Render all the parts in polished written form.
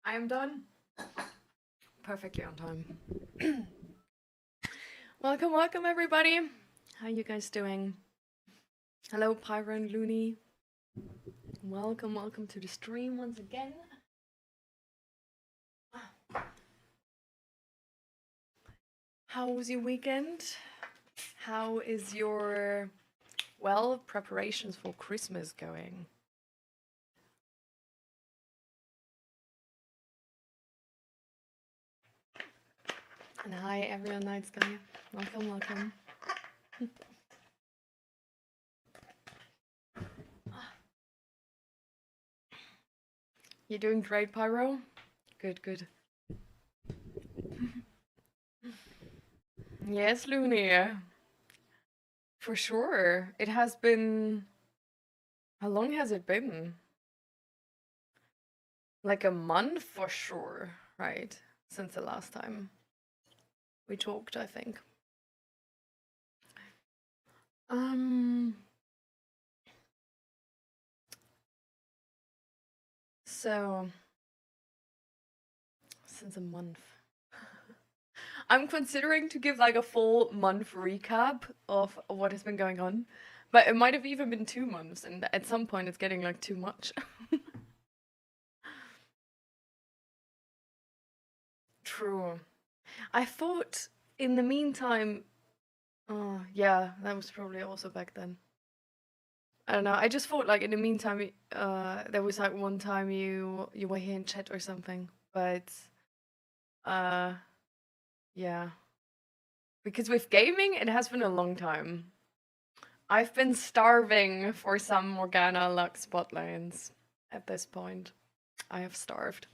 I am done. Perfectly on time. Welcome everybody. How you guys doing? Hello Pyro and Looney. Welcome to the stream once again. How was your weekend? How is your, preparations for Christmas going? And hi everyone, night sky. Welcome. You're doing great, Pyro? Good. Yes, Looney. For sure. It has been... How long has it been? Like a month for sure, right? Since the last time we talked, I think. So, since a month. I'm considering to give like a full month recap of what has been going on, but it might have even been 2 months, and at some point it's getting like too much. True. I thought in the meantime, oh yeah, that was probably also back then. I don't know. I just thought like in the meantime, there was like one time you were here in chat or something, but yeah, because with gaming it has been a long time. I've been starving for some Morgana Lux bot lanes at this point. I have starved.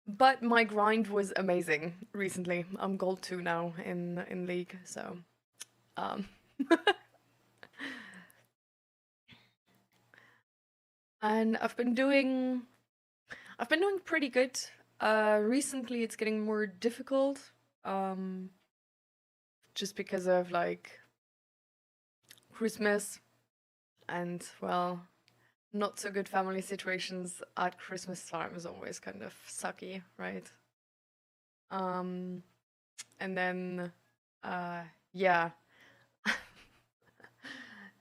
But my grind was amazing recently. I'm gold 2 now in League, so and I've been doing pretty good. Recently it's getting more difficult. Just because of like Christmas and well, not so good family situations at Christmas time is always kind of sucky, right? And then yeah.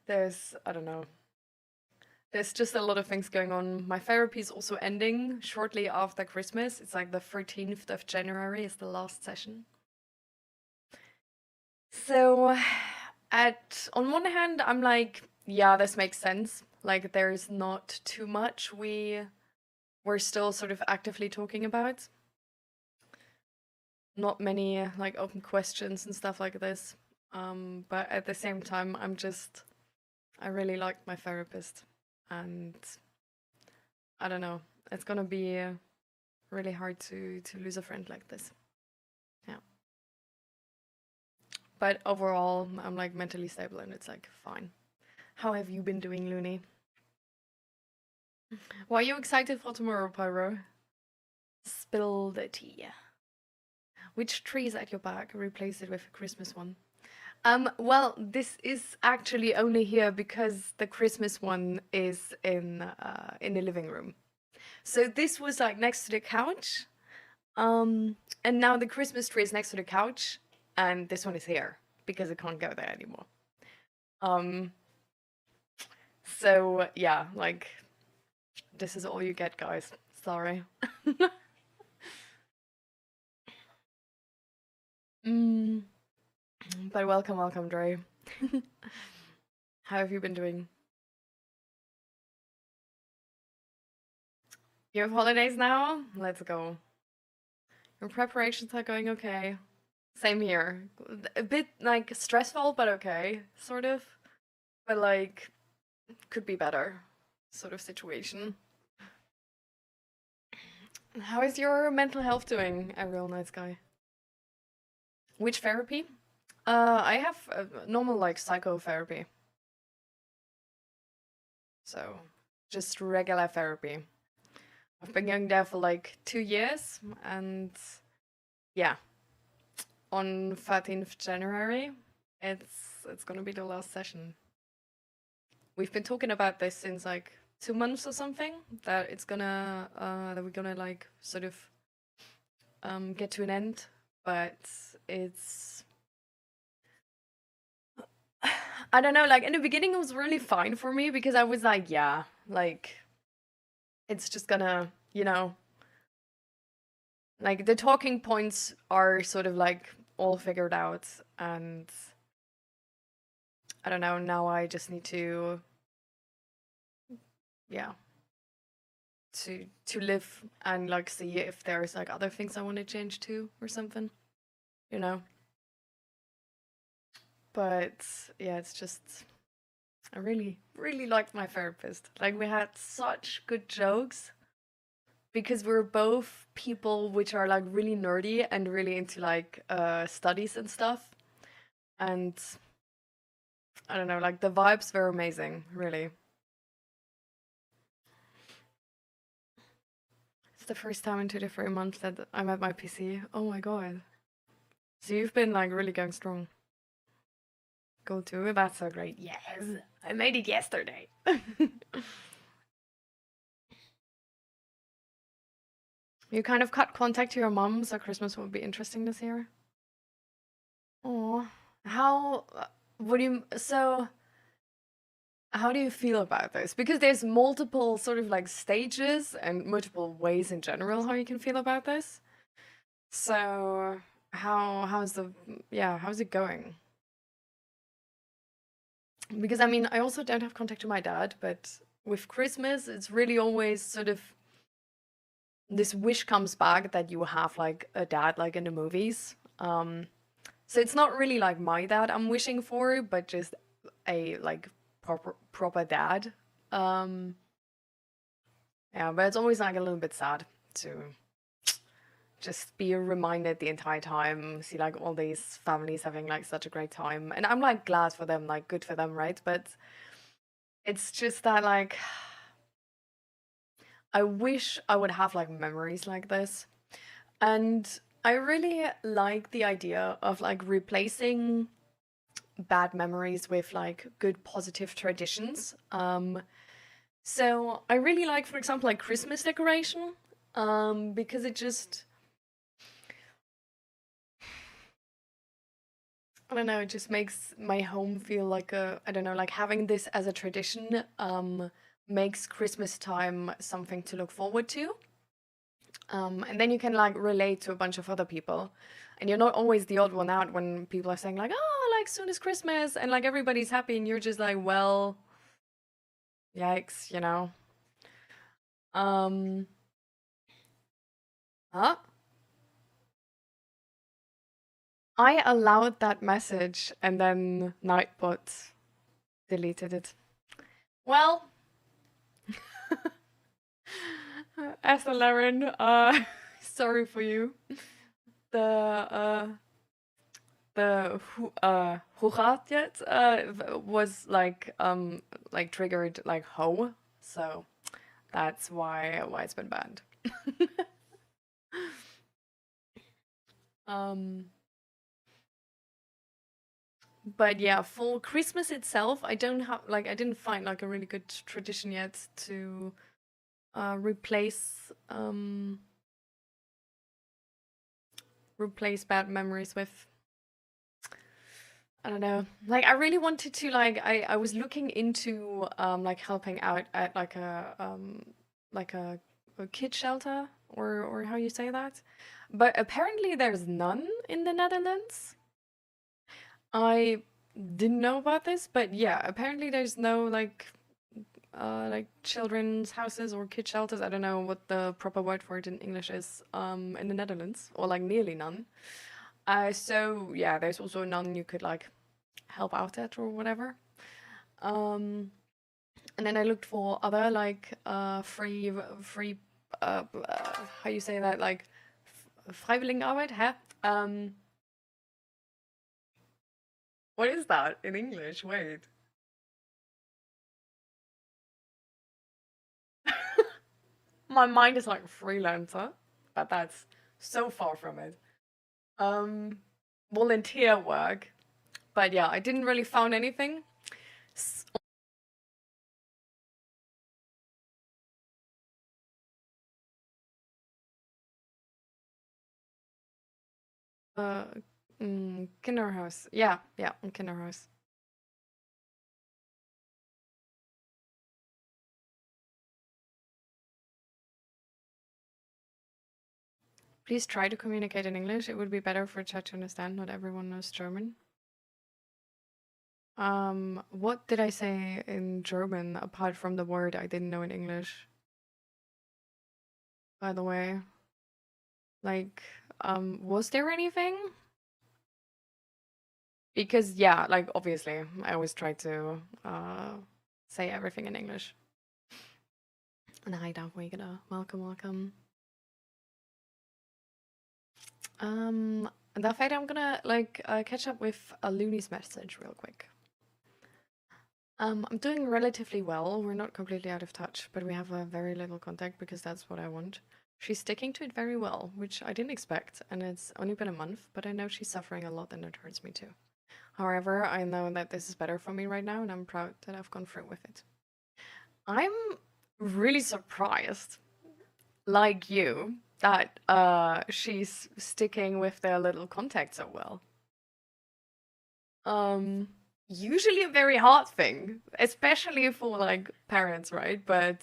There's, I don't know. There's just a lot of things going on. My therapy is also ending shortly after Christmas. It's like the 13th of January is the last session. So on one hand, I'm like, yeah, this makes sense. Like there's not too much we're still sort of actively talking about. Not many like open questions and stuff like this. But at the same time, I really like my therapist, and I don't know, it's gonna be really hard to lose a friend like this. Yeah. But overall, I'm like mentally stable and it's like fine. How have you been doing, Looney? Why are you excited for tomorrow, Pyro? Spill the tea. Which tree is at your back? Replace it with a Christmas one. Well, this is actually only here because the Christmas one is in the living room. So this was like next to the couch, and now the Christmas tree is next to the couch, and this one is here because it can't go there anymore. So yeah, like this is all you get, guys. Sorry. But welcome, Dre. How have you been doing? You have holidays now? Let's go. Your preparations are going okay. Same here. A bit like stressful, but okay, sort of. But like, could be better, sort of situation. How is your mental health doing, everyone, nice guy? Which therapy? I have normal like psychotherapy. So, just regular therapy. I've been going there for like 2 years, and yeah, on 13th January, it's gonna be the last session. We've been talking about this since like 2 months or something that it's gonna that we're gonna like sort of get to an end, but it's I don't know, like in the beginning it was really fine for me because I was like, yeah, like it's just gonna, like the talking points are sort of like all figured out, and I don't know, now I just need to, yeah, to live and like see if there's like other things I want to change to or something, you know. But yeah, it's just I really, really liked my therapist. Like we had such good jokes because we're both people which are like really nerdy and really into like studies and stuff. And I don't know, like the vibes were amazing, really. It's the first time in 2 to 3 months that I'm at my PC. Oh my god. So you've been like really going strong. Go to it, that's so great. Yes, I made it yesterday. You kind of cut contact to your mom, so Christmas will be interesting this year. Oh, how would you so how do you feel about this? Because there's multiple sort of like stages and multiple ways in general how you can feel about this. So how's how's it going? Because I mean, I also don't have contact to my dad, but with Christmas, it's really always sort of this wish comes back that you have like a dad like in the movies. So it's not really like my dad I'm wishing for, but just a like proper dad. Um, yeah, but it's always like a little bit sad to just be reminded the entire time, see like all these families having like such a great time. And I'm like glad for them, like good for them, right? But it's just that like I wish I would have like memories like this. And I really like the idea of like replacing bad memories with like good positive traditions. So I really like, for example, like Christmas decoration, because it just I don't know, it just makes my home feel like I don't know, like having this as a tradition, makes Christmas time something to look forward to. And then you can like relate to a bunch of other people. And you're not always the odd one out when people are saying like, oh, like soon is Christmas and like everybody's happy and you're just like, well, yikes, you know. Um, huh? I allowed that message and then Nightbot deleted it. Well, Laren, sorry for you. The Hochart was like triggered like ho, so that's why it's been banned. But yeah, for Christmas itself, I don't have like I didn't find like a really good tradition yet to replace bad memories with. I don't know. Like I really wanted to like I was looking into like helping out at like a kid shelter or how you say that. But apparently there's none in the Netherlands. I didn't know about this, but yeah, apparently there's no like children's houses or kid shelters. I don't know what the proper word for it in English is in the Netherlands, or like nearly none. So yeah, there's also none you could like help out at or whatever. And then I looked for other like free how you say that, like Freiwilligenarbeit, huh? What is that in English? Wait. My mind is like freelancer, but that's so far from it. Um, Volunteer work. But yeah, I didn't really found anything. Uh, Kinderhaus. Yeah, yeah, Kinderhaus. Please try to communicate in English. It would be better for chat to understand. Not everyone knows German. What did I say in German apart from the word I didn't know in English? By the way, like, was there anything? Because yeah, like obviously, I always try to say everything in English. And hi, Dagwigada. Welcome, welcome. That fight, I'm gonna like catch up with a Looney's message real quick. I'm doing relatively well. We're not completely out of touch, but we have a very little contact because that's what I want. She's sticking to it very well, which I didn't expect, and it's only been a month, but I know she's suffering a lot and it hurts me too. However, I know that this is better for me right now, and I'm proud that I've gone through with it. I'm really surprised, like you, that she's sticking with their little contact so well. Usually a very hard thing, especially for like parents, right? But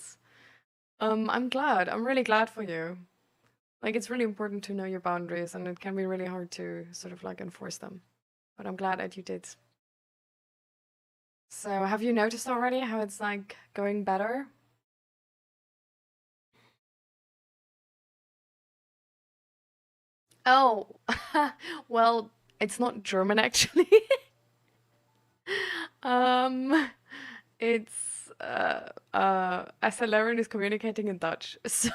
I'm glad. I'm really glad for you. Like it's really important to know your boundaries, and it can be really hard to sort of like enforce them. But I'm glad that you did. So have you noticed already how it's like going better? Oh, well, it's not German actually. Um, it's Acelerin is communicating in Dutch, so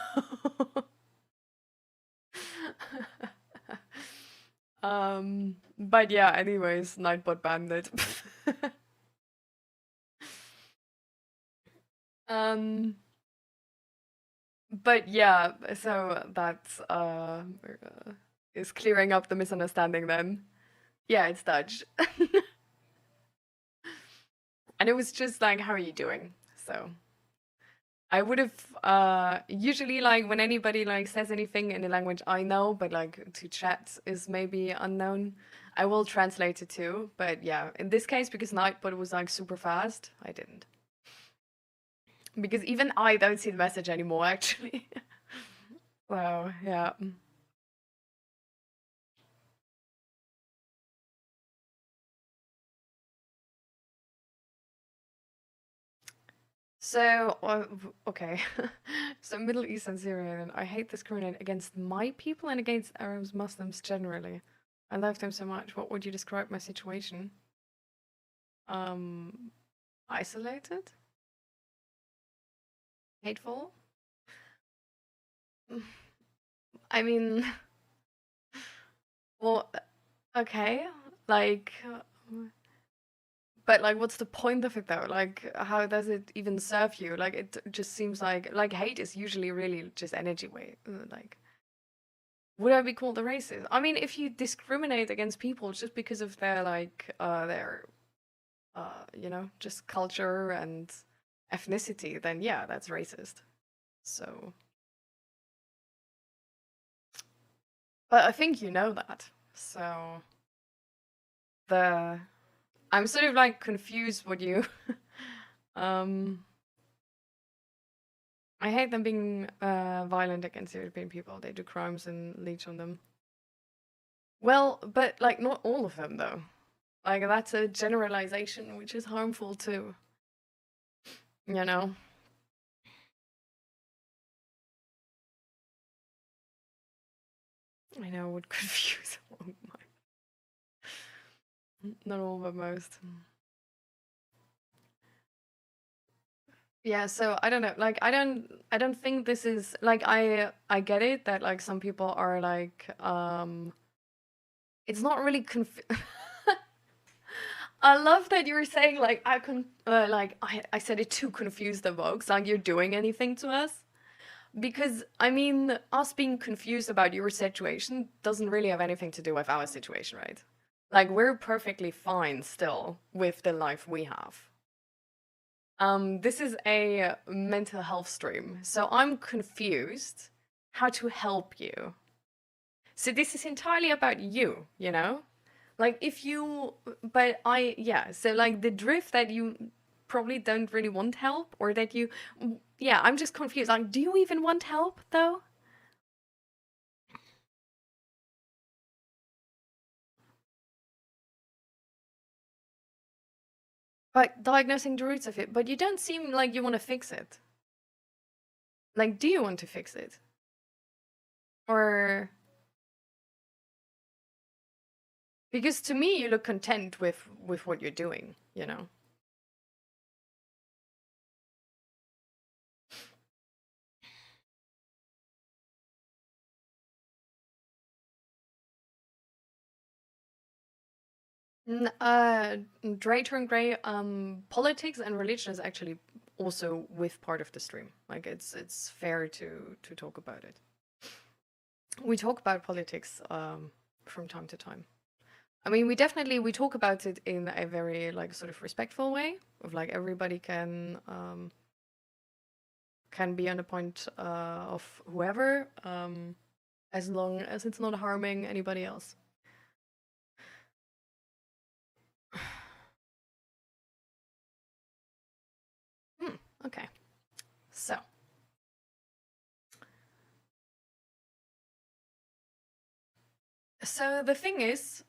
but yeah, anyways, Nightbot banned it. Um, but yeah, so that is clearing up the misunderstanding then. Yeah, it's Dutch. And it was just like, how are you doing? So I would have usually like when anybody like says anything in a language I know, but like to chat is maybe unknown, I will translate it too. But yeah, in this case, because Nightbot was like super fast, I didn't. Because even I don't see the message anymore, actually. So yeah. So, okay. So Middle East and Syrian, I hate discriminate against my people and against Arabs, Muslims generally. I love them so much. What would you describe my situation? Um, Isolated? Hateful? I mean, well, okay. Like, but like, what's the point of it though? Like, how does it even serve you? Like, it just seems like hate is usually really just energy way. Like, would I be called a racist? I mean, if you discriminate against people just because of their like you know, just culture and ethnicity, then yeah, that's racist. So, but I think you know that. So the I'm sort of like confused what you um I hate them being violent against European people. They do crimes and leech on them. Well, but like not all of them though. Like that's a generalization which is harmful too. You know? I know it would confuse not all but most. Yeah, so I don't know. Like I don't think this is like I get it that like some people are like it's not really I love that you were saying like I said it to confuse the folks, like you're doing anything to us. Because I mean, us being confused about your situation doesn't really have anything to do with our situation, right? Like we're perfectly fine still with the life we have. This is a mental health stream, so I'm confused how to help you. So this is entirely about you, you know? Like if you, yeah, so like the drift that you probably don't really want help, or that you, yeah, I'm just confused. Like, do you even want help though? Like diagnosing the roots of it, but you don't seem like you want to fix it. Like, do you want to fix it? Or because to me you look content with what you're doing, you know? Dray turn gray, politics and religion is actually also with part of the stream. Like it's fair to talk about it. We talk about politics from time to time. I mean, we talk about it in a very like sort of respectful way, of like everybody can be on the point of whoever, as long as it's not harming anybody else. Okay, so the thing is,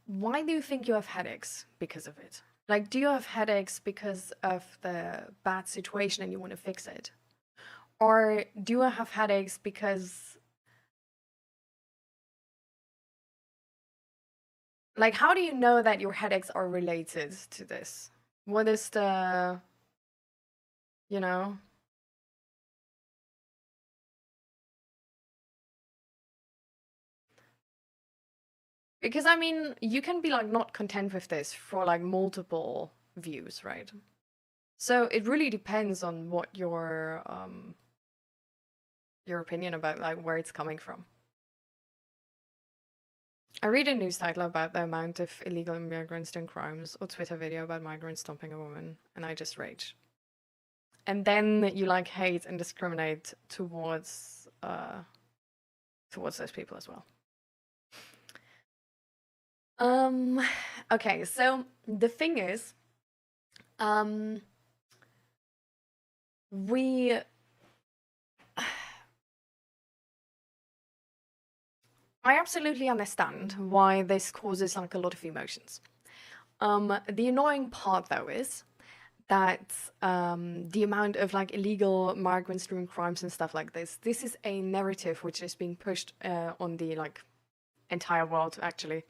why do you think you have headaches because of it? Like, do you have headaches because of the bad situation and you want to fix it? Or do you have headaches because, like, how do you know that your headaches are related to this? What is the, you know? Because I mean, you can be like not content with this for like multiple views, right? So it really depends on what your opinion about like where it's coming from. I read a news title about the amount of illegal immigrants doing crimes, or Twitter video about migrants stomping a woman, and I just rage. And then you like hate and discriminate towards those people as well. Okay, so the thing is, I absolutely understand why this causes like a lot of emotions. The annoying part though is that the amount of like illegal migrants doing crimes and stuff like this is a narrative which is being pushed on the like entire world actually.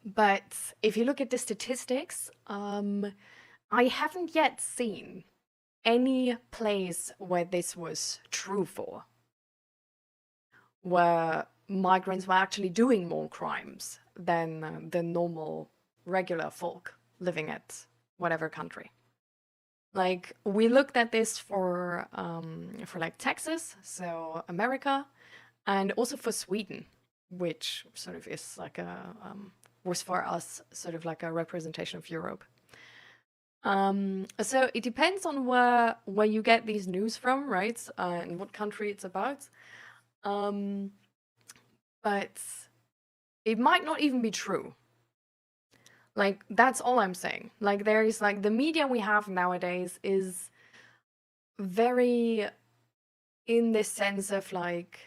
But if you look at the statistics, I haven't yet seen any place where this was true for, where migrants were actually doing more crimes than the normal regular folk living at whatever country. Like we looked at this for like Texas, so America, and also for Sweden, which sort of is like a was for us sort of like a representation of Europe. So it depends on where you get these news from, right? And what country it's about. But it might not even be true. Like, that's all I'm saying. Like, there is, like, the media we have nowadays is very in this sense of, like,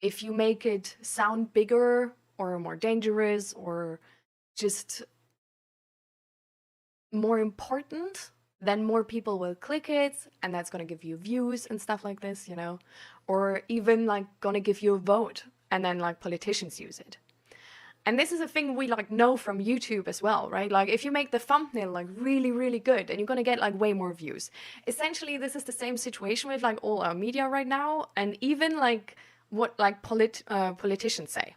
if you make it sound bigger or more dangerous or just more important, then more people will click it, and that's gonna give you views and stuff like this, you know? Or even, like, gonna give you a vote, and then, like, politicians use it. And this is a thing we like know from YouTube as well, right? Like if you make the thumbnail like really, really good and you're gonna get like way more views. Essentially, this is the same situation with like all our media right now, and even like what like politicians say.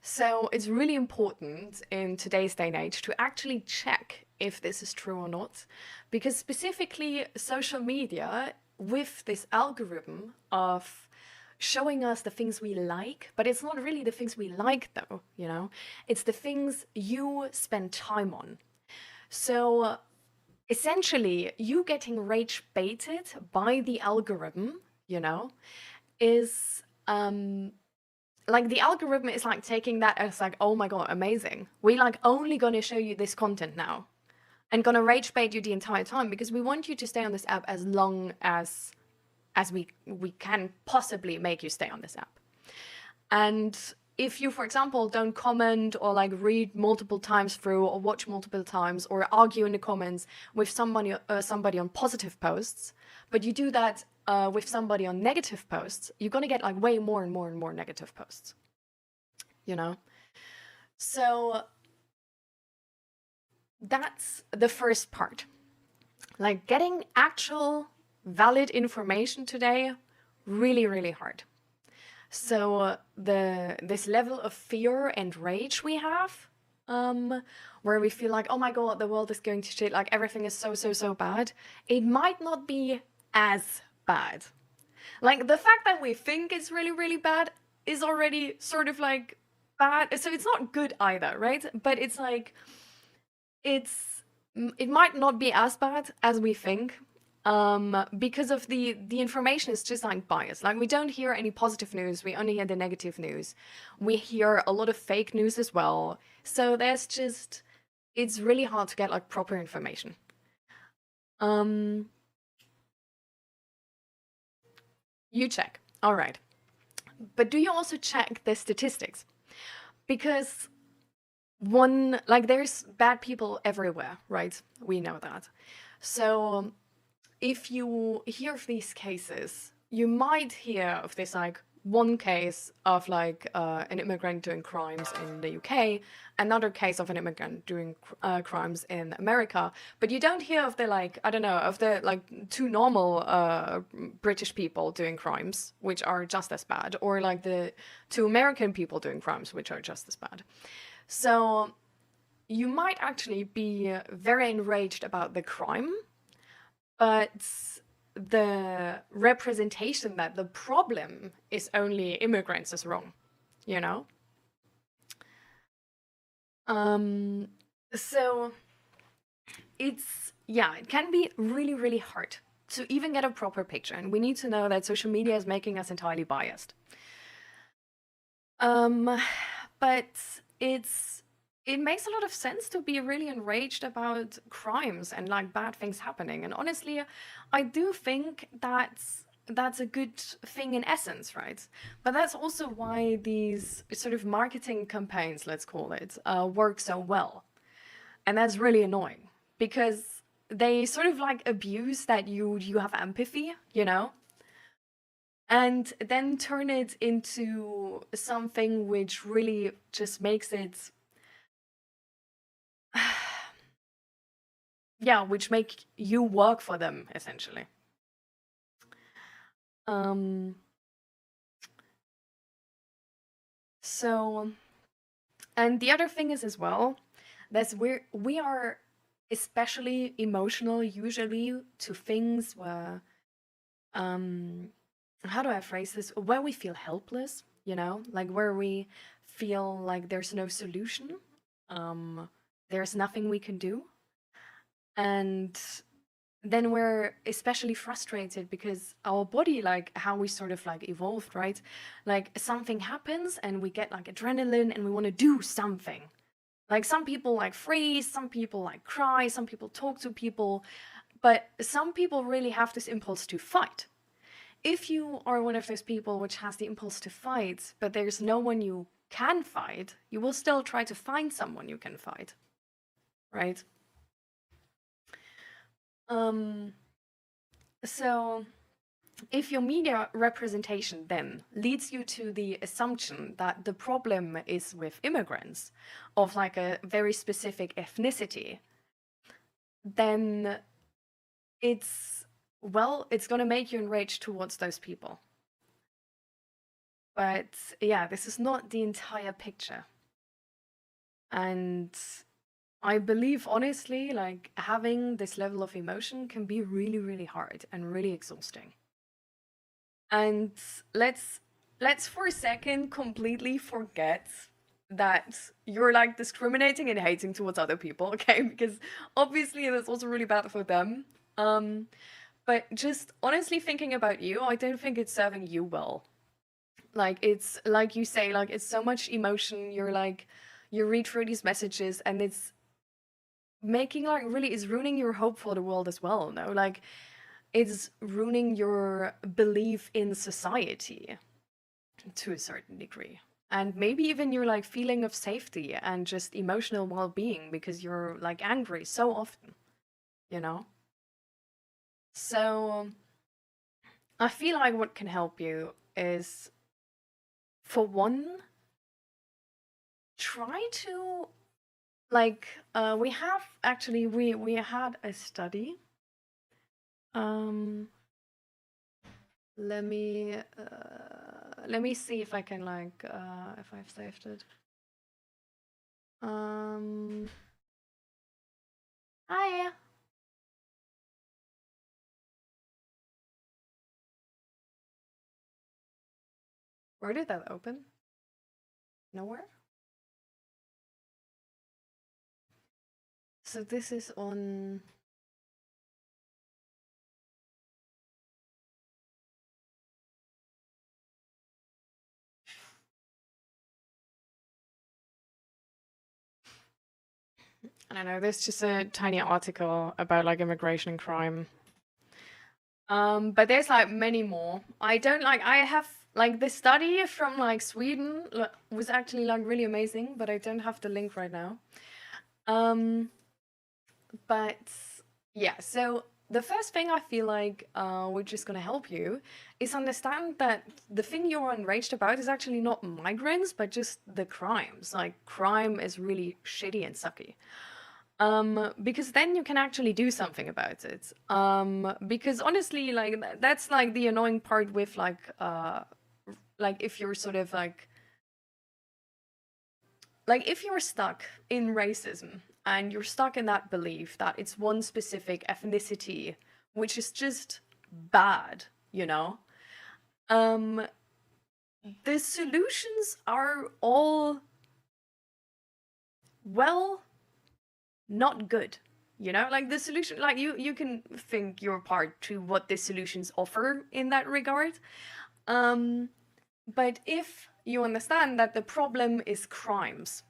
So it's really important in today's day and age to actually check if this is true or not, because specifically social media with this algorithm of showing us the things we like, but it's not really the things we like though, you know? It's the things you spend time on. So essentially you getting rage baited by the algorithm, you know, is like the algorithm is like taking that as like, oh my god, amazing. We like only gonna show you this content now and gonna rage bait you the entire time because we want you to stay on this app as long as we can possibly make you stay on this app. And if you, for example, don't comment or like read multiple times through or watch multiple times or argue in the comments with somebody on positive posts, but you do that with somebody on negative posts, you're gonna get like way more and more and more negative posts, you know? So that's the first part. Like getting actual valid information today, really, really hard. So this level of fear and rage we have, where we feel like, oh my god, the world is going to shit, like everything is so bad, it might not be as bad. Like the fact that we think it's really, really bad is already sort of like bad. So it's not good either, right? But it's like, it might not be as bad as we think. Because of the information is just like biased. Like we don't hear any positive news, we only hear the negative news. We hear a lot of fake news as well. So there's just, it's really hard to get like proper information. You check, all right. But do you also check the statistics? Because like there's bad people everywhere, right? We know that. So if you hear of these cases, you might hear of this like one case of like an immigrant doing crimes in the UK, another case of an immigrant doing crimes in America, but you don't hear of the like, I don't know, of the like two normal British people doing crimes, which are just as bad, or like the two American people doing crimes, which are just as bad. So you might actually be very enraged about the crime, but the representation that the problem is only immigrants is wrong, you know? So it's, yeah, it can be really, really hard to even get a proper picture. And we need to know that social media is making us entirely biased. But it makes a lot of sense to be really enraged about crimes and like bad things happening. And honestly, I do think that's a good thing in essence, right? But that's also why these sort of marketing campaigns, let's call it, work so well. And that's really annoying because they sort of like abuse that you have empathy, you know? And then turn it into something which really just makes it yeah, which make you work for them, essentially. So, and the other thing is as well, that we are especially emotional usually to things where, how do I phrase this? Where we feel helpless, you know, like where we feel like there's no solution, there's nothing we can do. And then we're especially frustrated because our body, like how we sort of like evolved, right? Like something happens and we get like adrenaline and we want to do something. Like some people like freeze, some people like cry, some people talk to people, but some people really have this impulse to fight. If you are one of those people which has the impulse to fight, but there's no one you can fight, you will still try to find someone you can fight, right? So if your media representation then leads you to the assumption that the problem is with immigrants of like a very specific ethnicity, then it's going to make you enraged towards those people. But yeah, this is not the entire picture. And I believe, honestly, like having this level of emotion can be really, really hard and really exhausting. And let's for a second completely forget that you're like discriminating and hating towards other people, okay? Because obviously that's also really bad for them. But just honestly thinking about you, I don't think it's serving you well. Like, it's like you say, like, it's so much emotion. You're like, you read through these messages and it's making, like, really is ruining your hope for the world as well, no? Like, it's ruining your belief in society to a certain degree. And maybe even your, like, feeling of safety and just emotional well-being because you're, like, angry so often, you know? So I feel like what can help you is, for one, try to, like, we have actually, we had a study. Let me see if I can, like, if I've saved it. Hi. Where did that open? Nowhere? So this is on... I don't know, there's just a tiny article about, like, immigration and crime. But there's, like, many more. I have, like, the study from, like, Sweden was actually, like, really amazing, but I don't have the link right now. But yeah, so the first thing I feel like which is gonna help you is understand that the thing you're enraged about is actually not migrants, but just the crimes. Like, crime is really shitty and sucky. Because then you can actually do something about it. Because honestly, like, that's like the annoying part with, like if you're sort of like if you're stuck in racism and you're stuck in that belief that it's one specific ethnicity, which is just bad, you know? The solutions are all, well, not good, you know? Like, the solution, like, you can think your part to what the solutions offer in that regard. But if you understand that the problem is crimes,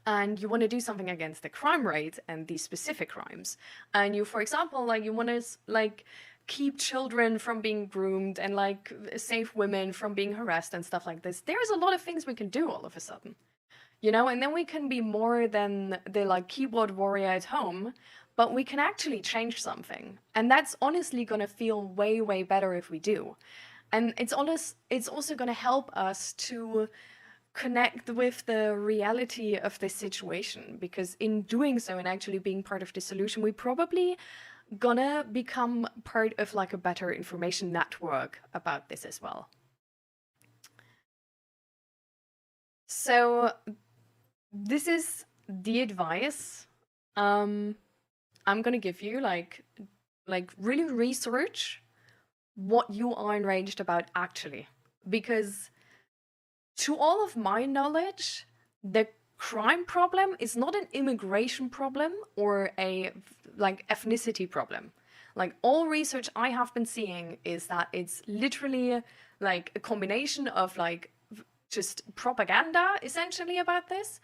and you want to do something against the crime rate and these specific crimes, and you, for example, like, you want to, like, keep children from being groomed and, like, save women from being harassed and stuff like this, there's a lot of things we can do all of a sudden, you know? And then we can be more than the, like, keyboard warrior at home, but we can actually change something. And that's honestly gonna feel way, way better if we do. And it's also gonna help us to connect with the reality of this situation, because in doing so and actually being part of the solution, we probably gonna become part of, like, a better information network about this as well. So this is the advice I'm gonna give you, like really research what you are enraged about actually, because to all of my knowledge, the crime problem is not an immigration problem or a, like, ethnicity problem. Like, all research I have been seeing is that it's literally, like, a combination of, like, just propaganda essentially about this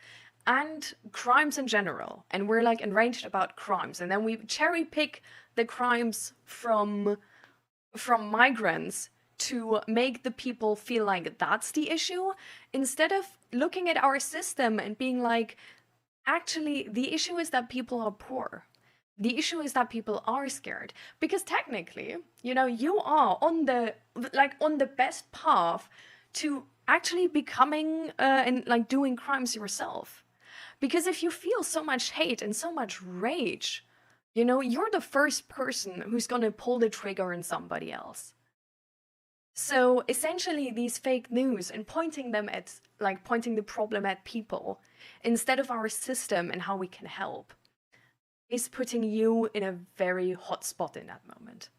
and crimes in general. And we're, like, enraged about crimes, and then we cherry pick the crimes from migrants to make the people feel like that's the issue, instead of looking at our system and being like, actually, the issue is that people are poor. The issue is that people are scared. Because technically, you know, you are on the, like, on the best path to actually becoming and, like, doing crimes yourself. Because if you feel so much hate and so much rage, you know, you're the first person who's gonna pull the trigger on somebody else. So essentially, these fake news and pointing them at, like, pointing the problem at people instead of our system and how we can help is putting you in a very hot spot in that moment.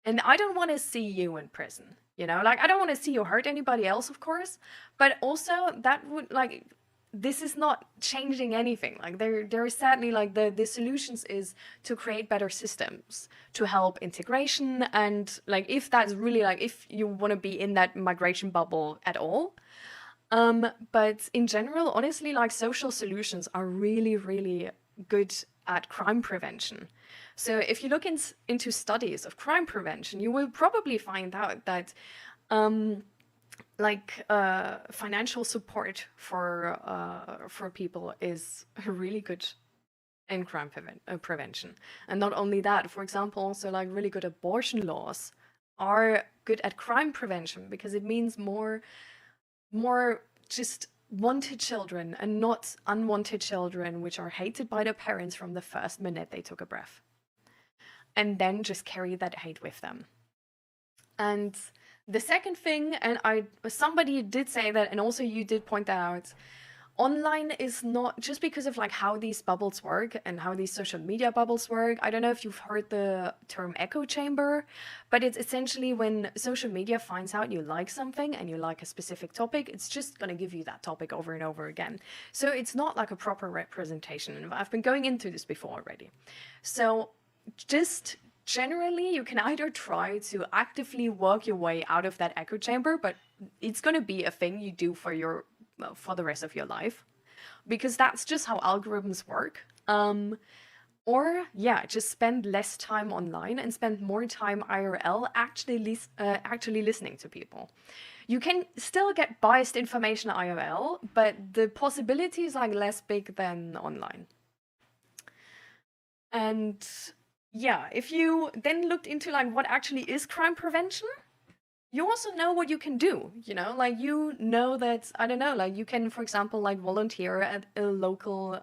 And I don't want to see you in prison, you know? Like, I don't want to see you hurt anybody else, of course, but also that would, like, this is not changing anything. Like there is sadly like the solutions is to create better systems to help integration, and like if that's really like if you want to be in that migration bubble at all. But in general, honestly, like social solutions are really, really good at crime prevention. So if you look into studies of crime prevention, you will probably find out that financial support for people is really good in crime prevention. And not only that, for example, also like really good abortion laws are good at crime prevention, because it means more just wanted children and not unwanted children which are hated by their parents from the first minute they took a breath, and then just carry that hate with them. And the second thing, and somebody did say that, and also you did point that out, online is not just because of like how these bubbles work and how these social media bubbles work. I don't know if you've heard the term echo chamber, but it's essentially when social media finds out you like something and you like a specific topic, it's just going to give you that topic over and over again. So it's not like a proper representation. I've been going into this before already. So just generally, you can either try to actively work your way out of that echo chamber, but it's going to be a thing you do for the rest of your life, because that's just how algorithms work. Or yeah, just spend less time online and spend more time IRL actually listening to people. You can still get biased information IRL, but the possibility is like less big than online. And yeah, if you then looked into like what actually is crime prevention, you also know what you can do, you know, like you know that, I don't know, like you can, for example, like volunteer at a local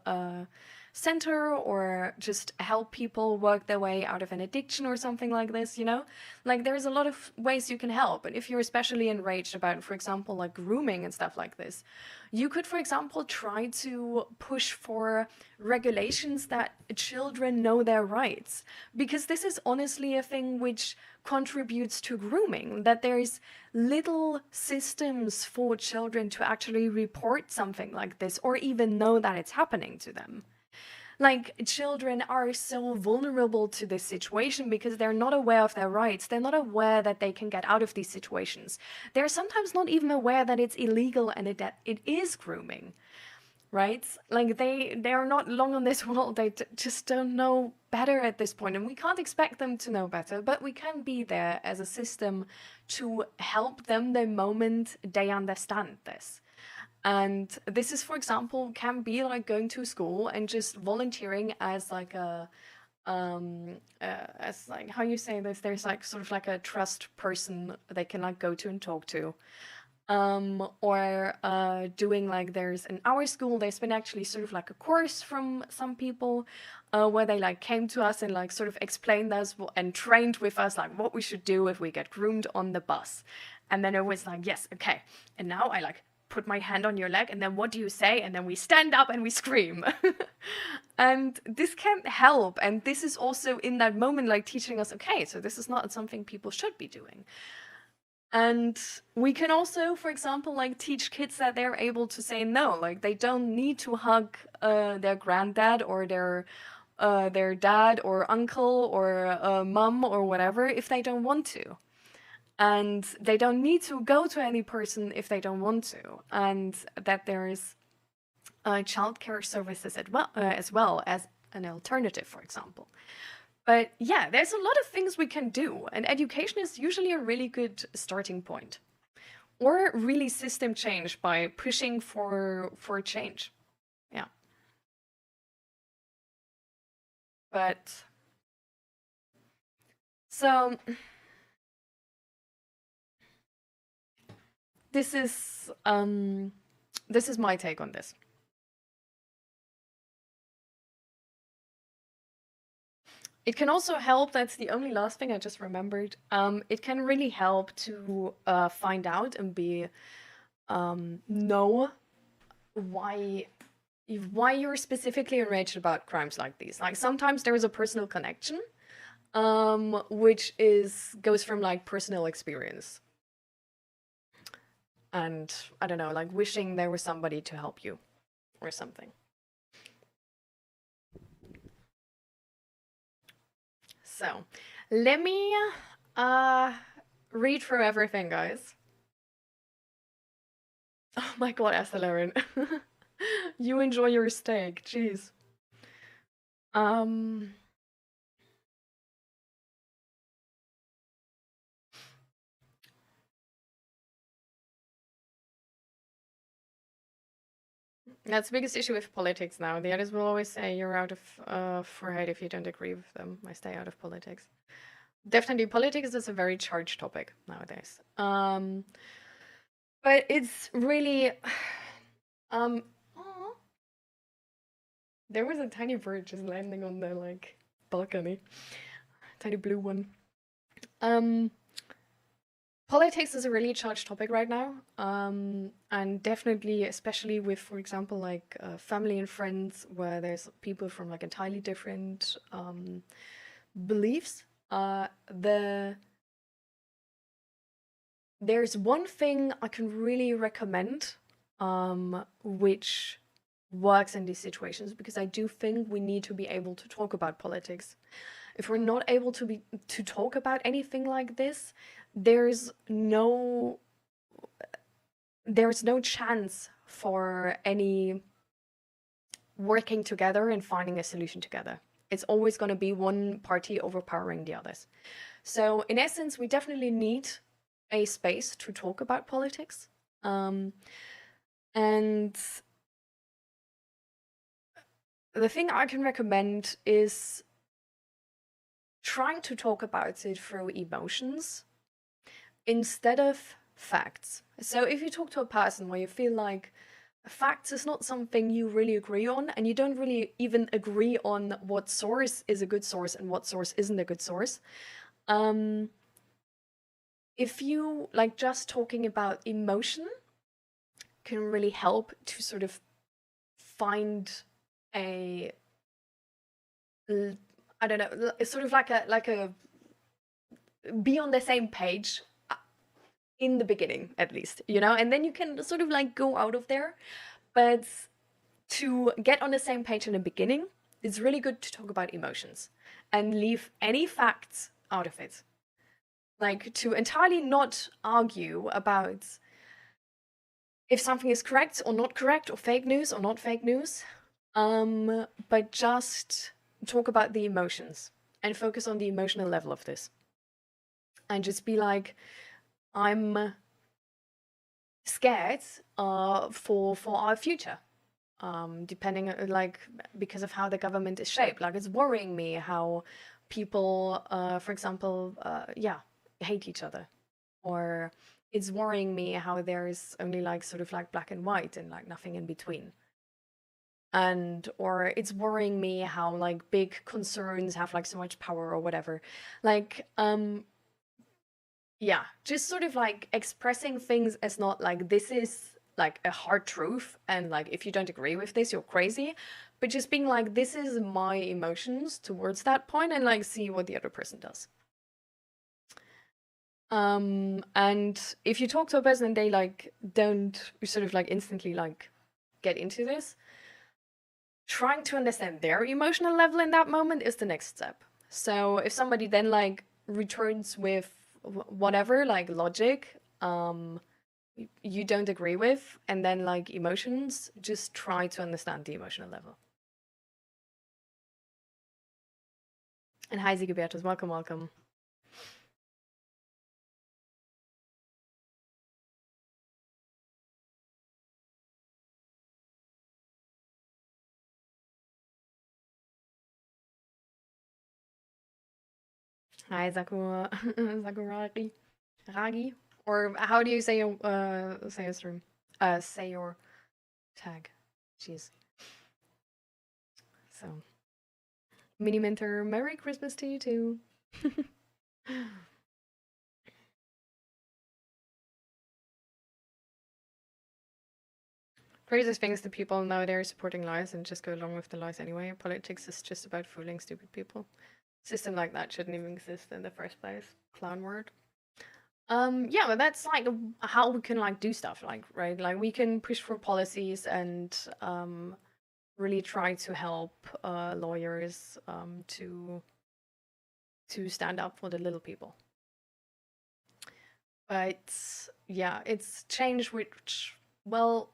center, or just help people work their way out of an addiction or something like this, you know? Like there's a lot of ways you can help. And if you're especially enraged about, for example, like grooming and stuff like this, you could, for example, try to push for regulations that children know their rights, because this is honestly a thing which contributes to grooming, that there's little systems for children to actually report something like this or even know that it's happening to them. Like, children are so vulnerable to this situation because they're not aware of their rights. They're not aware that they can get out of these situations. They're sometimes not even aware that it's illegal and that it is grooming, right? Like, they are not long on this world. They just don't know better at this point, and we can't expect them to know better, but we can be there as a system to help them the moment they understand this. And this is, for example, can be like going to school and just volunteering as like as like, how you say this, there's like sort of like a trust person they can like go to and talk to. Or doing like, there's in our school, there's been actually sort of like a course from some people where they like came to us and like sort of explained us and trained with us like what we should do if we get groomed on the bus. And then it was like, yes, okay, and now I like put my hand on your leg, and then what do you say? And then we stand up and we scream. And this can help, and this is also in that moment like teaching us, okay, so this is not something people should be doing. And we can also, for example, like teach kids that they're able to say no, like they don't need to hug their granddad or their dad or uncle or mom or whatever if they don't want to. And they don't need to go to any person if they don't want to, and that there's childcare services as well as an alternative, for example. But yeah, there's a lot of things we can do, and education is usually a really good starting point. Or really system change by pushing for change. Yeah. But so this is my take on this. It can also help, that's the only last thing I just remembered, it can really help to find out and know why you're specifically enraged about crimes like these. Like sometimes there is a personal connection, which goes from like personal experience. And I don't know, like wishing there was somebody to help you. or something. So let me read through everything, guys. Oh my god, Esther, you enjoy your steak, jeez. That's the biggest issue with politics now. The others will always say you're out of forehead if you don't agree with them. I stay out of politics. Definitely, politics is a very charged topic nowadays. But it's really, aw. There was a tiny bird just landing on the like balcony, tiny blue one. Politics is a really charged topic right now, and definitely, especially with, for example, like family and friends, where there's people from like entirely different beliefs. There's one thing I can really recommend, which works in these situations, because I do think we need to be able to talk about politics. If we're not able to talk about anything like this, there's no chance for any working together and finding a solution together. It's always going to be one party overpowering the others. So in essence, we definitely need a space to talk about politics. And the thing I can recommend is trying to talk about it through emotions instead of facts. So if you talk to a person where you feel like facts is not something you really agree on, and you don't really even agree on what source is a good source and what source isn't a good source, if you like just talking about emotion can really help to sort of find a, I don't know, sort of like a be on the same page in the beginning, at least, you know, and then you can sort of like go out of there. But to get on the same page in the beginning, it's really good to talk about emotions and leave any facts out of it. Like to entirely not argue about if something is correct or not correct, or fake news or not fake news, but just talk about the emotions and focus on the emotional level of this. And just be like, I'm scared for our future, depending like because of how the government is shaped. Like it's worrying me how people, for example, hate each other, or it's worrying me how there's only like sort of like black and white and like nothing in between. And or it's worrying me how like big concerns have like so much power or whatever. Like yeah, just sort of like expressing things as not like this is like a hard truth and like if you don't agree with this you're crazy, but just being like this is my emotions towards that point, and like see what the other person does. And if you talk to a person and they like don't sort of like instantly like get into this, trying to understand their emotional level in that moment is the next step. So if somebody then like returns with whatever like logic you don't agree with, and then like emotions, just try to understand the emotional level. And hi Sigebertus, welcome. Hi Sakurari. Ragi? Or how do you say your stream? Say your tag. Jeez. So Mini Mentor, Merry Christmas to you too. Craziest thing is the people nowadays supporting lies and just go along with the lies anyway. Politics is just about fooling stupid people. System like that shouldn't even exist in the first place. Clown word. Yeah, but that's like how we can like do stuff, like, right? Like we can push for policies and really try to help lawyers to stand up for the little people. But yeah, it's change which, well,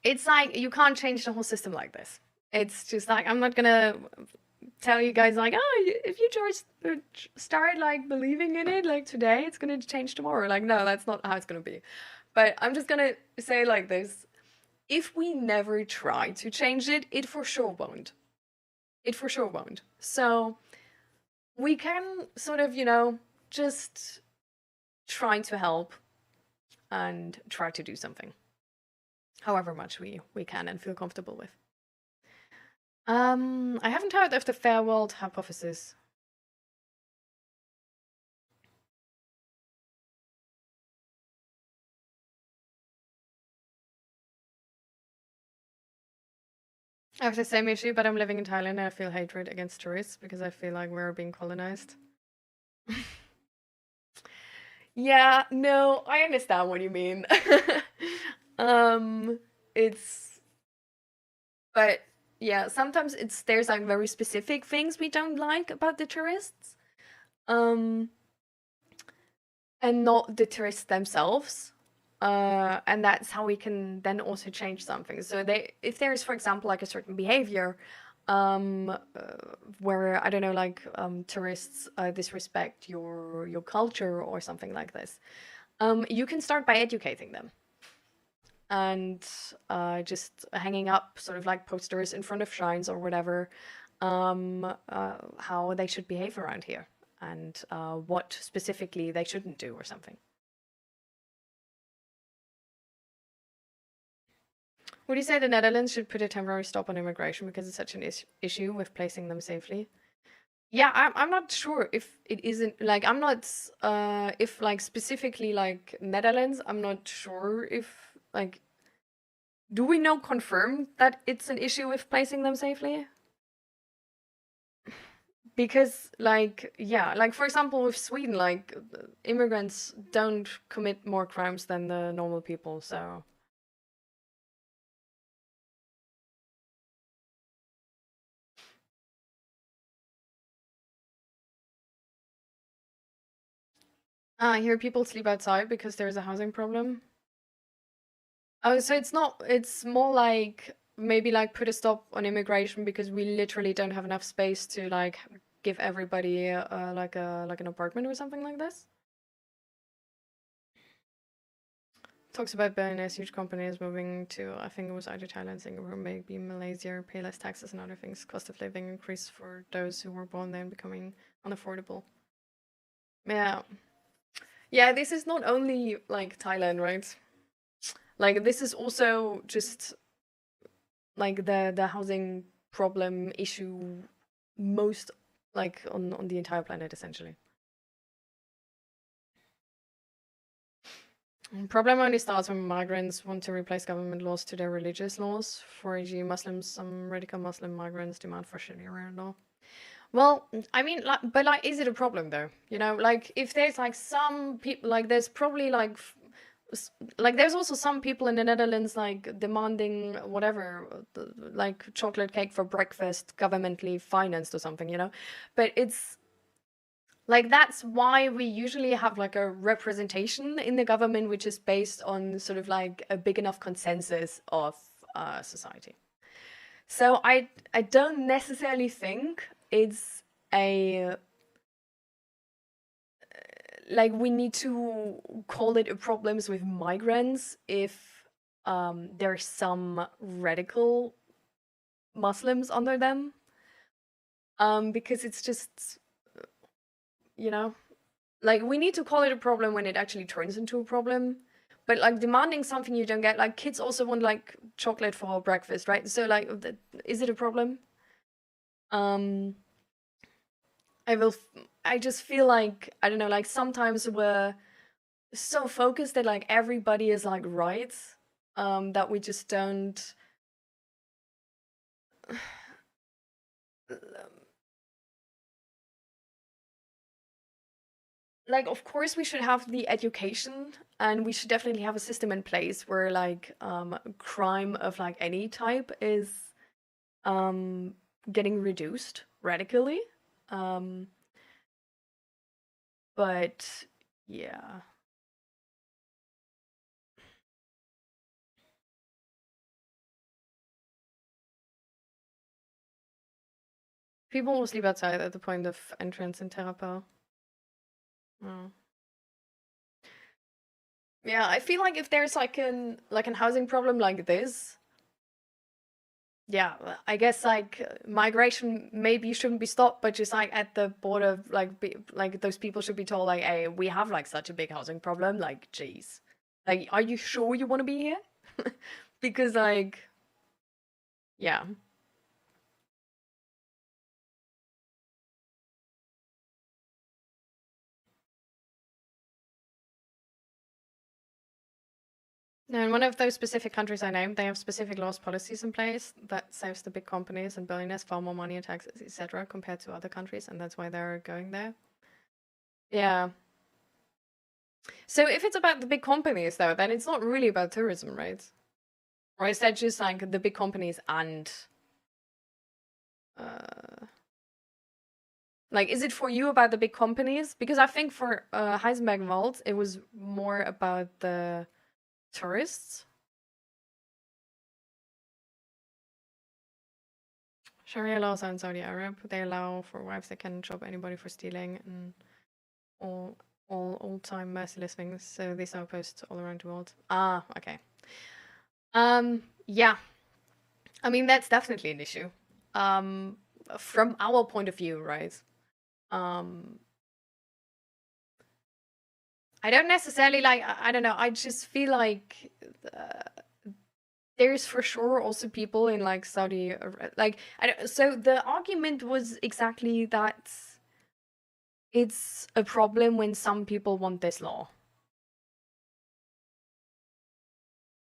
it's like you can't change the whole system like this. It's just like I'm not gonna tell you guys like, oh, if you just start like believing in it like today, it's gonna change tomorrow. Like, no, that's not how it's gonna be. But I'm just gonna say like this: if we never try to change it, it for sure won't. It for sure won't. So we can sort of, just try to help and try to do something, however much we can and feel comfortable with. I haven't heard of the fair world hypothesis. I have the same issue, but I'm living in Thailand and I feel hatred against tourists because I feel like we're being colonized. Yeah, no, I understand what you mean. It's, but yeah, sometimes there's like very specific things we don't like about the tourists. And not the tourists themselves. And that's how we can then also change something. So if there's, for example, like a certain behavior, where I don't know, like tourists disrespect your culture or something like this, you can start by educating them and just hanging up sort of like posters in front of shrines or whatever, how they should behave around here and what specifically they shouldn't do or something. Would you say the Netherlands should put a temporary stop on immigration because it's such an issue with placing them safely? Yeah, I'm not sure if it isn't like I'm not if like specifically like Netherlands, I'm not sure if like do we know confirm that it's an issue with placing them safely? Because like yeah, like for example with Sweden, like immigrants don't commit more crimes than the normal people, so I hear people sleep outside because there's a housing problem. Oh, so it's more like maybe like put a stop on immigration because we literally don't have enough space to like give everybody like an apartment or something like this. Talks about billionaires, huge companies moving to, I think it was either Thailand, Singapore, maybe Malaysia, pay less taxes and other things. Cost of living increase for those who were born there and becoming unaffordable. Yeah. Yeah, this is not only like Thailand, right? Like this is also just like the housing problem issue most like on the entire planet essentially. Problem only starts when migrants want to replace government laws to their religious laws. For e.g., Muslims, some radical Muslim migrants demand for Sharia law. Well, I mean, like, but like, is it a problem though? You know, like if there's like some people, like there's probably like there's also some people in the Netherlands like demanding whatever, like chocolate cake for breakfast, governmentally financed or something, you know. But it's like that's why we usually have like a representation in the government, which is based on sort of like a big enough consensus of society. So I don't necessarily think it's a like we need to call it a problems with migrants if there's some radical Muslims under them, because it's just you know like we need to call it a problem when it actually turns into a problem. But like demanding something you don't get, like kids also want like chocolate for breakfast, right? So like, is it a problem? Um, I will. I just feel like I don't know. Like sometimes we're so focused that like everybody is like right, that we just don't. like, of course we should have the education, and we should definitely have a system in place where like crime of like any type is getting reduced radically. Um, but yeah. People will sleep outside at the point of entrance in Terrapel. Mm. Yeah, I feel like if there's like an housing problem like this, yeah, I guess like migration maybe shouldn't be stopped, but just like at the border, like those people should be told like, hey, we have like such a big housing problem, like, geez, like, are you sure you want to be here? Because like, yeah. No, in one of those specific countries I named, they have specific laws, policies in place that saves the big companies and billionaires far more money in taxes, etc., compared to other countries, and that's why they're going there. Yeah. So if it's about the big companies, though, then it's not really about tourism, right? Or is that just like the big companies and like, is it for you about the big companies? Because I think for Heisenberg Vault, it was more about the tourists. Sharia laws are in Saudi Arabia. They allow for wives that can chop anybody for stealing and all time merciless things. So these are opposed all around the world. Ah, okay. Yeah. I mean, that's definitely an issue. From our point of view, right? I don't necessarily like, I don't know, I just feel like there's for sure also people in like Saudi, like, so the argument was exactly that it's a problem when some people want this law.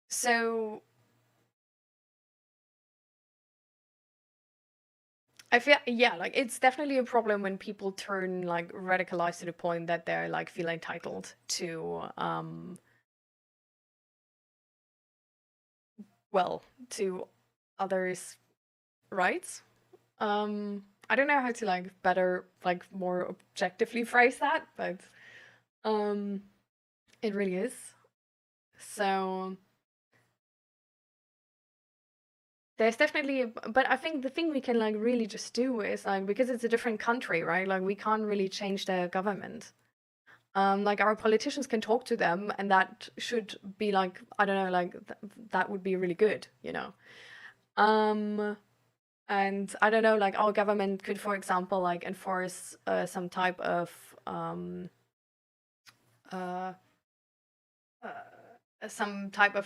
So I feel, yeah, like it's definitely a problem when people turn like radicalized to the point that they're like feel entitled to well, to others' rights. I don't know how to like better, like more objectively phrase that, but it really is. So there's definitely, but I think the thing we can like really just do is like, because it's a different country, right? Like we can't really change their government. Like our politicians can talk to them, and that should be like, I don't know, like that would be really good, you know. And I don't know, like our government could, for example, like enforce some type of uh,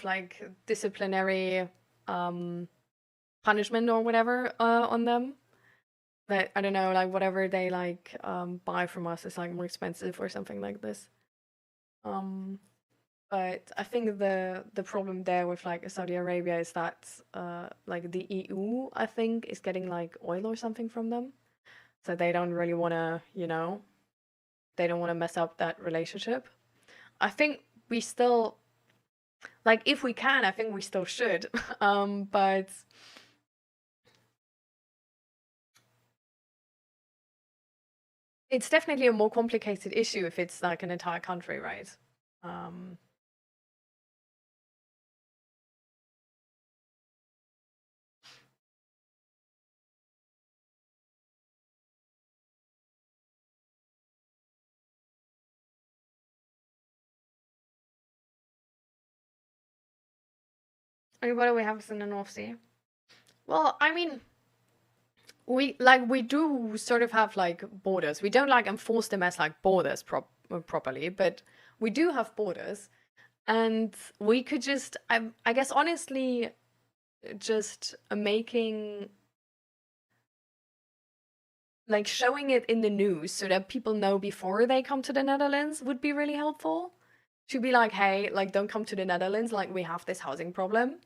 like disciplinary punishment or whatever on them. That I don't know, like whatever they like buy from us is like more expensive or something like this. Um, but I think the problem there with like Saudi Arabia is that like the EU, I think, is getting like oil or something from them, so they don't really want to, you know, they don't want to mess up that relationship. I think we still, like, if we can, I think we still should. But it's definitely a more complicated issue if it's like an entire country, right? Um, and what do we have in the North Sea? Well, I mean, we do sort of have like borders. We don't like enforce them as like borders properly, but we do have borders, and we could just, I guess, honestly, just making like showing it in the news so that people know before they come to the Netherlands would be really helpful. To be like, hey, like don't come to the Netherlands, like we have this housing problem.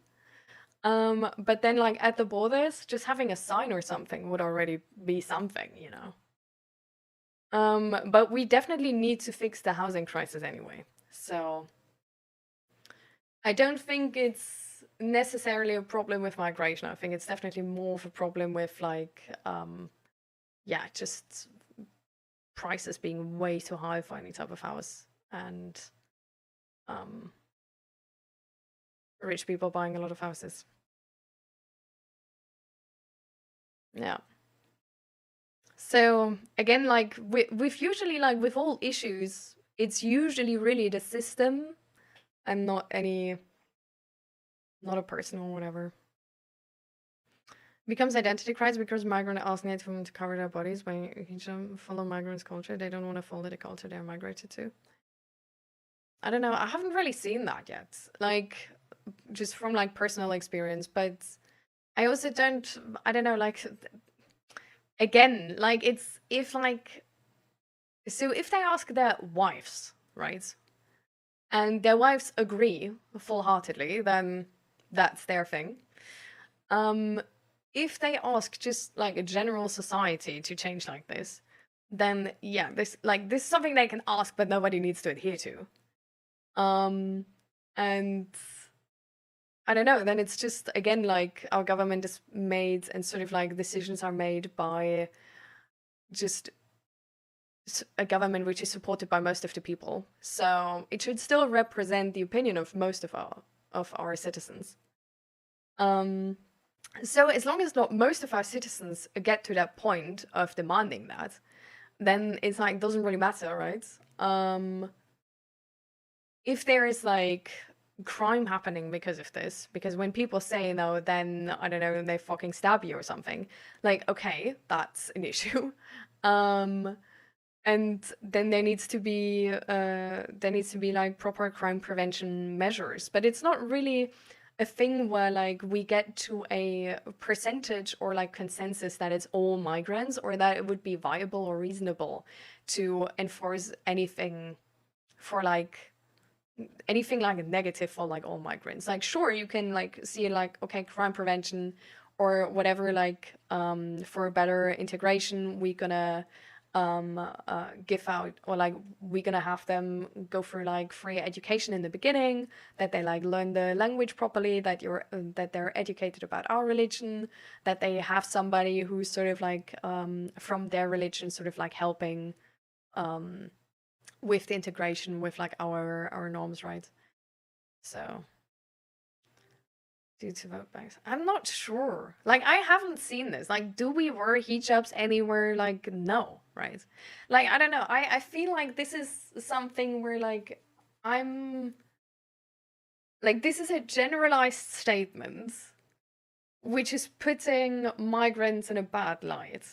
But then like at the borders, just having a sign or something would already be something, you know. But we definitely need to fix the housing crisis anyway. So I don't think it's necessarily a problem with migration. I think it's definitely more of a problem with like, yeah, just prices being way too high for any type of house, and rich people buying a lot of houses. Yeah. So again, like with usually like with all issues, it's usually really the system and not a person or whatever. Becomes identity crisis because migrant ask Native women to cover their bodies when you follow migrants' culture. They don't want to follow the culture they're migrated to. I don't know. I haven't really seen that yet. Like, just from like personal experience, but I also don't. I don't know. Like, again, like it's if like, so if they ask their wives, right, and their wives agree full-heartedly, then that's their thing. If they ask just like a general society to change like this, then yeah, this is something they can ask, but nobody needs to adhere to. And I don't know, then it's just again like our government is made and sort of like decisions are made by just a government which is supported by most of the people. So it should still represent the opinion of most of our citizens. So as long as not most of our citizens get to that point of demanding that, then it's like doesn't really matter, right? If there is like crime happening because of this, because when people say no, then I don't know, they fucking stab you or something. Like, okay, that's an issue. And then there needs to be like proper crime prevention measures. But it's not really a thing where like we get to a percentage or like consensus that it's all migrants, or that it would be viable or reasonable to enforce anything for like anything like negative for like all migrants. Like sure, you can like see like, okay, crime prevention or whatever, like for better integration, we're gonna give out, or like we're gonna have them go through like free education in the beginning, that they like learn the language properly, that they're educated about our religion, that they have somebody who's sort of like from their religion sort of like helping with the integration with like our norms, right? So due to vote banks, I'm not sure. Like I haven't seen this. Like, do we wear hijabs anywhere? Like, no, right? Like I don't know. I feel like this is something where like I'm like, this is a generalized statement which is putting migrants in a bad light.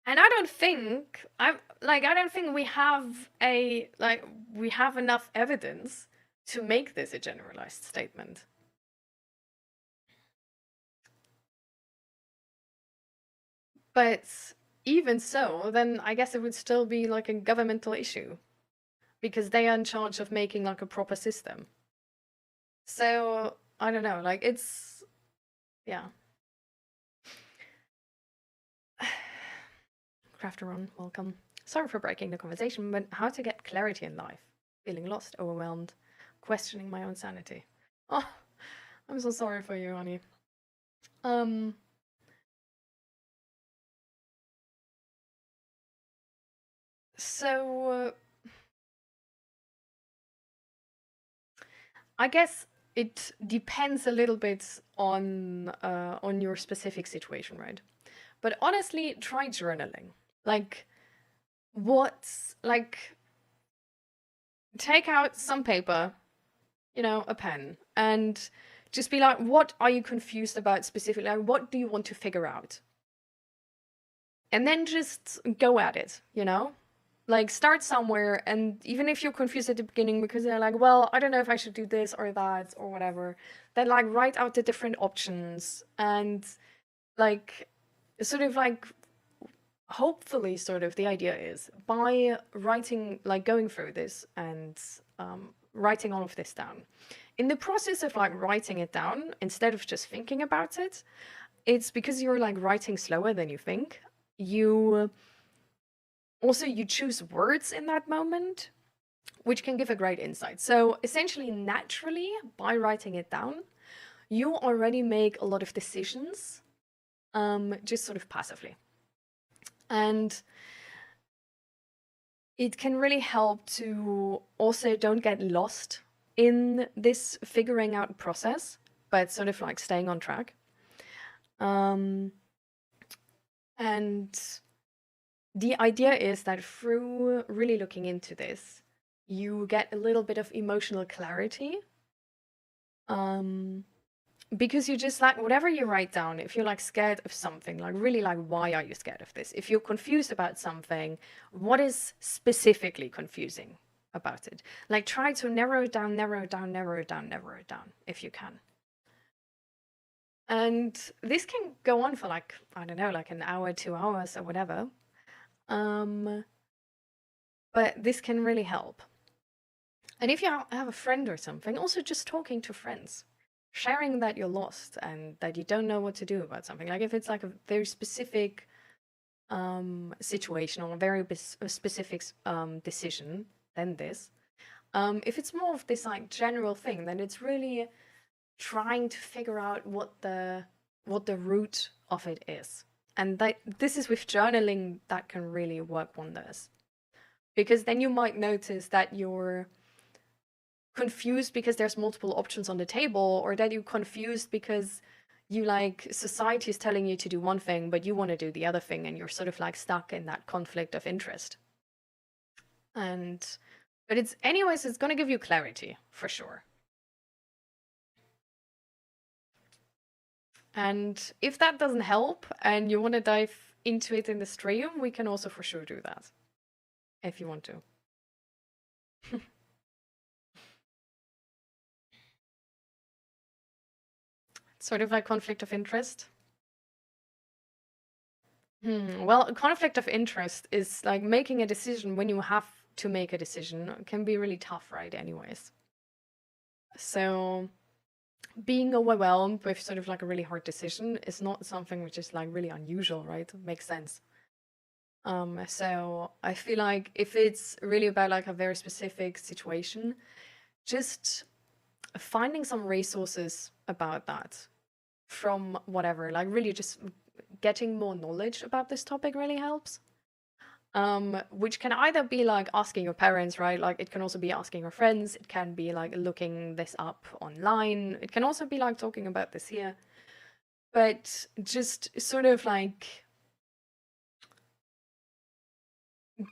And I don't think we have enough evidence to make this a generalized statement. But even so, then I guess it would still be like a governmental issue, because they are in charge of making like a proper system. So I don't know, like it's, yeah. Crafteron, welcome. Sorry for breaking the conversation, but how to get clarity in life? Feeling lost, overwhelmed, questioning my own sanity. Oh, I'm so sorry for you, honey. So I guess it depends a little bit on your specific situation, right? But honestly, try journaling. Like, what's like, take out some paper, you know, a pen, and just be like, what are you confused about specifically? Like, what do you want to figure out? And then just go at it, you know? Like, start somewhere, and even if you're confused at the beginning because they're like, well, I don't know if I should do this or that or whatever, then like write out the different options, and like sort of like, hopefully, sort of the idea is by writing, like going through this and writing all of this down, in the process of like writing it down, instead of just thinking about it, it's because you're like writing slower than you think, you choose words in that moment, which can give a great insight. So essentially, naturally, by writing it down, you already make a lot of decisions, just sort of passively. And it can really help to also don't get lost in this figuring out process, but sort of like staying on track. And the idea is that through really looking into this, you get a little bit of emotional clarity. Because you just like, whatever you write down, if you're like scared of something, like really like, why are you scared of this? If you're confused about something, what is specifically confusing about it? Like try to narrow it down if you can. And this can go on for like, I don't know, like an hour, 2 hours or whatever. But this can really help. And if you have a friend or something, also just talking to friends, sharing that you're lost and that you don't know what to do about something. Like if it's like a very specific situation or a very specific decision, then this. If it's more of this like general thing, then it's really trying to figure out what the root of it is. And this is with journaling that can really work wonders. Because then you might notice that you're confused because there's multiple options on the table, or that you're confused because you like society is telling you to do one thing, but you want to do the other thing, and you're sort of like stuck in that conflict of interest. But it's going to give you clarity for sure. And if that doesn't help and you want to dive into it in the stream, we can also for sure do that if you want to. Sort of like conflict of interest. Well, a conflict of interest is like making a decision when you have to make a decision. It can be really tough, right? Anyways. So being overwhelmed with sort of like a really hard decision is not something which is like really unusual, right? It makes sense. So I feel like if it's really about like a very specific situation, just finding some resources about that from whatever, like really just getting more knowledge about this topic really helps. Which can either be like asking your parents, right? Like it can also be asking your friends. It can be like looking this up online. It can also be like talking about this here. But just sort of like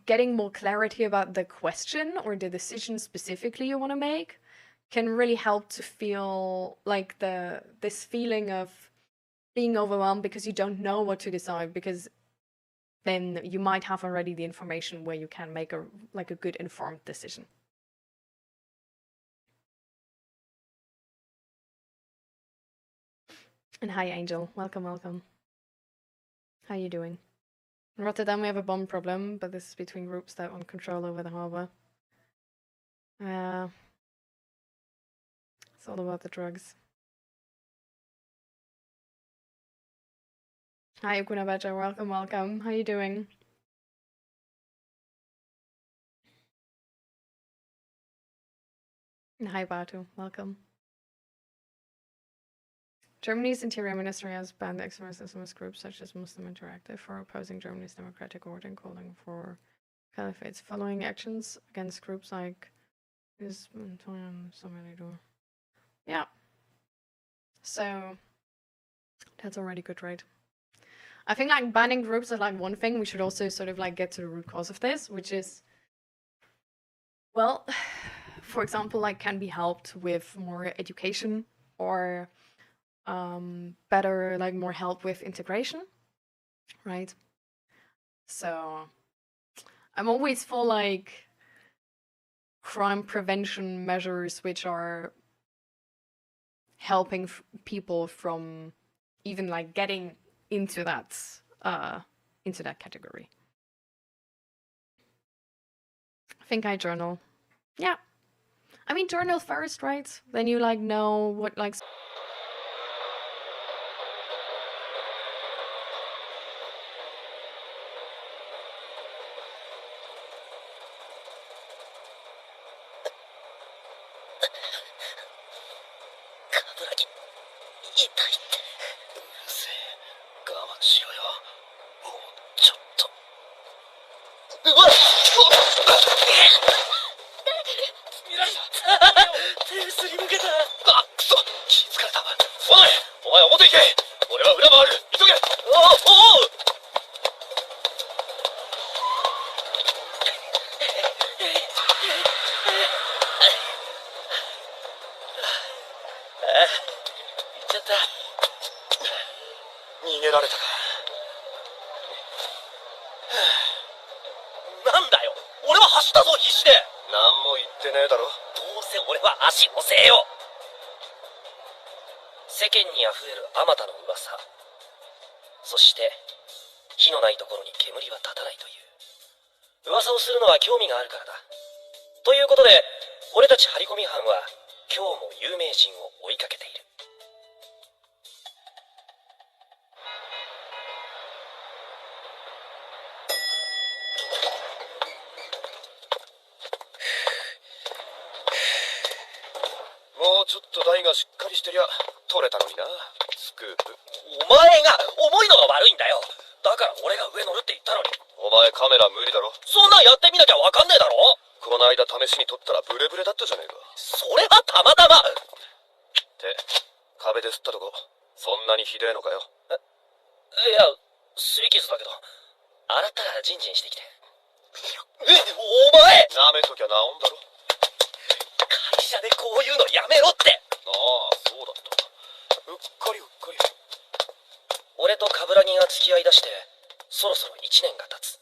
getting more clarity about the question or the decision specifically you want to make can really help to feel like this feeling of being overwhelmed because you don't know what to decide, because then you might have already the information where you can make a good informed decision. And hi, Angel. Welcome, welcome. How are you doing? In Rotterdam, we have a bomb problem, but this is between groups that want control over the harbor. It's all about the drugs. Hi, Ukunabacha. Welcome, welcome. How are you doing? And hi, Batu. Welcome. Germany's interior ministry has banned extremist groups such as Muslim Interactive for opposing Germany's democratic order and calling for caliphates. Following actions against groups like this, yeah. So that's already good, right? I think like banning groups is like one thing. We should also sort of like get to the root cause of this, which is, well, for example, like can be helped with more education or better, like more help with integration, right? So I'm always for like crime prevention measures which are helping people from even like getting into that category. I think I journal. Yeah. I mean, journal first, right? Then you like know what like. 痛いって。うるせえ、我慢しろよ。もうちょっと。うわっ、見られた。手すりむけた。あ、くそ、気づかれた。お前、お前表行け。俺は裏回る。急げ。おお。行っちゃった。逃げられたか。なんだよ、俺は走ったぞ、必死で。何も言ってねえだろ。どうせ俺は足遅えよ。世間にあふれるあまたの噂、そして火のないところに煙は立たないという噂をするのは興味があるからだ。ということで、俺たち張り込み班は今日も有名人を追いかけている。もうちょっと台がしっかりしてりゃ取れたのにな。スクープ。お前が重いのが悪いんだよ。だから俺が上乗るって言ったのに。お前カメラ無理だろ。そんなんやってみなきゃわかんねえだろ。この間試しに撮ったらブレブレだったじゃねえか。それはたまたま。って壁で吸ったとこそんなにひでえのかよ。いや、擦り傷だけど洗ったらジンジンしてきて。お前舐めときゃ治んだろ。会社でこういうのやめろって。ああ、そうだった。うっかりうっかり。俺と冠城が付き合いだしてそろそろ1年が経つ。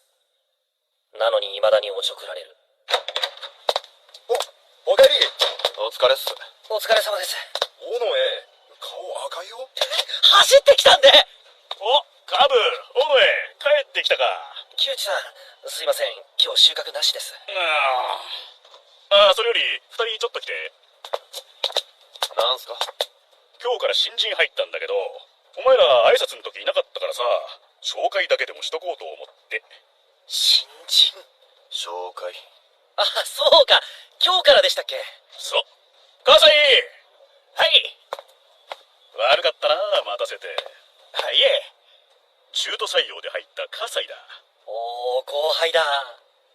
なのに未だにおちょくられる。おかえり。お疲れっす。お疲れ様です。小野へ、顔赤いよ。走ってきたんで。お、カブ、小野へ、帰ってきたか。木内さん、すいません、今日収穫なしです。それより2人ちょっと来て。なんすか？今日から新人入ったんだけど、お前ら挨拶の時いなかったからさ、紹介だけでもしとこうと思って。新人？紹介？あ、そうか、今日からでしたっけ？そう。葛西！はい。悪かったな、待たせて。いえ。中途採用で入った葛西だ。おー、後輩だ。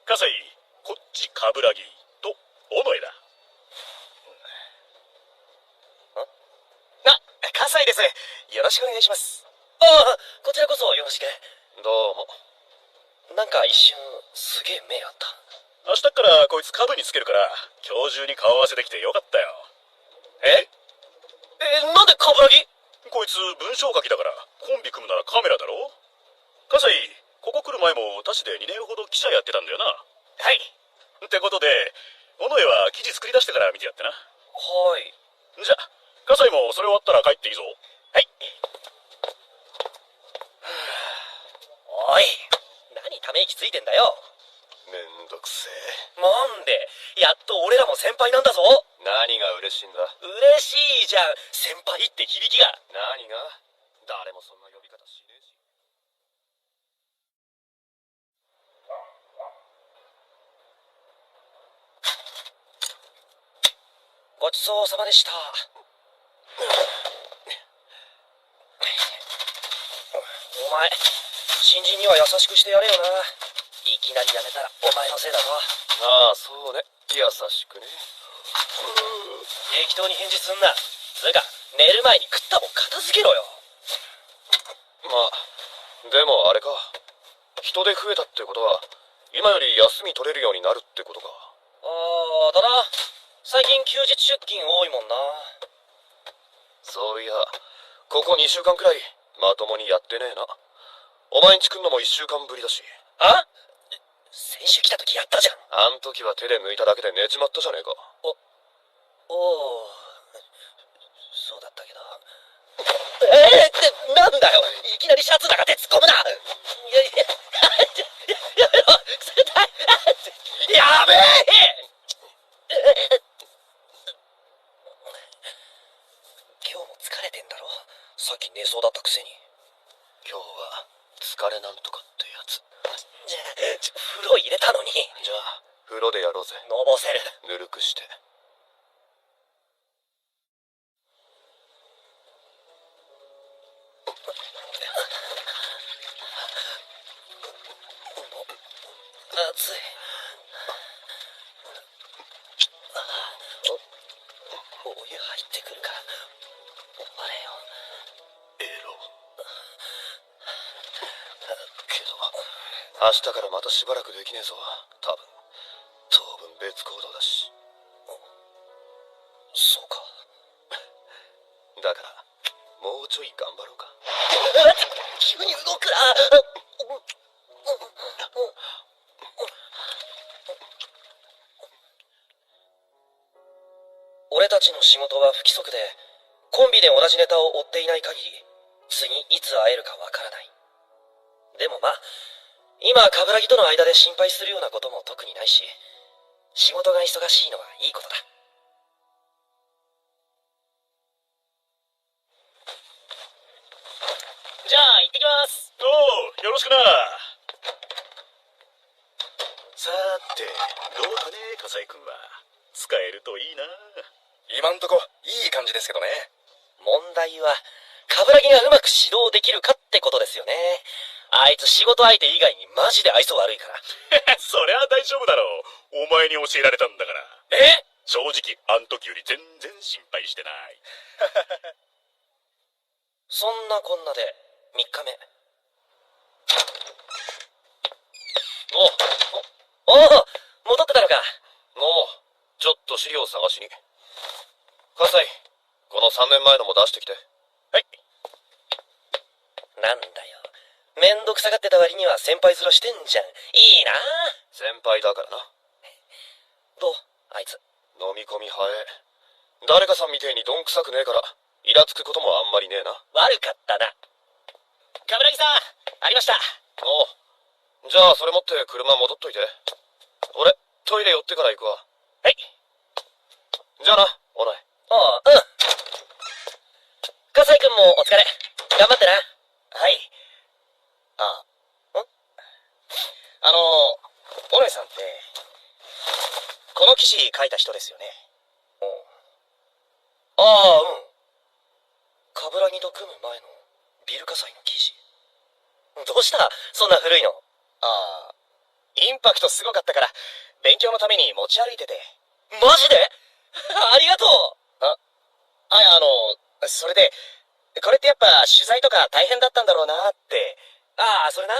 葛西、こっち冠城と尾上だ。葛西です。よろしくお願いします。ああ、こちらこそよろしく。どうも。なんか一瞬すげえ目あった。明日からこいつ株につけるから、今日中に顔合わせできてよかったよ。なんで冠城？こいつ文章書きだから、コンビ組むならカメラだろ。葛西、ここ来る前も他誌で2年ほど記者やってたんだよな。はい。ってことで、尾上は記事作り出してから見てやってな。はい。じゃ、葛西もそれ終わったら帰っていいぞ。はい。おい、何ため息ついてんだよ。めんどくせえ。なんで、やっと俺らも先輩なんだぞ。何が嬉しいんだ。嬉しいじゃん、先輩って響きが。何が？誰もそんな呼び方しねえし。ごちそうさまでした。お前、新人には優しくしてやれよな。いきなりやめたらお前のせいだぞ。ああ、そうね。優しくね。適当に返事すんな。つうか、寝る前に食ったもん片付けろよ。まあ、でもあれか。人手増えたってことは、今より休み取れるようになるってことか。だな。最近休日出勤多いもんな。そういや、ここ2週間くらいまともにやってねえな。お前んち来んのも1週間ぶりだし。あ？先週来た時やったじゃん。あん時は手で抜いただけで寝ちまったじゃねえか。そうだったけど。ってなんだよ。いきなりシャツ中手突っ込むな。やめろ。冷たい。やべえ。今日も疲れてんだろ。さっき寝そうだったくせに。今日は疲れなんとかってやつ。風呂入れたのに。じゃあ風呂でやろうぜ。のぼせる。ぬるくして。暑い。お湯入ってくるから終われよ。エロ。けど明日からまたしばらくできねえぞ。多分別行動だし。そうか。だからもうちょい頑張ろうか。急に動くな。俺たちの仕事は不規則で、コンビで同じネタを追っていない限り、次いつ会えるかわからない。でもまあ、今冠城との間で心配するようなことも特にないし、仕事が忙しいのはいいことだ。じゃあ行ってきます。おう、よろしくな。さーて、どうかね、笠井君は。使えるといいな。今んとこいい感じですけどね。問題は冠城がうまく指導できるかってことですよね。あいつ仕事相手以外にマジで愛想悪いから。そりゃ大丈夫だろう。お前に教えられたんだから。正直あん時より全然心配してない。そんなこんなで3日目。おお、戻ってたのか。もうちょっと資料探しに。笠井、この3年前のも出してきて。はい。なんだよ、めんどくさがってた割には先輩面してんじゃん。いいな。先輩だからな。どうあいつ。飲み込み早え。誰かさんみてえにどんくさくねえからイラつくこともあんまりねえな。悪かったな。冠城さん、ありました。おう、じゃあそれ持って車戻っといて。俺トイレ寄ってから行くわ。はい。じゃあな、おない。ああ、うん。笠井君もお疲れ。頑張ってな。はい。小野井さんって、この記事書いた人ですよね。ああ、うん。冠城と組む前のビル火災の記事。どうしたそんな古いの。インパクトすごかったから、勉強のために持ち歩いてて。マジでありがとう。それで、これってやっぱ取材とか大変だったんだろうなって。ああ、それな。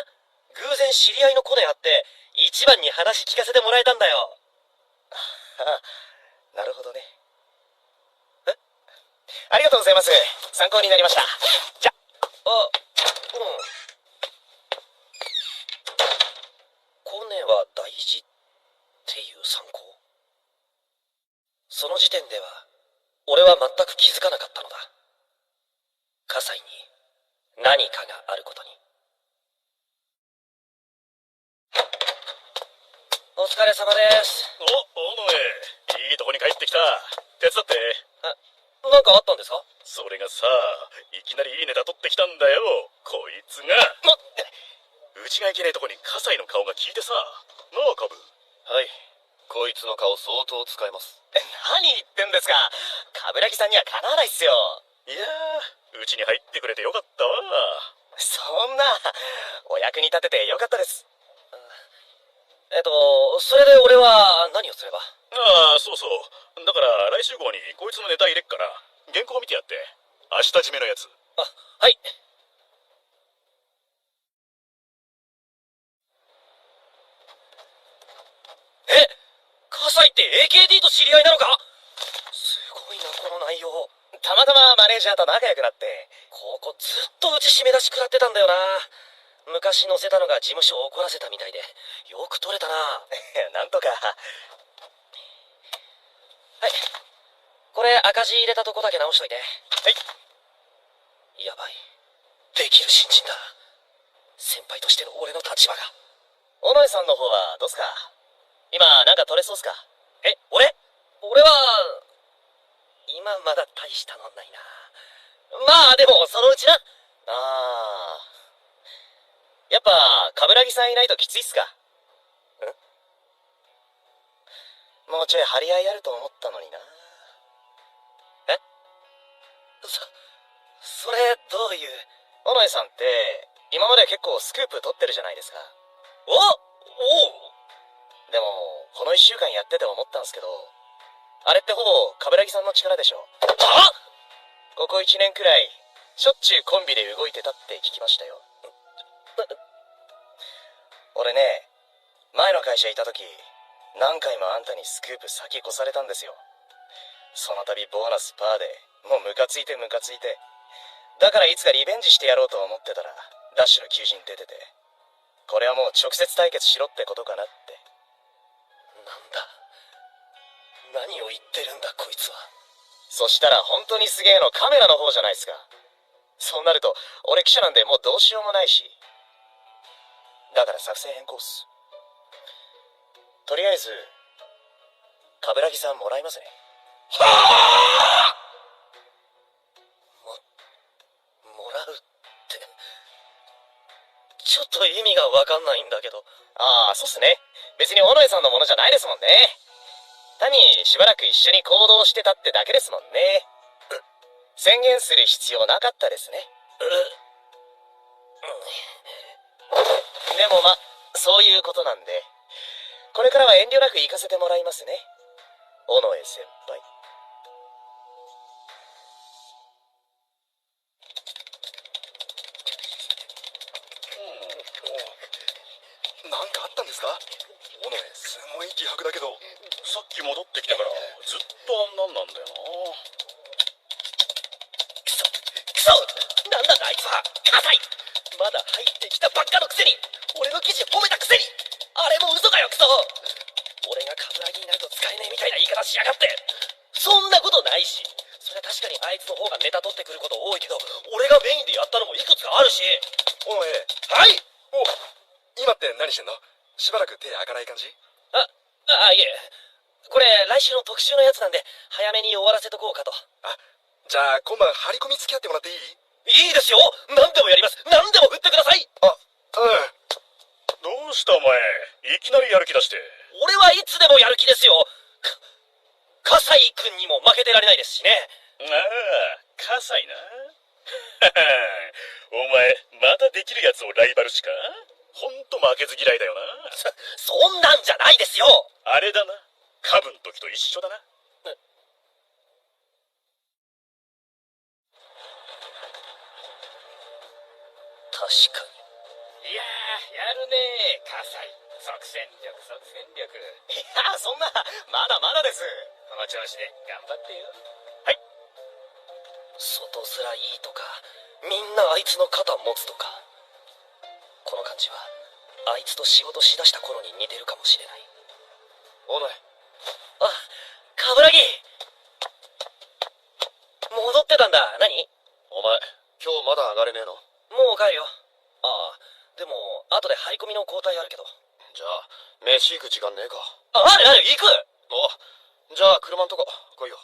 偶然知り合いの子であって、一番に話聞かせてもらえたんだよ。なるほどね。ありがとうございます。参考になりました。じゃ、コネは大事っていう参考。その時点では、俺は全く気づかなかったのだ。葛西に何かがあることに。お疲れ様です。お、小野いいとこに帰ってきた。手伝って。なんかあったんですか？それがさ、いきなりいいネタ取ってきたんだよ。こいつが。うちがいけねえとこに葛西の顔が効いてさ。なあ、カブ。はい。こいつの顔相当使えます。何言ってんですか。冠城さんにはかなわないっすよ。いやー、うちに入ってくれてよかったわ。そんな、お役に立ててよかったです。それで俺は何をすれば？ああ、そうそう。だから来週号にこいつのネタ入れっから、原稿見てやって。明日締めのやつ。はい。葛西って AKD と知り合いなのか？すごいな、この内容。たまたまマネージャーと仲良くなって、ここずっとうち締め出し食らってたんだよな。昔載せたのが事務所を怒らせたみたいで、よく撮れたな。なんとか。はい。これ赤字入れたとこだけ直しといて。はい。やばい。できる新人だ。先輩としての俺の立場が。小野井さんの方はどうすか？今なんか取れそうっすか？俺は、今まだ大したのないな。まあでもそのうちな。やっぱ冠城さんいないときついっすか？もうちょい張り合いあると思ったのにな。それどういう？小野井さんって今まで結構スクープ取ってるじゃないですか。おう、でもこの1週間やってて思ったんすけど、あれってほぼ冠城さんの力でしょ。はっ！ここ1年くらいしょっちゅうコンビで動いてたって聞きましたよ。俺ね、前の会社いた時何回もあんたにスクープ先越されたんですよ。その度ボーナスパーでもうムカついてだからいつかリベンジしてやろうと思ってたらダッシュの求人出てて、これはもう直接対決しろってことかなって。なんだ、何を言ってるんだこいつは。そしたら本当にすげえのカメラの方じゃないですか。そうなると俺記者なんでもうどうしようもないし、だから作戦変更っす。とりあえず冠城さんもらいますね。はあ！もらうってちょっと意味がわかんないんだけど。ああ、そうっすね。別に尾上さんのものじゃないですもんね。単にしばらく一緒に行動してたってだけですもんね。宣言する必要なかったですね。でもま、そういうことなんで、これからは遠慮なく行かせてもらいますね、尾上先輩。なんかあったんですか？尾上、すごい気迫だけど、さっき戻ってきてからずっとあんなんなんだよな。くそなんだかあいつは。葛西まだ入ってきたばっかのくせに俺の記事褒めたくせに、あれも嘘かよ。クソ、俺が冠城いないと使えねえみたいな言い方しやがって。そんなことないし、それは確かにあいつの方がネタ取ってくること多いけど、俺がメインでやったのもいくつかあるし。尾上。はい。お、今って何してんの？しばらく手開かない感じ？いえ、これ来週の特集のやつなんで早めに終わらせとこうかと。じゃあ今晩張り込み付き合ってもらっていい？いいですよ、何でもやります。何でも振ってください。どうしたお前、いきなりやる気出して。俺はいつでもやる気ですよ。葛西君にも負けてられないですしね。ああ、葛西な。お前、またできるやつをライバル視か？ほんと負けず嫌いだよな。そんなんじゃないですよ。あれだな、カブん時と一緒だな。確かに。いやー、やるねー、葛西。即戦力。いや、そんなまだまだです。この調子で頑張ってよ。はい。外面いいとか、みんなあいつの肩持つとか、この感じはあいつと仕事しだした頃に似てるかもしれない。尾上。冠城戻ってたんだ。何？お前、今日まだ上がれねえの？もう帰るよ。でも後で張り込みの交代あるけど。じゃあ飯行く時間ねえか？ある行く。じゃあ車んとこ来いよ。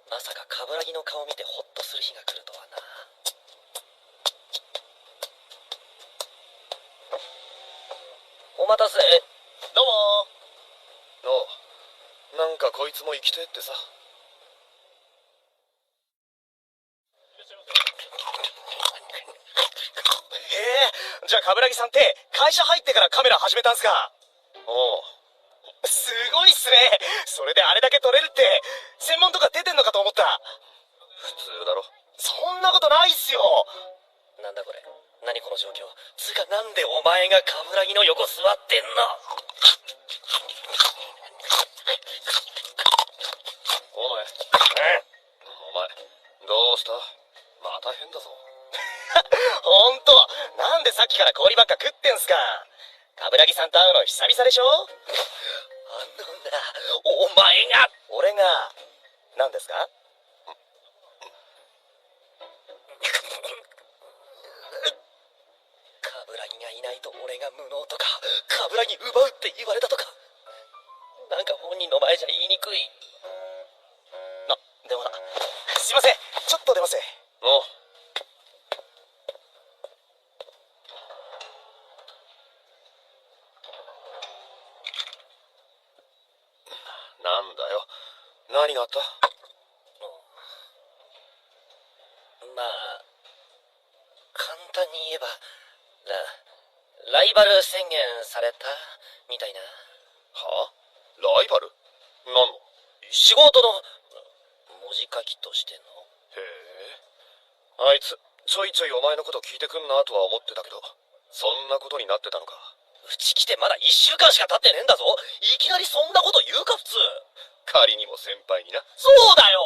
まさか冠城の顔見てホッとする日が来るとはな。お待たせ。どうも。なんかこいつも生きてってさ。じゃあ冠城さんって会社入ってからカメラ始めたんすか？おう。すごいっすね。それであれだけ撮れるって専門とか出てんのかと思った。普通だろ。そんなことないっすよ。なんだこれ、何この状況。つうかなんでお前が冠城の横座ってんの？お前、どうした？また変だぞ。ほんと、なんでさっきから氷ばっか食ってんすか？冠城さんと会うの久々でしょ？お前が。俺が何ですか？冠城がいないと俺が無能とか、冠城奪うって言われたとか、なんか本人の前じゃ言いにくい。電話だ。すいません、ちょっと出ます。おう。なんだよ。何があった？まあ、単に言えばライバル宣言されたみたいな。は？ライバル？何の？仕事の文字書きとしての。へえ。あいつちょいちょいお前のこと聞いてくんなとは思ってたけど、そんなことになってたのか。うち来てまだ1週間しか経ってねえんだぞ。いきなりそんなこと言うか普通。仮にも先輩にな。そうだよ。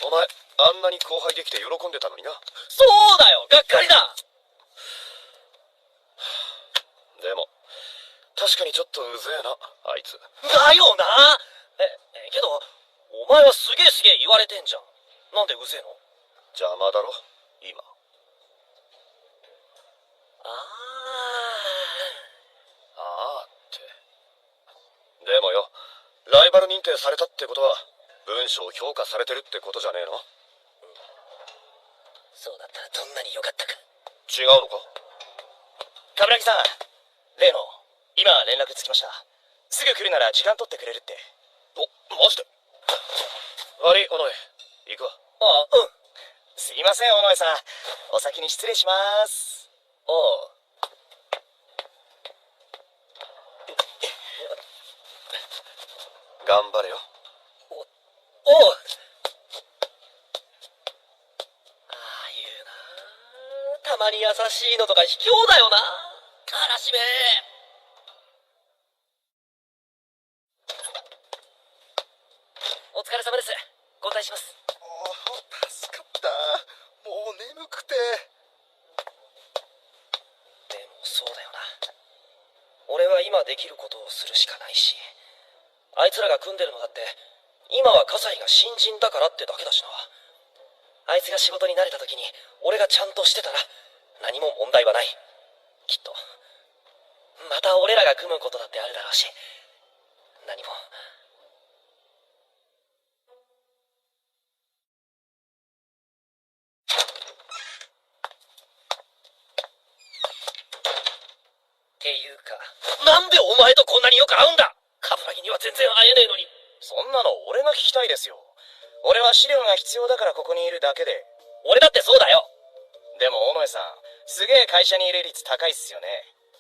お前あんなに後輩できて喜んでたのにな。そうだよ、がっかりだ。でも確かにちょっとうぜえな、あいつ。だよな。けどお前はすげえ言われてんじゃん。なんでうぜえの？邪魔だろ今。あーって。でもよ、ライバル認定されたってことは文章を評価されてるってことじゃねえの？そうだったらどんなに良かったか。違うのか？冠城さん、例の今連絡つきました。すぐ来るなら時間取ってくれるって。お、マジで？悪い、尾上。行くわ。ああ、うん。すいません、尾上さん。お先に失礼します。ああ。頑張れよ。おう。ああいうな。たまに優しいのとか卑怯だよな。からしめ。お疲れ様です。交代します。助かった。もう眠くて。でもそうだよな。俺は今できることをするしかないし、あいつらが組んでるのだって今は葛西が新人だからってだけだしな。あいつが仕事に慣れた時に俺がちゃんとしてたら何も問題はない。きっとまた俺らが組むことだってあるだろうし、何も。っていうか、なんでお前とこんなによく会うんだ。冠城には全然会えねえのに。そんなの俺が聞きたいですよ。俺は資料が必要だからここにいるだけで。俺だってそうだよ。でも尾上さん、すげえ会社に入れ率高いっすよね。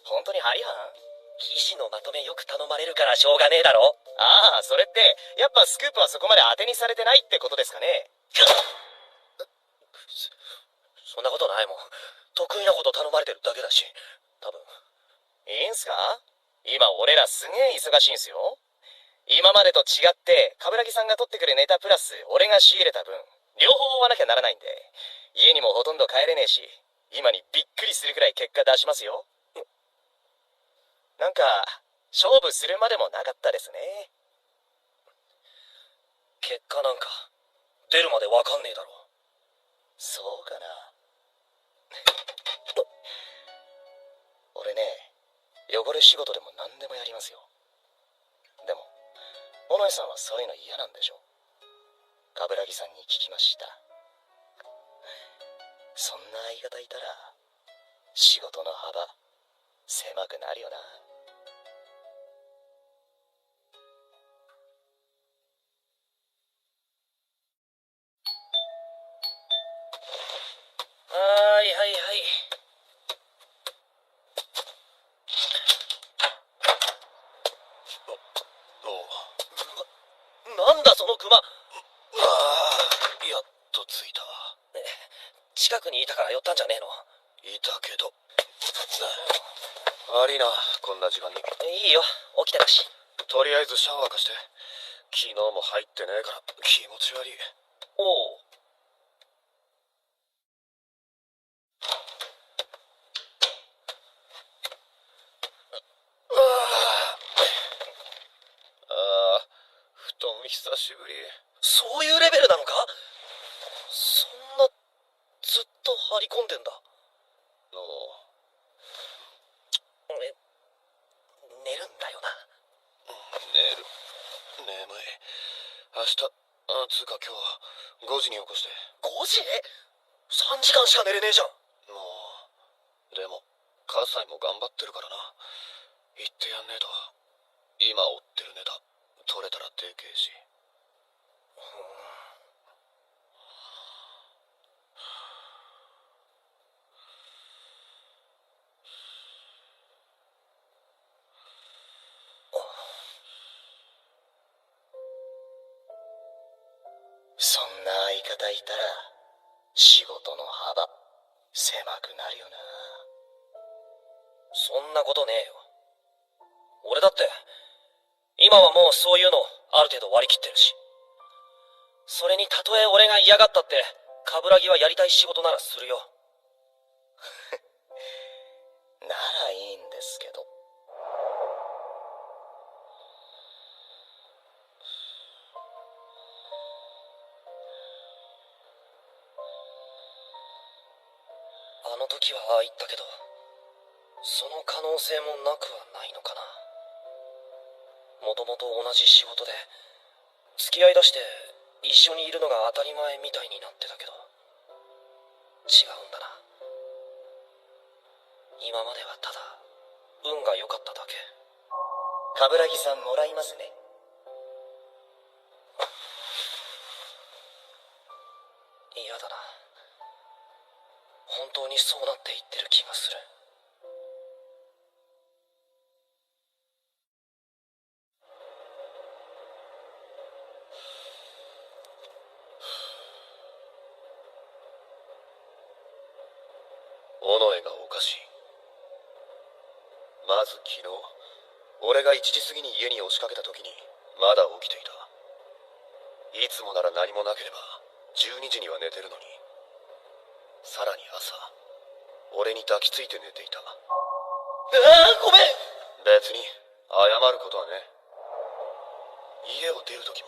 本当にハリハン？記事のまとめよく頼まれるからしょうがねえだろ。ああ、それってやっぱスクープはそこまで当てにされてないってことですかね。そんなことないもん。得意なこと頼まれてるだけだし、多分。いいんすか？今俺らすげえ忙しいんすよ。今までと違って冠城さんが取ってくるネタプラス俺が仕入れた分両方追わなきゃならないんで、家にもほとんど帰れねえし、今にびっくりするくらい結果出しますよ。なんか勝負するまでもなかったですね。結果なんか出るまでわかんねえだろ。そうかな。俺ね、汚れ仕事でも何でもやりますよ。でも尾上さんはそういうの嫌なんでしょ？冠城さんに聞きました。そんな相方いたら仕事の幅狭くなるよな。はいはいはい。なんだそのクマ。ああ、やっと着いた。近くにいたから寄ったんじゃねえの？いたけど。悪いな、こんな時間に。いいよ、起きてたし。とりあえずシャワー貸して。昨日も入ってねえから気持ち悪い。おう。布団久しぶり。そういうレベルなのか？そんなずっと張り込んでんだ。寝るんだよな。寝る。眠い。明日、つうか今日5時に起こして。5時？ 3 時間しか寝れねえじゃん。もうでも葛西も頑張ってるからな。言ってやんねえと。今追ってるネタ取れたらでけえし。そんな相方いたら仕事の幅狭くなるよな。そんなことねえよ。俺だって今はもうそういうのある程度割り切ってるし、それにたとえ俺が嫌がったって冠城はやりたい仕事ならするよ。ならいいんですけど。あの時はああ言ったけど、その可能性もなくはないのかな。もともと同じ仕事で付き合いだして一緒にいるのが当たり前みたいになってたけど、違うんだな。今まではただ運が良かっただけ。冠城さんもらいますね。嫌だな。本当にそうなっていってる気がする。尾上がおかしい。まず昨日、俺が1時過ぎに家に押しかけた時にまだ起きていた。いつもなら何もなければ12時には寝てるのに、さらに朝俺に抱きついて寝ていた。ごめん。別に謝ることはね。家を出る時も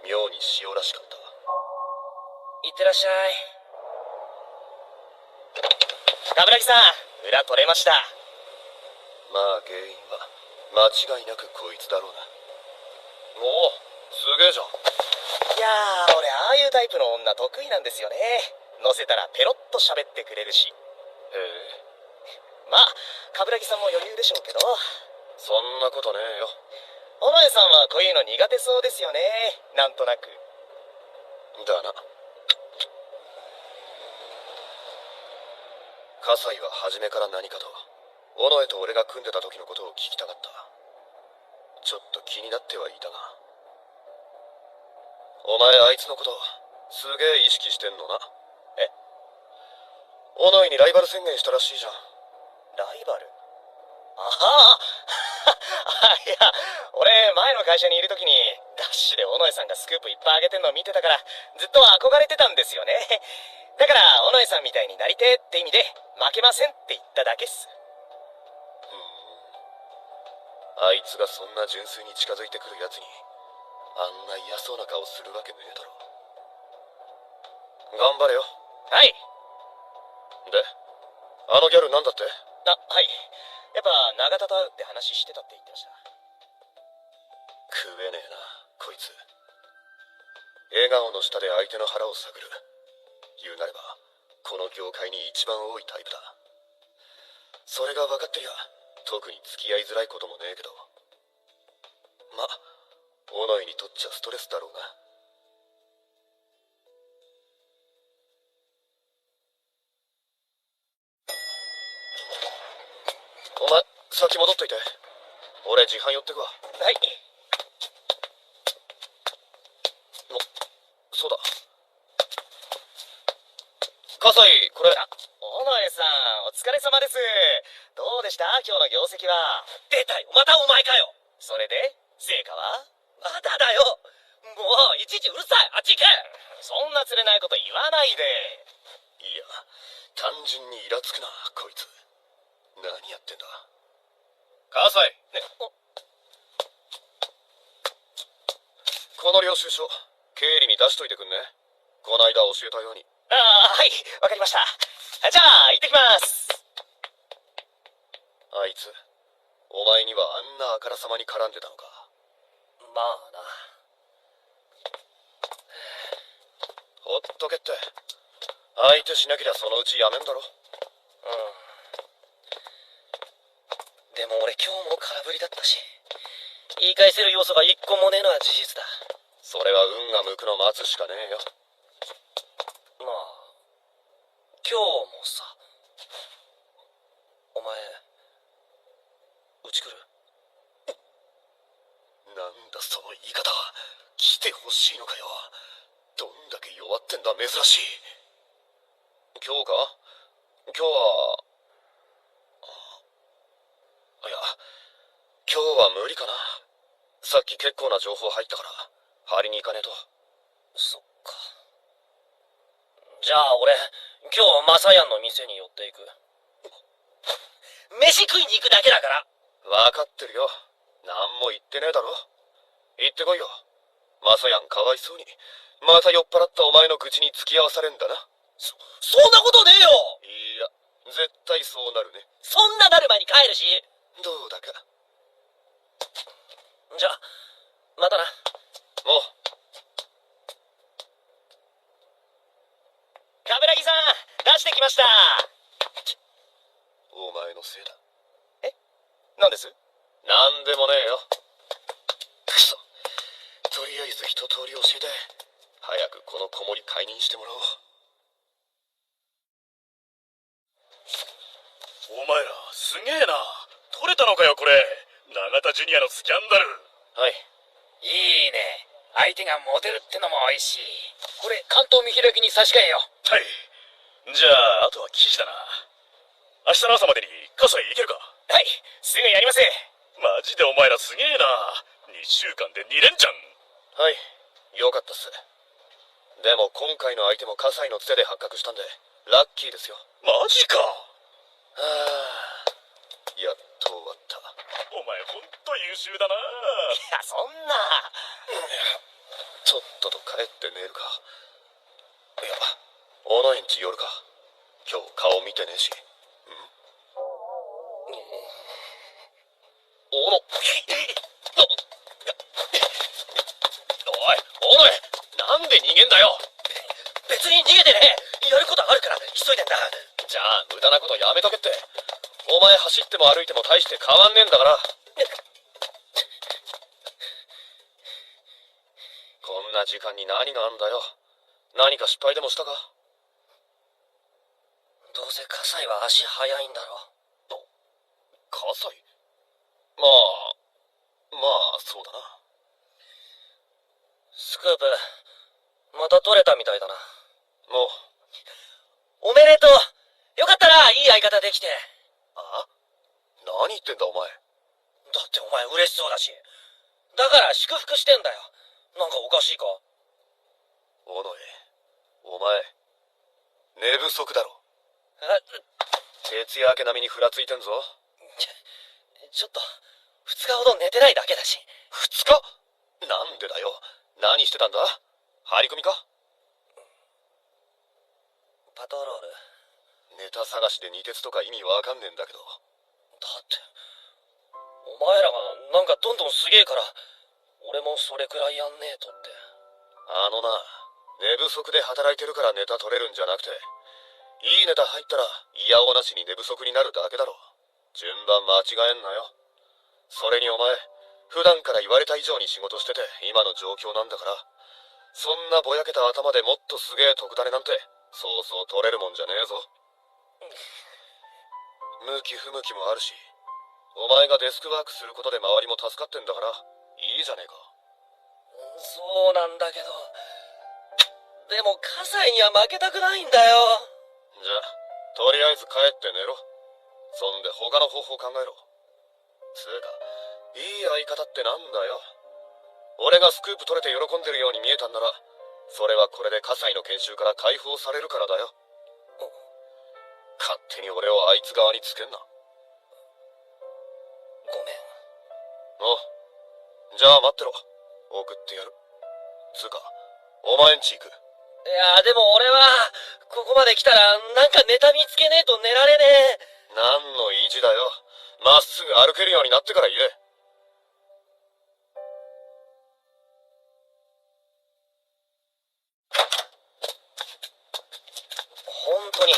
妙に塩らしかった。いってらっしゃい。冠城さん、裏取れました。まあ原因は間違いなくこいつだろうな。おお、すげえじゃん。いやー、俺ああいうタイプの女得意なんですよね。乗せたらペロッと喋ってくれるし。へえ。まあ冠城さんも余裕でしょうけど。そんなことねえよ。尾上さんはこういうの苦手そうですよね。なんとなく。だな。葛西は初めから何かと尾上と俺が組んでた時のことを聞きたかった。ちょっと気になってはいたが。お前あいつのことすげえ意識してんのな。え？尾上にライバル宣言したらしいじゃん。ライバル？ああいや、俺前の会社にいる時にダッシュで尾上さんがスクープいっぱいあげてんのを見てたからずっと憧れてたんですよね。だから尾上さんみたいになりてえって意味で負けませんって言っただけっす。あいつがそんな純粋に近づいてくるやつにあんな嫌そうな顔するわけねえだろ。頑張れよ。はい。で、あのギャルなんだって？はい。やっぱ永田と会うって話してたって言ってました。食えねえなこいつ。笑顔の下で相手の腹を探る。言うなればこの業界に一番多いタイプだ。それが分かってりゃ特に付き合いづらいこともねえけど、ま、尾上にとっちゃストレスだろうな。お前先戻っといて。俺自販寄ってくわ。はい。そうだ。葛西、これ。尾上さん、お疲れ様です。どうでした今日の業績は。出たよ、またお前かよ。それで成果は？まだだよ。もういちいちうるさい。あっち行け。そんな釣れないこと言わないで。いや、単純にイラつくなこいつ。何やってんだ葛西。ね、この領収書経理に出しといてくんね。こないだ教えたように。はい、わかりました。じゃあ行ってきます。あいつお前にはあんなあからさまに絡んでたのか。まあな。ほっとけって。相手しなけりゃそのうちやめんだろ。でも俺今日も空振りだったし、言い返せる要素が一個もねえのは事実だ。それは運が向くの待つしかねえよ。まあ今日もさ。お前うち来る？なんだその言い方。来てほしいのかよ。どんだけ弱ってんだ、珍しい。今日か？今日は、いや、今日は無理かな。さっき結構な情報入ったから、張りに行かねえと。そっか。じゃあ俺、今日マサヤンの店に寄っていく。飯食いに行くだけだから。わかってるよ。なんも言ってねえだろ。行ってこいよ。マサヤンかわいそうに。また酔っ払ったお前の口に付き合わされんだな。そんなことねえよ。いや、絶対そうなるね。そんななる前に帰るし。どうだか。じゃあ、またな。もう。カブラギさん、出してきました。お前のせいだ。何です？なんでもねえよ。くそ。とりあえず一通り教えて、早くこの子守解任してもらおう。お前らすげえな。取れたのかよこれ。永田ジュニアのスキャンダル。はい。いいね。相手がモテるってのも美味しい。これ関東見開きに差し替えよう。はい。じゃああとは記事だな。明日の朝までに葛西行けるか？はい、すぐやります。マジでお前らすげえな。2週間で2連チャン。はい。よかったっす。でも今回の相手も葛西のつてで発覚したんで、ラッキーですよ。マジか。はあ、やっと終わった。お前ほんと優秀だな。いや、そんな。とっとと帰って寝るか。いや、オノエンチ寄るか。今日顔見てねえし。おの。おい、おのえ、なんで逃げんだよ。別に逃げてねえ。やることあるから急いでんだ。じゃあ無駄なことやめとけって。お前走っても歩いても大して変わんねえんだから。こんな時間に何があんだよ。何か失敗でもしたか？どうせ葛西は足速いんだろ。葛西？まあそうだな。スクープ、また取れたみたいだな。もう。おめでとう。よかったな、いい相方できて。あ？何言ってんだお前。だってお前嬉しそうだし。だから祝福してんだよ。なんかおかしいか？小野江、お前、寝不足だろ。徹夜明け並みにふらついてんぞ。ちょっと、2日ほど寝てないだけだし。2日？なんでだよ。何してたんだ？張り込みか？パトロール。ネタ探しで二鉄とか意味わかんねえんだけど。だって、お前らがなんかどんどんすげえから、俺もそれくらいやんねえとって。あのな、寝不足で働いてるからネタ取れるんじゃなくて、いいネタ入ったら嫌おなしに寝不足になるだけだろ。順番間違えんなよ。それにお前、普段から言われた以上に仕事してて今の状況なんだから、そんなぼやけた頭でもっとすげえ特ダネなんてそうそう取れるもんじゃねえぞ。向き不向きもあるし、お前がデスクワークすることで周りも助かってんだからいいじゃねえか。そうなんだけど、でも葛西には負けたくないんだよ。じゃあとりあえず帰って寝ろ。そんで他の方法考えろ。つうか、いい相方ってなんだよ。俺がスクープ取れて喜んでるように見えたんなら、それはこれで葛西の研修から解放されるからだよ。勝手に俺をあいつ側につけんな。ごめん。おう、じゃあ待ってろ。送ってやる。つうか、お前んち行く。いや、でも俺は、ここまで来たら、なんかネタ見つけねえと寝られねえ。何の意地だよ。まっすぐ歩けるようになってから言え。本当に、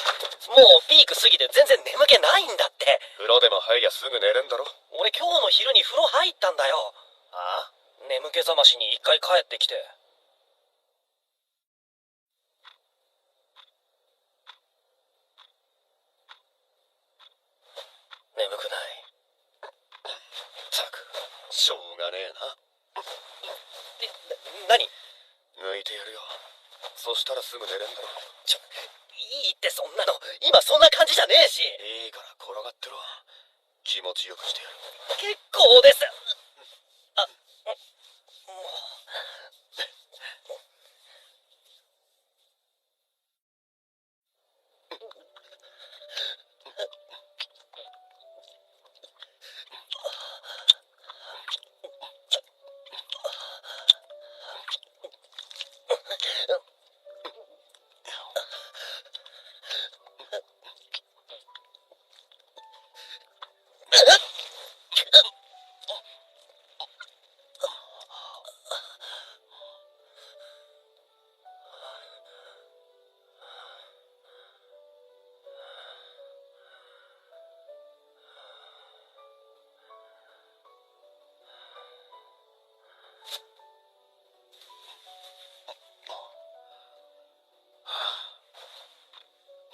もうピーク過ぎて全然眠気ないんだって。風呂でも入りゃすぐ寝れんだろ。俺今日の昼に風呂入ったんだよ。ああ？眠気覚ましに一回帰ってきて。眠くない。ったく、しょうがねえな。何？抜いてやるよ。そしたらすぐ寝れんだろ。いいってそんなの。今そんな感じじゃねえし。いいから転がってろ。気持ちよくしてやる。結構です。もう。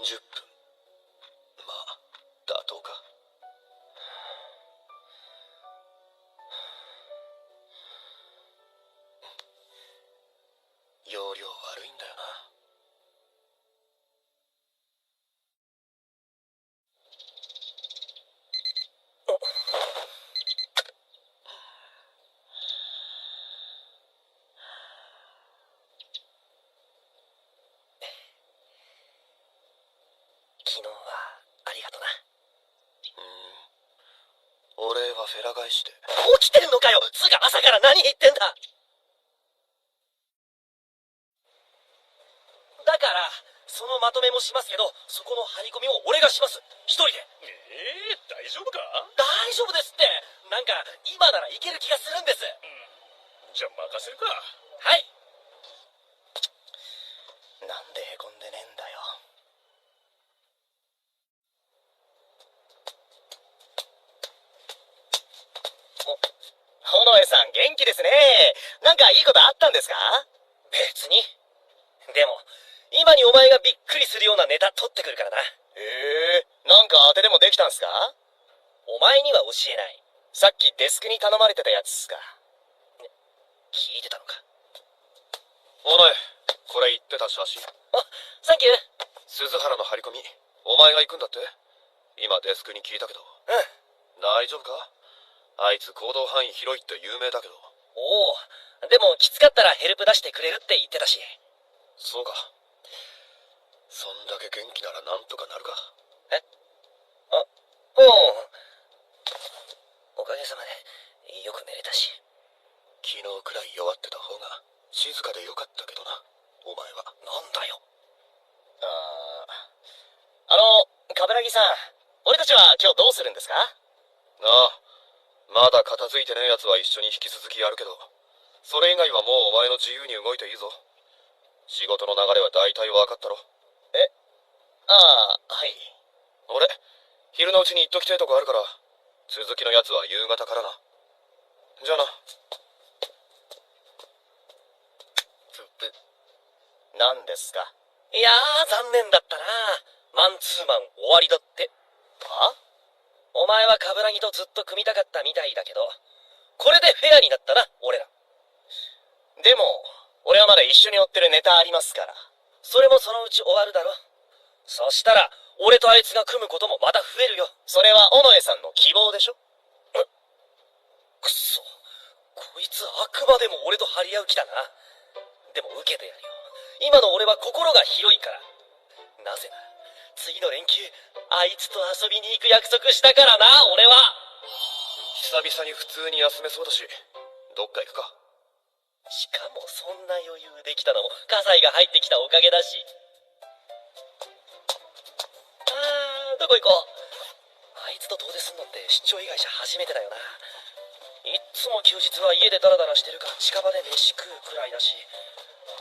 10分。まあ、妥当か。容量悪いんだよな。昨日はありがとな。お礼はフェラ返しで。起きてんのかよ。つうか朝から何言ってんだ。だからそのまとめもしますけど、そこの張り込みを俺がします。一人で。大丈夫か？大丈夫ですって。なんか今ならいける気がするんです。じゃあ任せるか。はい。なんでへこんでねえんだよ。尾上さん元気ですね。なんかいいことあったんですか？別に。でも今にお前がびっくりするようなネタ取ってくるからな。なんか当てでもできたんすか？お前には教えない。さっきデスクに頼まれてたやつっすか？聞いてたのか？お前、これ言ってた写真。あ、サンキュー。鈴原の張り込み、お前が行くんだって？今デスクに聞いたけど。大丈夫か？あいつ行動範囲広いって有名だけど。おお、でもきつかったらヘルプ出してくれるって言ってたし。そうか。そんだけ元気ならなんとかなるか。おかげさまでよく寝れたし。昨日くらい弱ってた方が静かでよかったけどな、お前は。なんだよ。冠城さん、俺たちは今日どうするんですか？ああ、まだ片付いてねえやつは一緒に引き続きやるけど、それ以外はもうお前の自由に動いていいぞ。仕事の流れは大体分かったろ。はい。俺、昼のうちに行っときてえとこあるから、続きのやつは夕方からな。じゃあな。何ですか？いやー、残念だったな。マンツーマン終わりだって。は？お前は冠城とずっと組みたかったみたいだけど、これでフェアになったな、俺ら。でも、俺はまだ一緒に追ってるネタありますから。それもそのうち終わるだろ。そしたら、俺とあいつが組むこともまた増えるよ。それは尾上さんの希望でしょ？くそ。こいつあくまでも俺と張り合う気だな。でも受けてやるよ。今の俺は心が広いから。なぜなら、次の連休、あいつと遊びに行く約束したからな、俺は。久々に普通に休めそうだし、どっか行くか。しかもそんな余裕できたのも、葛西が入ってきたおかげだし。どこ行こう。あいつと遠出すんのって出張以外じゃ初めてだよな。いっつも休日は家でダラダラしてるか近場で飯食うくらいだし、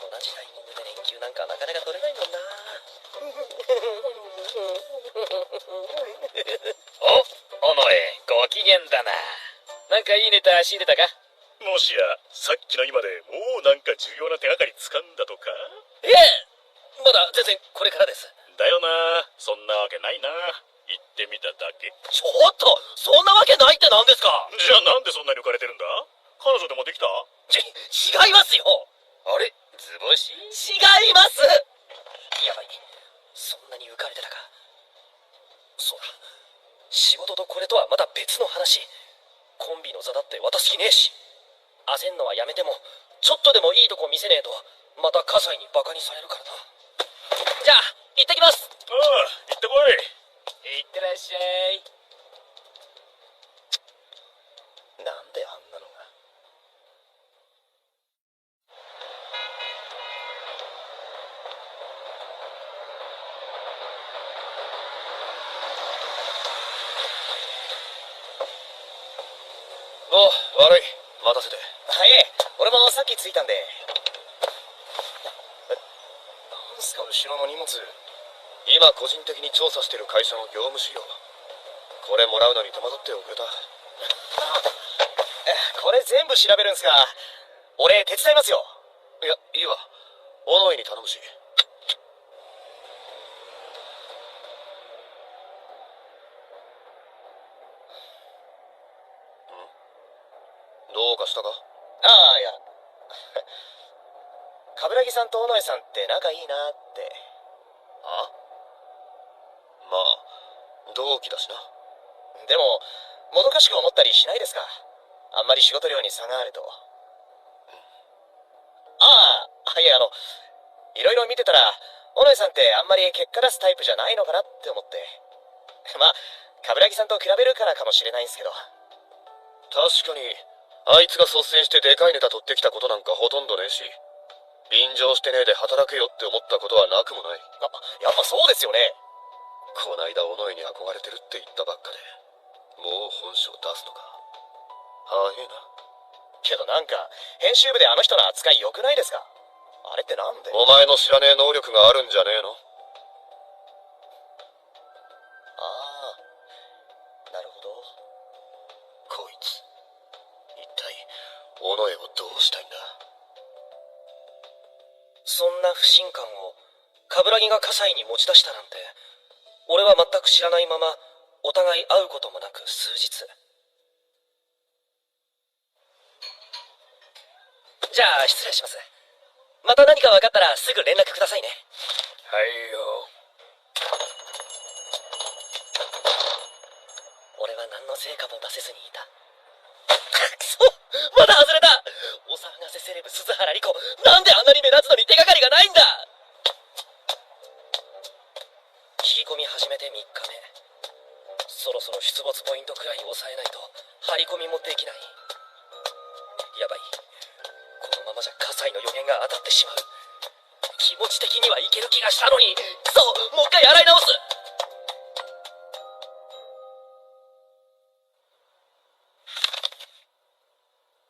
同じタイミングで連休なんかなかなか取れないもんな。お、尾上、ご機嫌だな。なんかいいネタ仕入れたか？もしやさっきの今でもうなんか重要な手がかり掴んだとか？まだ全然これからです。だよな。そんなわけないな。言ってみただけ。ちょっと、そんなわけないって何ですか？じゃあなんでそんなに浮かれてるんだ？彼女でもできた？違いますよ。あれ、図星？違います。やばい、そんなに浮かれてたか。そうだ、仕事とこれとはまた別の話。コンビの座だって渡す気ねえし。焦んのはやめても、ちょっとでもいいとこ見せねえとまた葛西にバカにされるからな。じゃあ行ってきます。ああ、行ってこい。いってらっしゃい。なんであんなのが。お、悪い、待たせて。はい、俺もさっき着いたんで。なんすか後ろの荷物。今個人的に調査してる会社の業務資料。これもらうのに手間取っておくれた。これ全部調べるんすか。俺手伝いますよ。いや、いいわ。小野井に頼むし。どうかしたか？ああ、いや冠城さんと尾上さんって仲いいなって。あ？まあ、同期だしな。でももどかしく思ったりしないですか？あんまり仕事量に差があると。いや、いろいろ見てたら尾上さんってあんまり結果出すタイプじゃないのかなって思って。まあ冠城さんと比べるからかもしれないんすけど。確かに、あいつが率先してでかいネタ取ってきたことなんかほとんどねえし、便乗してねえで働けよって思ったことはなくもない。やっぱそうですよね。こないだ尾上に憧れてるって言ったばっかで、もう本性出すのか。早えな。けどなんか編集部であの人の扱い良くないですか？あれってなんで？お前の知らねえ能力があるんじゃねえの？なるほど。こいつ、一体尾上をどうしたいんだ？そんな不信感を冠城が葛西に持ち出したなんて、俺は全く知らないままお互い会うこともなく数日。じゃあ失礼します。また何か分かったらすぐ連絡くださいね。はいよ。俺は何の成果も出せずにいた。くそ、まだ外れた。お騒がせセレブ鈴原莉子、なんであんなに目立つのに手がかりがないんだ。聞き込み始めて3日目。そろそろ出没ポイントくらい抑えないと張り込みもできない。やばい、このままじゃ葛西の予言が当たってしまう。気持ち的にはいける気がしたのに。くそ、もう一回洗い直す。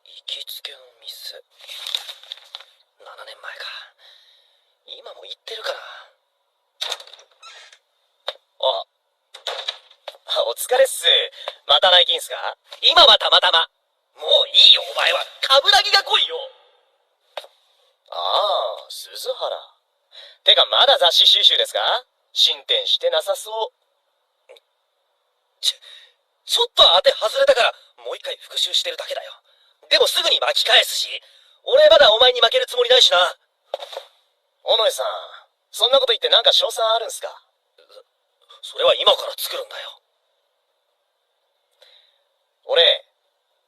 行きつけの店、7年前か。今も行ってるかな。お疲れっす。また内勤っすか？今はたまたま。もういいよ、お前は。冠城が来いよ。鈴原。てかまだ雑誌収集ですか？進展してなさそう。ちょっと当て外れたからもう一回復習してるだけだよ。でもすぐに巻き返すし、俺まだお前に負けるつもりないしな。尾上さん、そんなこと言ってなんか賞賛あるんすか？それは今から作るんだよ。俺、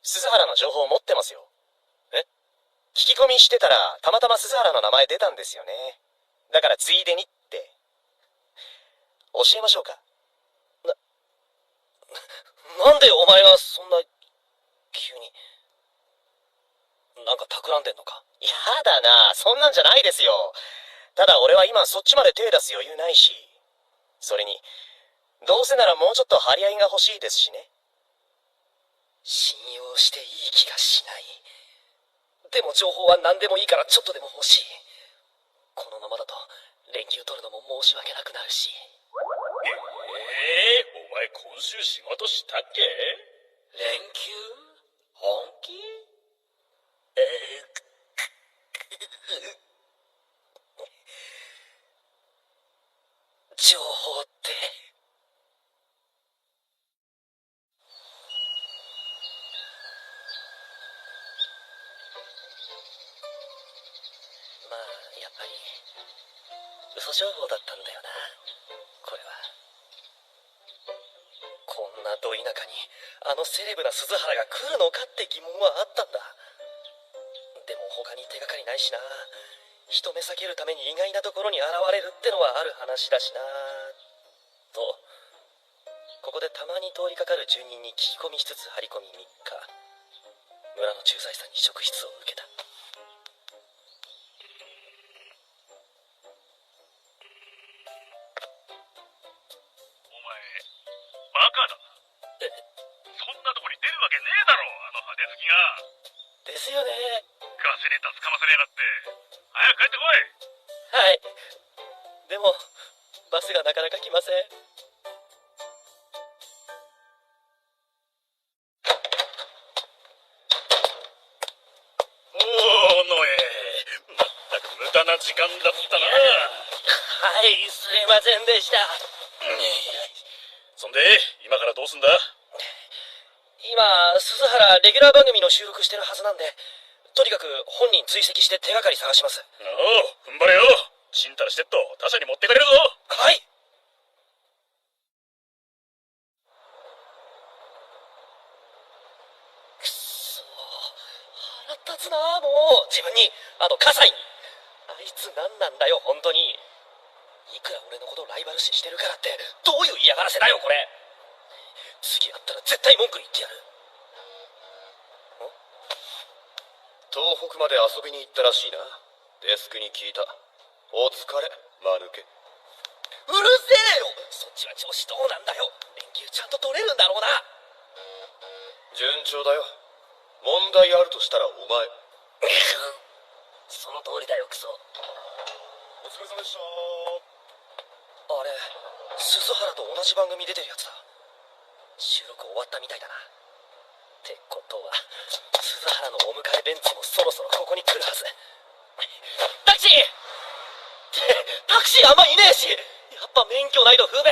鈴原の情報持ってますよ。聞き込みしてたらたまたま鈴原の名前出たんですよね。だからついでにって。教えましょうか。なんでお前がそんな急に。なんか企んでんのか？やだな、そんなんじゃないですよ。ただ俺は今そっちまで手出す余裕ないし、それにどうせならもうちょっと張り合いが欲しいですしね。信用していい気がしない。でも情報は何でもいいからちょっとでも欲しい。このままだと連休取るのも申し訳なくなるし。お前今週仕事したっけ？連休？本気？情報って。まあやっぱり嘘情報だったんだよな、これは。こんなど田舎にあのセレブな鈴原が来るのかって疑問はあったんだ。でも他に手がかりないしな。人目避けるために意外なところに現れるってのはある話だしなと、ここでたまに通りかかる住人に聞き込みしつつ張り込み3日、村の駐在さんに職質を受けた。お前バカだな。そんなとこに出るわけねえだろ、あの派手好きが。ですよね。ガセネタ捕ませねえなって。早く帰ってこい。はい。でもバスがなかなか来ません。おーのまったく無駄な時間だったな。はい、すいませんでした。そんで今からどうすんだ？今鈴原レギュラー番組の収録してるはずなんで、とにかく本人追跡して手がかり探します。おう、踏ん張れよ。ちんたらしてっと他社に持ってかれるぞ。はい。くそ、腹立つな。もう自分に、葛西に。あいつ何なんだよ本当に。いくら俺のことをライバル視してるからってどういう嫌がらせだよこれ。次会ったら絶対文句言ってやる。東北まで遊びに行ったらしいな。デスクに聞いた。お疲れ、間抜け。うるせえよ。そっちは調子どうなんだよ。連休ちゃんと取れるんだろうな。順調だよ。問題あるとしたらお前。その通りだよクソ。お疲れ様でした。あれ、鈴原と同じ番組出てるやつだ。収録終わったみたいだな。ってことは鈴原のお迎えベンツもそろそろここに来るはず。タクシーってタクシーあんまいねえし、やっぱ免許ないと不便。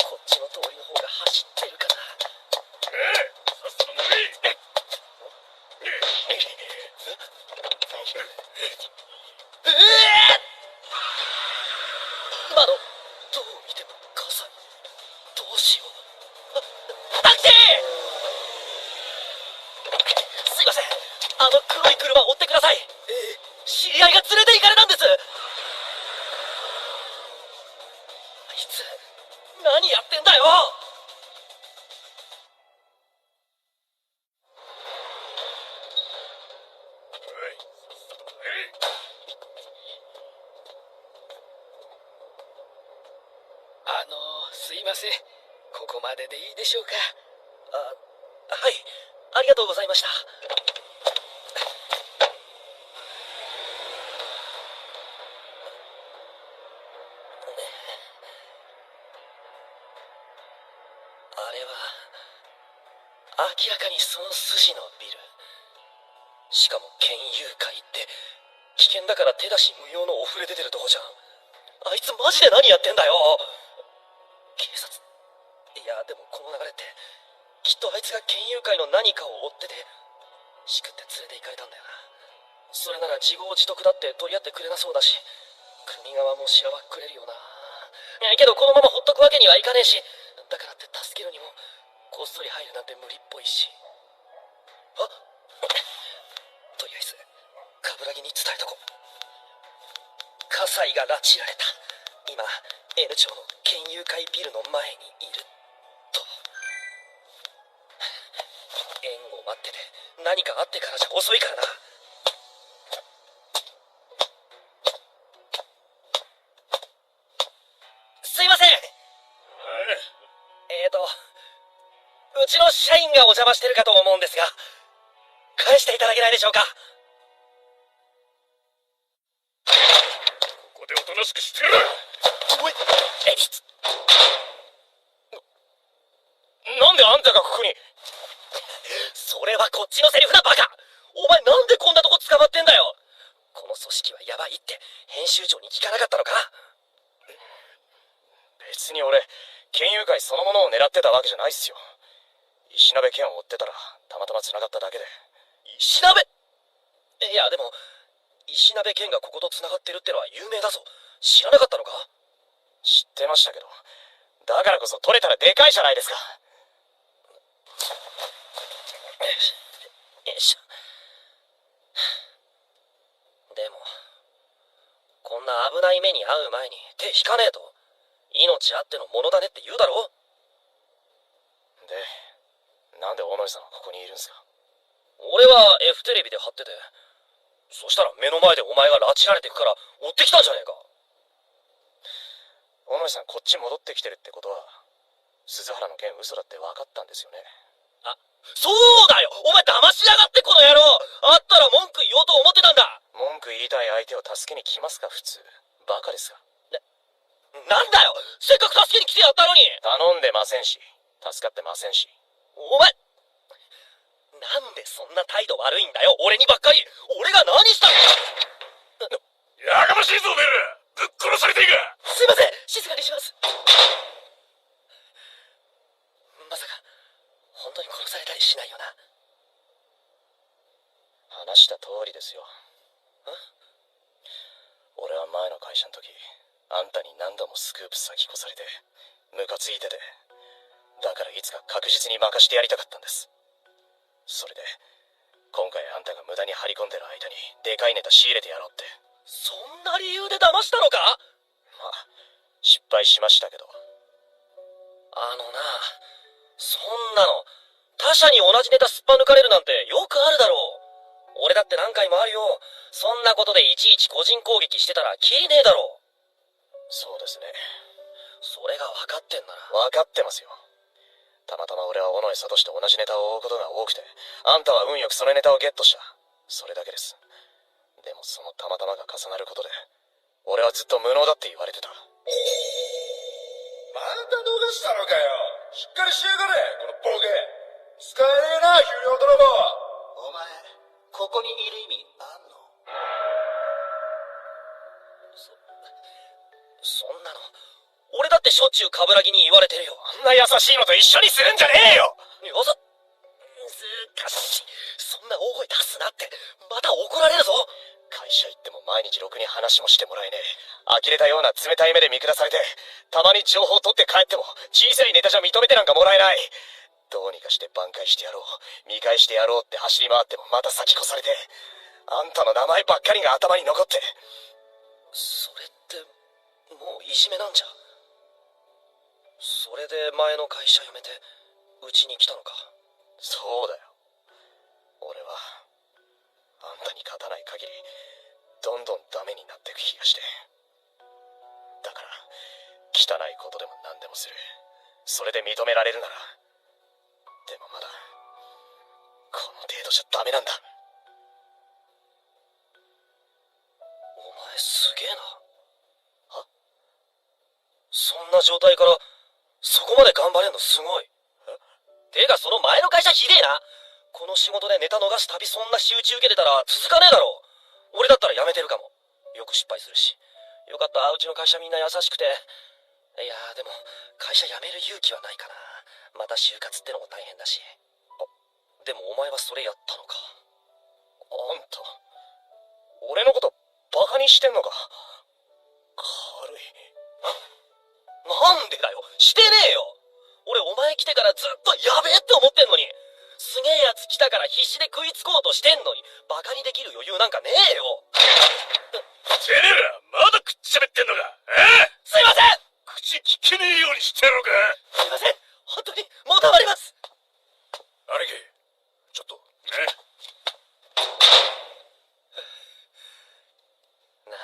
こっちの通りの方が走ってるかな。さっさと乗れ。今のどう見ても葛西。どうしよう。タクシー。すいません、黒い車を追ってください。知り合いが連れて行かれたんです。あいつ何やってんだよ。すいません。ここまででいいでしょうか。はい、ありがとうございました。あれは明らかにその筋のビル。しかも県友会って危険だから手出し無用のお触れ出てるとこじゃん。あいつマジで何やってんだよ。警察。いやでもこの流れってきっとあいつが県友会の何かを追っててしくって連れて行かれたんだよな。それなら自業自得だって取り合ってくれなそうだし、国側もしらばっくれるよな。けどこのままほっとくわけにはいかねえし、だからって助けるにもこっそり入るなんて無理っぽいし。とりあえず冠城に伝えとこう。葛西が拉致られた。今 N 町の県友会ビルの前にいると。縁を待ってて何かあってからじゃ遅いからな。すいません。うちの社員がお邪魔してるかと思うんですが、返していただけないでしょうか。ここでおとなしくしてる。エリツ。なんであんたがここに。それはこっちのセリフだバカ。お前なんでこんなとこ捕まってんだよ。この組織はヤバいって編集長に聞かなかったのか。別に俺県友会そのものを狙ってたわけじゃないっすよ。石鍋県を追ってたらたまたま繋がっただけで。石鍋。いや、でも、石鍋剣がここと繋がってるってのは有名だぞ。知らなかったのか？知ってましたけど、だからこそ取れたらでかいじゃないですか。よいしょ。でも、こんな危ない目に遭う前に手引かねえと、命あってのものだねって言うだろ？で、なんで小野井さんはここにいるんですか？俺は F テレビで貼ってて、そしたら目の前でお前が拉致られてくから追ってきたんじゃねえか。小野井さんこっち戻ってきてるってことは、鈴原の件嘘だって分かったんですよね。あ、そうだよ！お前騙しやがってこの野郎！あったら文句言おうと思ってたんだ！文句言いたい相手を助けに来ますか普通。バカですか。なんだよ！せっかく助けに来てやったのに！頼んでませんし、助かってませんし。お前、なんでそんな態度悪いんだよ、俺にばっかり！俺が何したの？やかましいぞおめえら！ぶっ殺されていいか！すいません、静かにします。まさか本当に殺されたりしないよな？話した通りですよ。俺は前の会社の時、あんたに何度もスクープ先越されてムカついてて、だからいつか確実に任してやりたかったんです。それで今回あんたが無駄に張り込んでる間にでかいネタ仕入れてやろうって。そんな理由で騙したのか？まあ失敗しましたけど。そんなの他社に同じネタすっぱ抜かれるなんてよくあるだろう。俺だって何回もあるよ。そんなことでいちいち個人攻撃してたらキリねえだろう。そうですね。それが分かってんなら。分かってますよ。たまたま俺は尾上聡と同じネタを追うことが多くて、あんたは運よくそのネタをゲットした。それだけです。でもそのたまたまが重なることで、俺はずっと無能だって言われてた。また逃したのかよ。しっかりしやがれ、このボケ。使えねえな、給料泥棒。お前、ここにいる意味あんの？そんなの俺だってしょっちゅう冠城に言われてるよ。あんな優しいのと一緒にするんじゃねえよ。難しい。そんな大声出すなって。また怒られるぞ。会社行っても毎日ろくに話もしてもらえねえ。呆れたような冷たい目で見下されて、たまに情報取って帰っても小さいネタじゃ認めてなんかもらえない。どうにかして挽回してやろう、見返してやろうって走り回ってもまた先越されて、あんたの名前ばっかりが頭に残って。それってもういじめなんじゃ。それで前の会社辞めてうちに来たのか。そうだよ。俺はあんたに勝たない限りどんどんダメになってく気がして。だから汚いことでも何でもする。それで認められるなら。でもまだこの程度じゃダメなんだ。お前すげえな。は？そんな状態からそこまで頑張れんのすごい。てかその前の会社ひでえな。この仕事でネタ逃すたびそんな仕打ち受けてたら続かねえだろう。俺だったら辞めてるかも。よく失敗するし。よかった、うちの会社みんな優しくて。いやでも会社辞める勇気はないかな。また就活ってのも大変だし。でもお前はそれやったのか。あんた俺のことバカにしてんのか。軽い。なんでだよ、してねえよ。俺お前来てからずっとやべえって思ってんのに。すげえやつ来たから必死で食いつこうとしてんのに、バカにできる余裕なんかねえよ。てめえらまだくっちゃべってんのか。すいません。口聞けねえようにしてやろうか。すいません、本当にもう黙ります。兄貴、ちょっとね。なあ、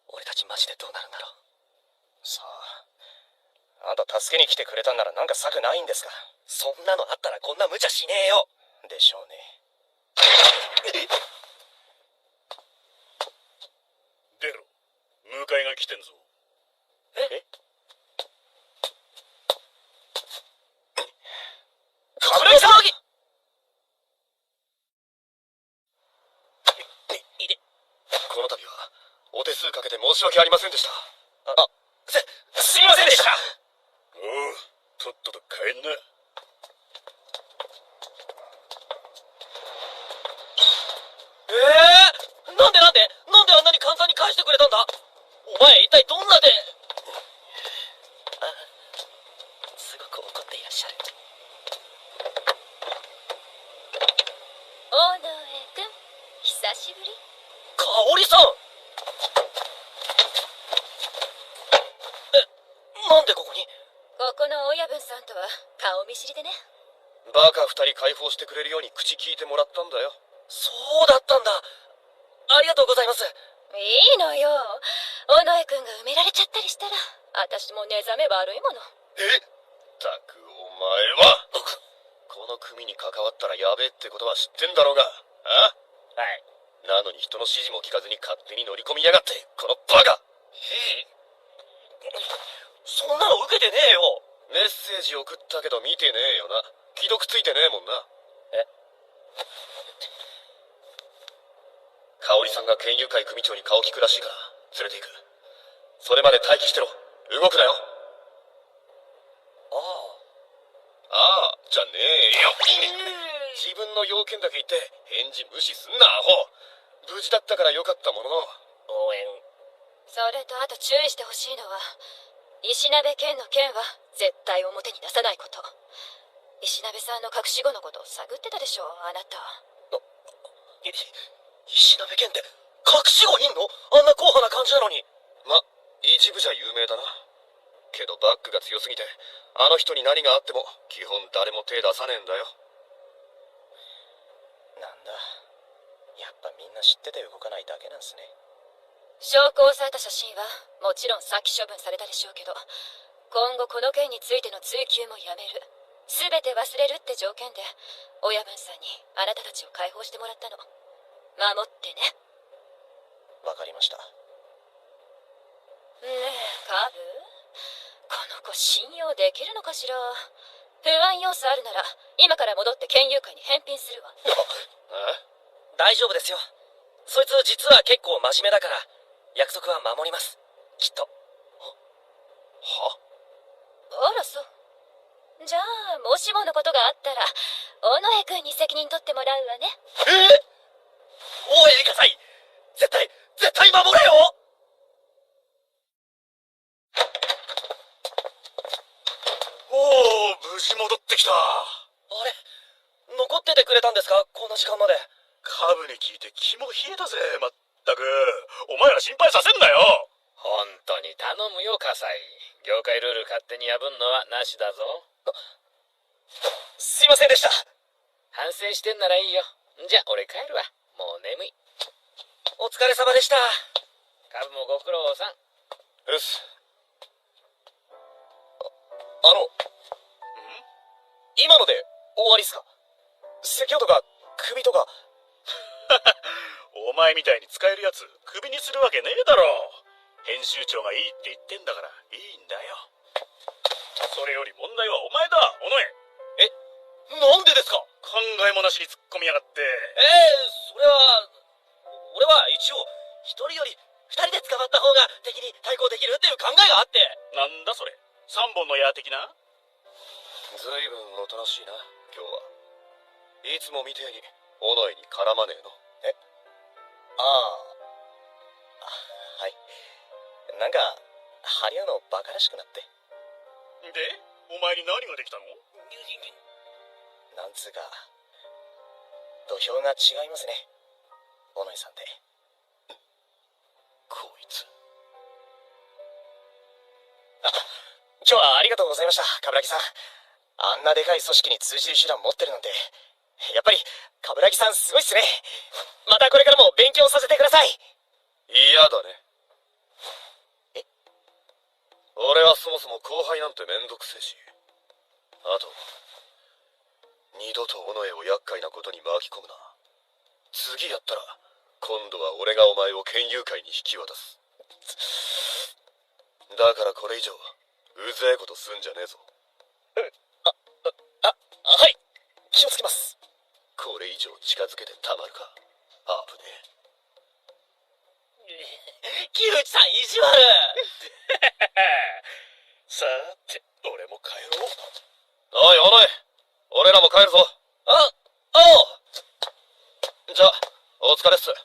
俺たちマジでどうなるんだろう。さあ、あんた助けに来てくれたんならなんか策ないんですか。そんなのあったらこんな無茶しねえよ。でしょうね。出ろ、迎えが来てんぞ。え？冠城さん！いで。この度はお手数かけて申し訳ありませんでした。すいませんでした。おう、とっとと帰んな。ってなんであんなに簡単に返してくれたんだ。お前一体どんなで。すごく怒っていらっしゃる。大野江くん、久しぶり。香織さん。なんでここに。ここの親分さんとは顔見知りでね。バカ二人解放してくれるように口聞いてもらったんだよ。そうだったんだ。ありがとうございます。いいのよ。大野江くんが埋められちゃったりしたら、私も寝覚め悪いもの。ったくお前はこの組に関わったらやべえってことは知ってんだろうが。あ？はい。なのに人の指示も聞かずに勝手に乗り込みやがって、このバカ。そんなの受けてねえよ。メッセージ送ったけど見てねえよな。既読ついてねえもんな。香織さんが県友会組長に顔利くらしいから連れて行く。それまで待機してろ。動くなよ。ああじゃねえよ。自分の要件だけ言って返事無視すんなアホ。無事だったからよかったものの。応援。それとあと注意してほしいのは、石鍋剣の剣は絶対表に出さないこと。石鍋さんの隠し子のことを探ってたでしょ、あなた。石鍋剣って隠し子いんの？あんな硬派な感じなのに。ま、一部じゃ有名だな。けどバックが強すぎて、あの人に何があっても基本誰も手出さねえんだよ。なんだ、やっぱみんな知ってて動かないだけなんすね。証拠を押さえた写真はもちろん殺棄処分されたでしょうけど、今後この件についての追及もやめる、全て忘れるって条件で親分さんにあなたたちを解放してもらったの。守ってね。わかりました。ねえカブ、この子信用できるのかしら。不安要素あるなら今から戻って県友会に返品するわ。大丈夫ですよ。そいつ実は結構真面目だから約束は守ります、きっと。は？あらそう。じゃあもしものことがあったら大野江君に責任取ってもらうわね。おいエリカサイ、絶対守れよ。おお、無事戻ってきた。あれ、残っててくれたんですか、こんな時間まで。カブに聞いて気も冷えたぜ。まったくお前ら心配させんなよ。本当に頼むよ葛西。業界ルール勝手に破んのはなしだぞ。すいませんでした。反省してんならいいよ。じゃあ俺帰るわ、もう眠い。お疲れ様でした。カブもご苦労さん。うっす。今ので終わりっすか？説教とか首とか。お前みたいに使えるやつクビにするわけねえだろ。編集長がいいって言ってんだからいいんだよ。それより問題はお前だ、尾上。なんでですか？考えもなしに突っ込みやがって。それは俺は一応一人より二人で捕まった方が敵に対抗できるっていう考えがあって。なんだそれ、三本の矢的な。ずいぶんおとなしいな今日は。いつもみてえに尾上に絡まねえの？はい。なんか張り合うのバカらしくなって。で、お前に何ができたの？なんつうか土俵が違いますね、尾上さんって。こいつ。今日はありがとうございました、冠城さん。あんなでかい組織に通じる手段持ってるなんて、やっぱり冠城さんすごいっすね。またこれからも勉強させてください。嫌だね。俺はそもそも後輩なんてめんどくせえし、あと二度と尾上を厄介なことに巻き込むな。次やったら今度は俺がお前を県友会に引き渡す。だからこれ以上うぜえことすんじゃねえぞ。はい、気をつけます。これ以上近づけてたまるか。危ねえ。木内さん意地悪。さて俺も帰ろう。おい尾上、俺らも帰るぞ。じゃあお疲れっす。おう、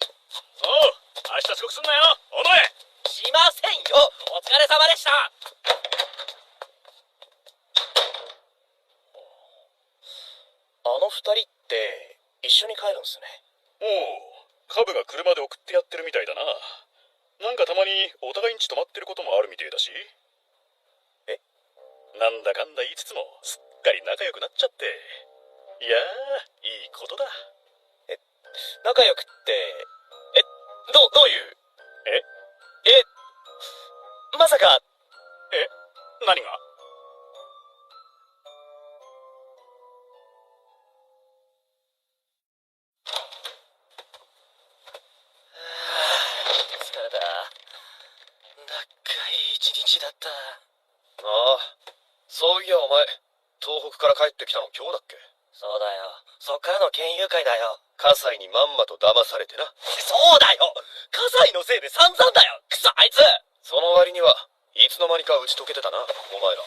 明日遅刻すんなよ、お前。しませんよ。お疲れ様でした。あの二人って一緒に帰るんすね。おお、カブが車で送ってやってるみたいだな。なんかたまにお互いんち泊まってることもあるみてえだし。え？なんだかんだ言いつつもすっかり仲良くなっちゃって。いやー、いいことだ。仲良くって、どういう？まさか。何が？疲れた。長い一日だった。ああ、そういやお前、東北から帰ってきたの今日だっけ？そうだよ。そっからの県友会だよ。葛西にまんまと騙されてな。そうだよ。葛西のせいで散々だよ。くそあいつ。その割にはいつの間にか打ち解けてたな、お前ら。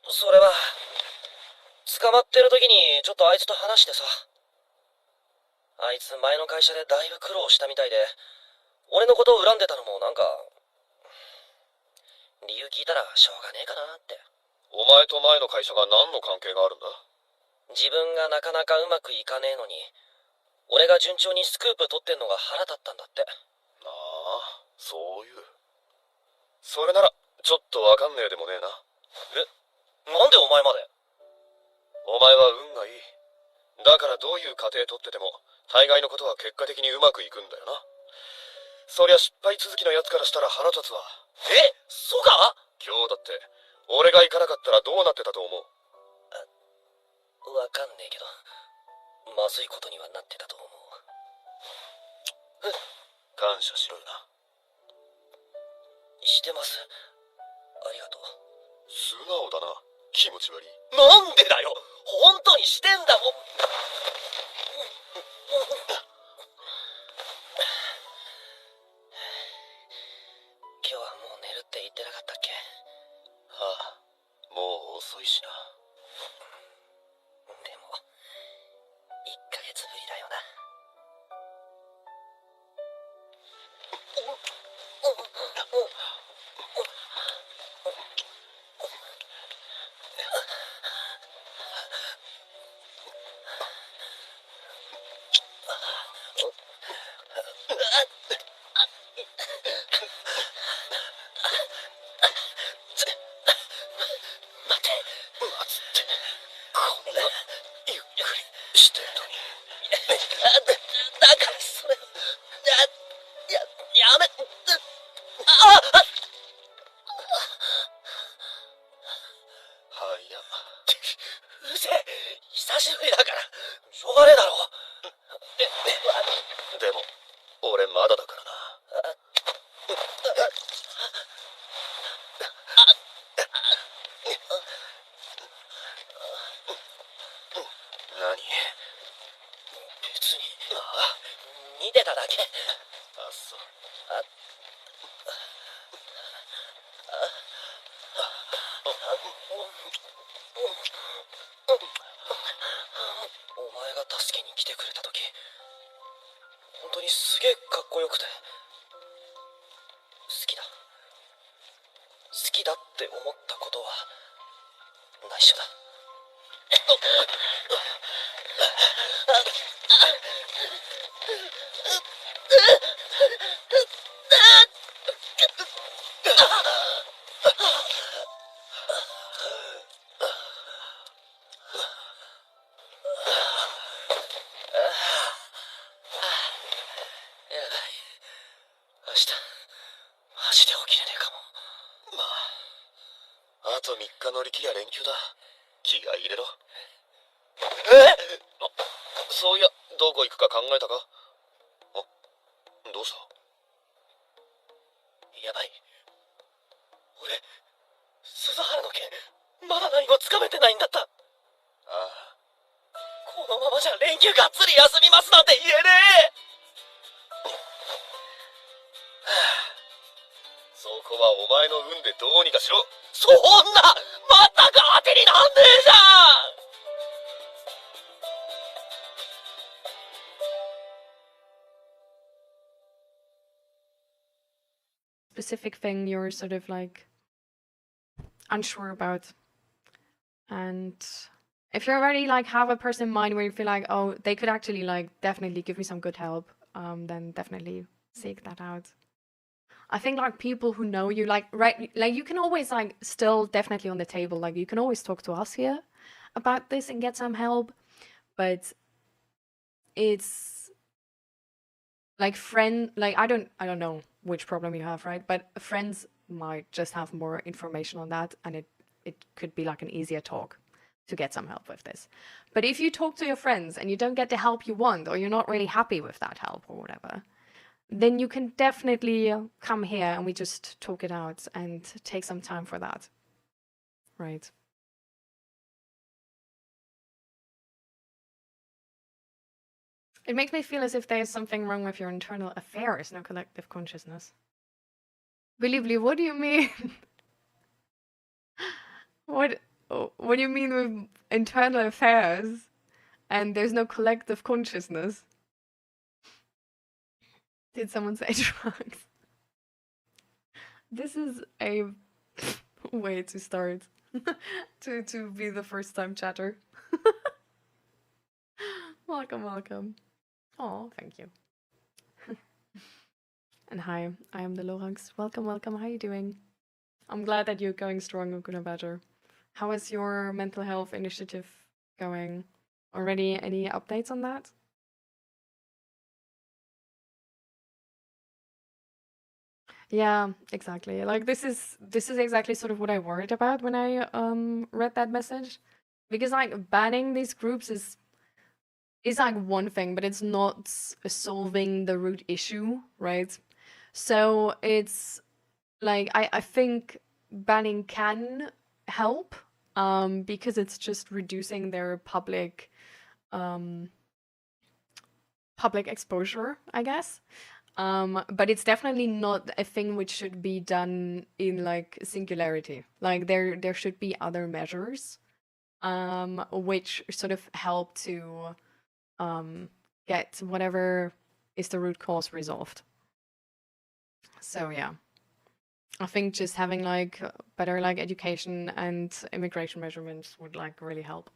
それは捕まってる時にちょっとあいつと話してさ。あいつ前の会社でだいぶ苦労したみたいで、俺のことを恨んでたのもなんか理由聞いたらしょうがねえかなって。お前と前の会社が何の関係があるんだ？自分がなかなかうまくいかねえのに、俺が順調にスクープ取ってんのが腹立ったんだって。ああ、そういう。それならちょっとわかんねえでもねえな。なんでお前まで？お前は運がいい。だからどういう過程取ってても大概のことは結果的にうまくいくんだよな。そりゃ失敗続きのやつからしたら腹立つわ。そうか？今日だって俺が行かなかったらどうなってたと思う？わかんねえけど、まずいことにはなってたと思う。感謝しろよな。してます。ありがとう。素直だな。気持ち悪い。なんでだよ。本当にしてんだもん。今日はもう寝るって言ってなかったっけ？ああ、もう遅いしな。でも1ヶ月ぶりだよな。久しぶりだからしょうがねえだろ。でも俺まだだからな。何？別に見てただけ。あ、そう。お前が助けに来てくれた時、本当にすげえかっこよくて、好きだって思ったことは内緒だ。明日マジで起きれねえかも。まあ、あと3日乗り切りゃ連休だ。気合い入れろ。そういや、どこ行くか考えたか？どうした？やばい。俺、鈴原の件、まだ何もつかめてないんだった。ああ。このままじゃ連休がっつり休みますなんて言えねえ。そこはお前の運でどうにかしろ。そんな全く当てになんねえじゃん。specific thing you're sort of like unsure about. And if you already like have a person in mind where you feel like, oh, they could actually like definitely give me some good help, then definitely seek that out. I think like people who know you, like, right, like you can always like still definitely on the table, like you can always talk to us here about this and get some help, but it's like I don't know which problem you have, right? But friends might just have more information on that, and it could be like an easier talk to get some help with this. But if you talk to your friends and you don't get the help you want, or you're not really happy with that help or whatever, then you can definitely come here and we just talk it out and take some time for that. Right. It makes me feel as if there's something wrong with your internal affairs, no collective consciousness. Believely, what do you mean? What do you mean with internal affairs and there's no collective consciousness? Did someone say drugs? This is a way to start to be the first time chatter. Welcome, welcome. Oh, thank you. And hi, I am the 𝔹𝕃ℂ𝔻. Welcome, welcome. How are you doing? I'm glad that you're going strong and gonna better. How is your mental health initiative going? Already any updates on that? Yeah, exactly. Like this is exactly sort of what I worried about when I read that message. Because like banning these groups is like one thing, but it's not solving the root issue, right? So it's like I think banning can help because it's just reducing their public exposure, I guess. But it's definitely not a thing which should be done in like singularity. Like there should be other measures which sort of help to get whatever is the root cause resolved. So yeah, I think just having like better like education and immigration measurements would like really help.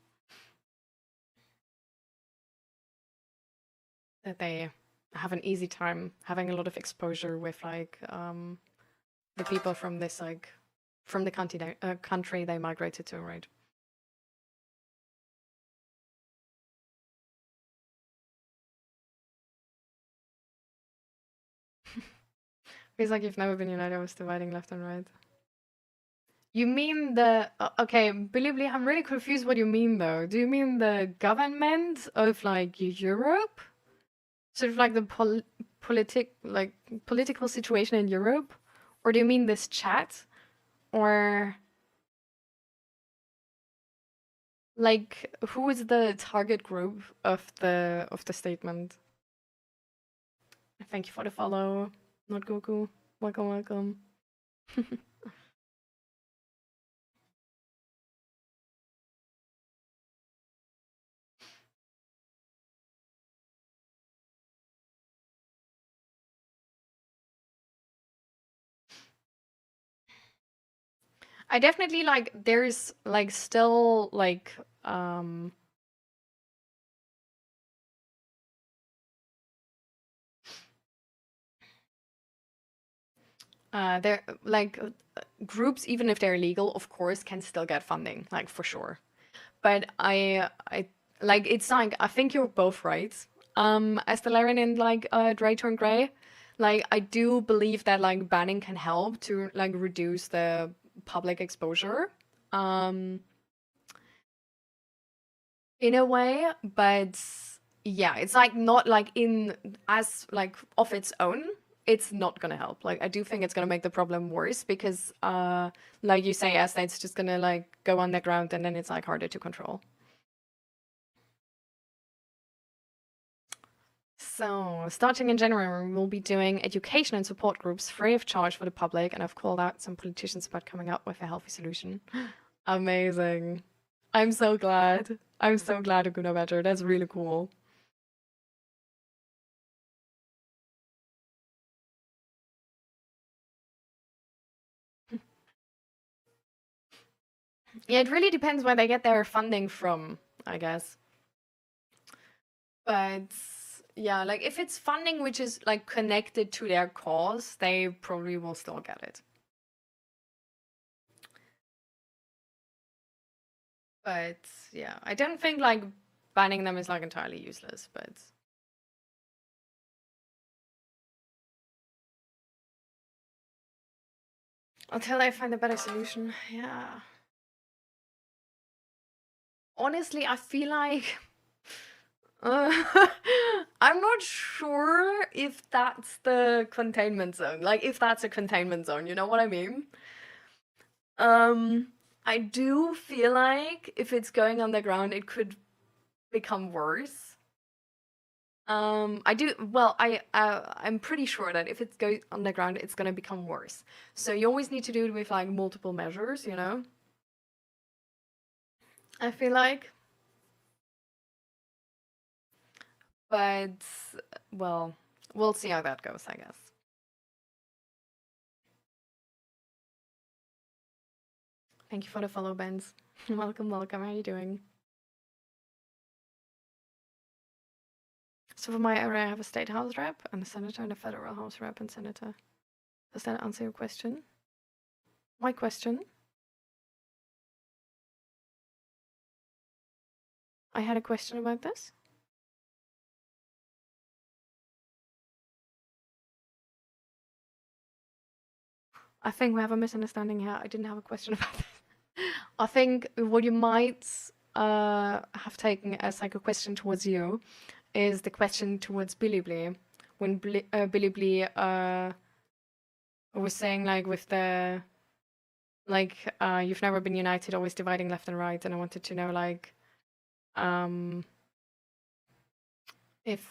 That they have an easy time having a lot of exposure with like the people from this like from the country they migrated to, right? Feels like you've never been united with dividing left and right. You mean the okay, believe me, I'm really confused what you mean though. Do you mean the government of like Europe? Sort of like the political situation in Europe? Or do you mean this chat? Or like who is the target group of the statement? Thank you for the follow, not Goku. Welcome, welcome. I definitely like there's like still like there like groups, even if they're legal, of course, can still get funding, like for sure. But I like it's like I think you're both right. As the Laren and like Dre Turn Grey, like I do believe that like banning can help to like reduce the public exposure. In a way, but yeah, it's like not like in as like of its own, it's not gonna help. Like I do think it's gonna make the problem worse because like you say, as it's just gonna like go underground and then it's like harder to control. So, starting in January, we'll be doing education and support groups free of charge for the public, and I've called out some politicians about coming up with a healthy solution. Amazing. I'm so glad. I'm so glad you're gonna better. That's really cool. Yeah, it really depends where they get their funding from, I guess. But yeah, like if it's funding which is like connected to their cause, they probably will still get it. But yeah, I don't think like banning them is like entirely useless, but until I find a better solution, yeah. Honestly, I feel like I'm not sure if that's the containment zone. Like, if that's a containment zone, you know what I mean? I do feel like if it's going underground, it could become worse. I'm pretty sure that if it goes underground, it's gonna become worse. So you always need to do it with like multiple measures, you know? I feel like. But, well, we'll see how that goes, I guess. Thank you for the follow, Benz. Welcome, welcome. How are you doing? So for my area, I have a state house rep and a senator and a federal house rep and senator. Does that answer your question? My question? I had a question about this. I think we have a misunderstanding here. I didn't have a question about this. I think what you might have taken as like a question towards you is the question towards Bilibili. When Bilibili was saying like with the like you've never been united, always dividing left and right, and I wanted to know like if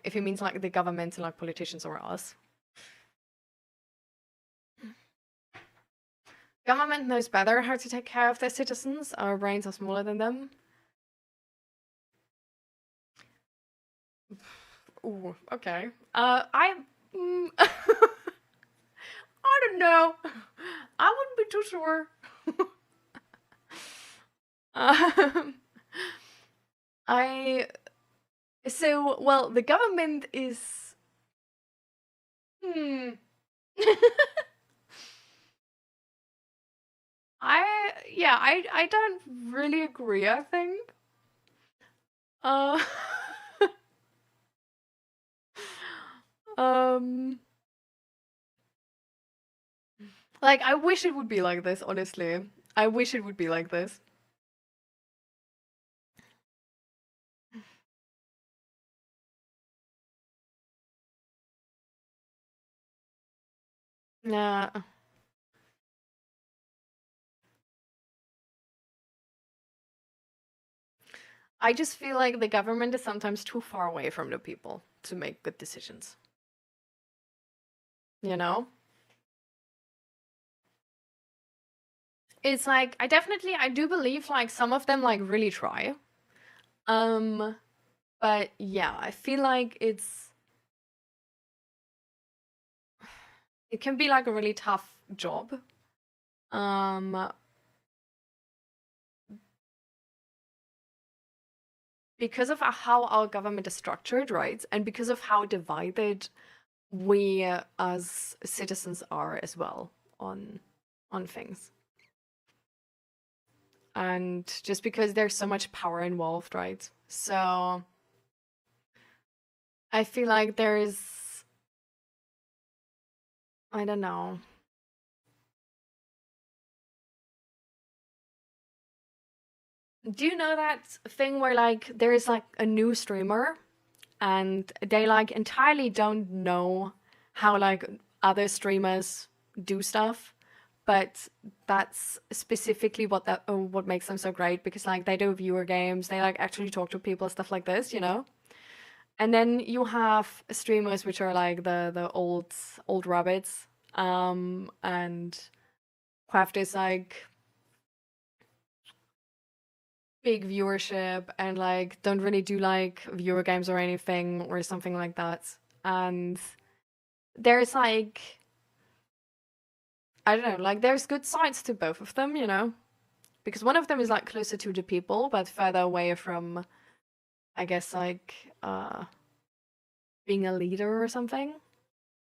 it means like the government and like politicians or us. Government knows better how to take care of their citizens. Our brains are smaller than them. Ooh, okay. I don't know. I wouldn't be too sure. Well, the government is. I don't really agree, I think. Like, I wish it would be like this, honestly. I wish it would be like this. Yeah. I just feel like the government is sometimes too far away from the people to make good decisions. You know? It's like, I do believe like some of them like really try. But yeah, I feel like it can be like a really tough job. Because of how our government is structured, right? And because of how divided we as citizens are as well on things. And just because there's so much power involved, right? So I feel like I don't know. Do you know that thing where like there is like a new streamer and they like entirely don't know how like other streamers do stuff, but that's specifically what makes them so great, because like they do viewer games, they like actually talk to people, stuff like this, you know? And then you have streamers which are like the old rabbits, and who have this like big viewership and like don't really do like viewer games or anything or something like that. And there's like, I don't know, like there's good sides to both of them, you know? because one of them is like closer to the people, but further away from, I guess, like being a leader or something.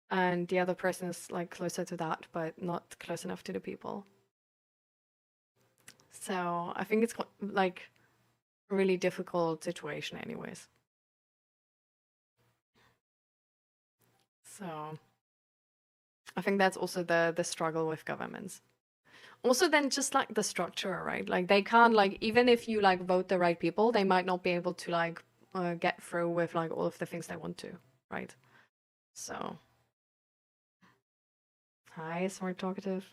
And the other person is like closer to that, but not close enough to the people. So I think it's like a really difficult situation anyways. So I think that's also the struggle with governments. Also then just like the structure, right? Like they can't, like, even if you like vote the right people, they might not be able to like get through with like all of the things they want to, right? So hi, smart talkative.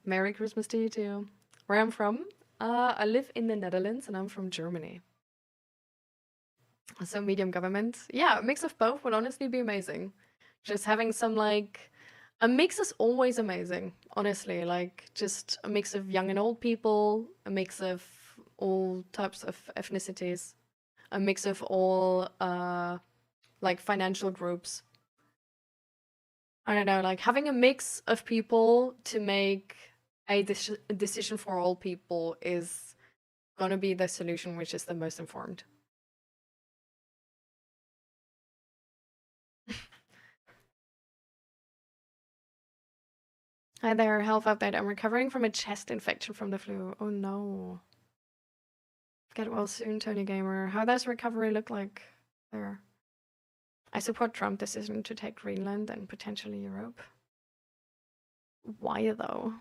Merry Christmas to you too. Where I'm from? I live in the Netherlands and I'm from Germany. So medium government. Yeah, a mix of both would honestly be amazing. Just having some like... A mix is always amazing, honestly. Like just a mix of young and old people, a mix of all types of ethnicities, a mix of all like financial groups. I don't know, like having a mix of people to make a decision for all people is gonna be the solution which is the most informed. Hi there, health update. I'm recovering from a chest infection from the flu. Oh no. Get well soon, Tony Gamer. How does recovery look like there? I support Trump's decision to take Greenland and potentially Europe. Why though?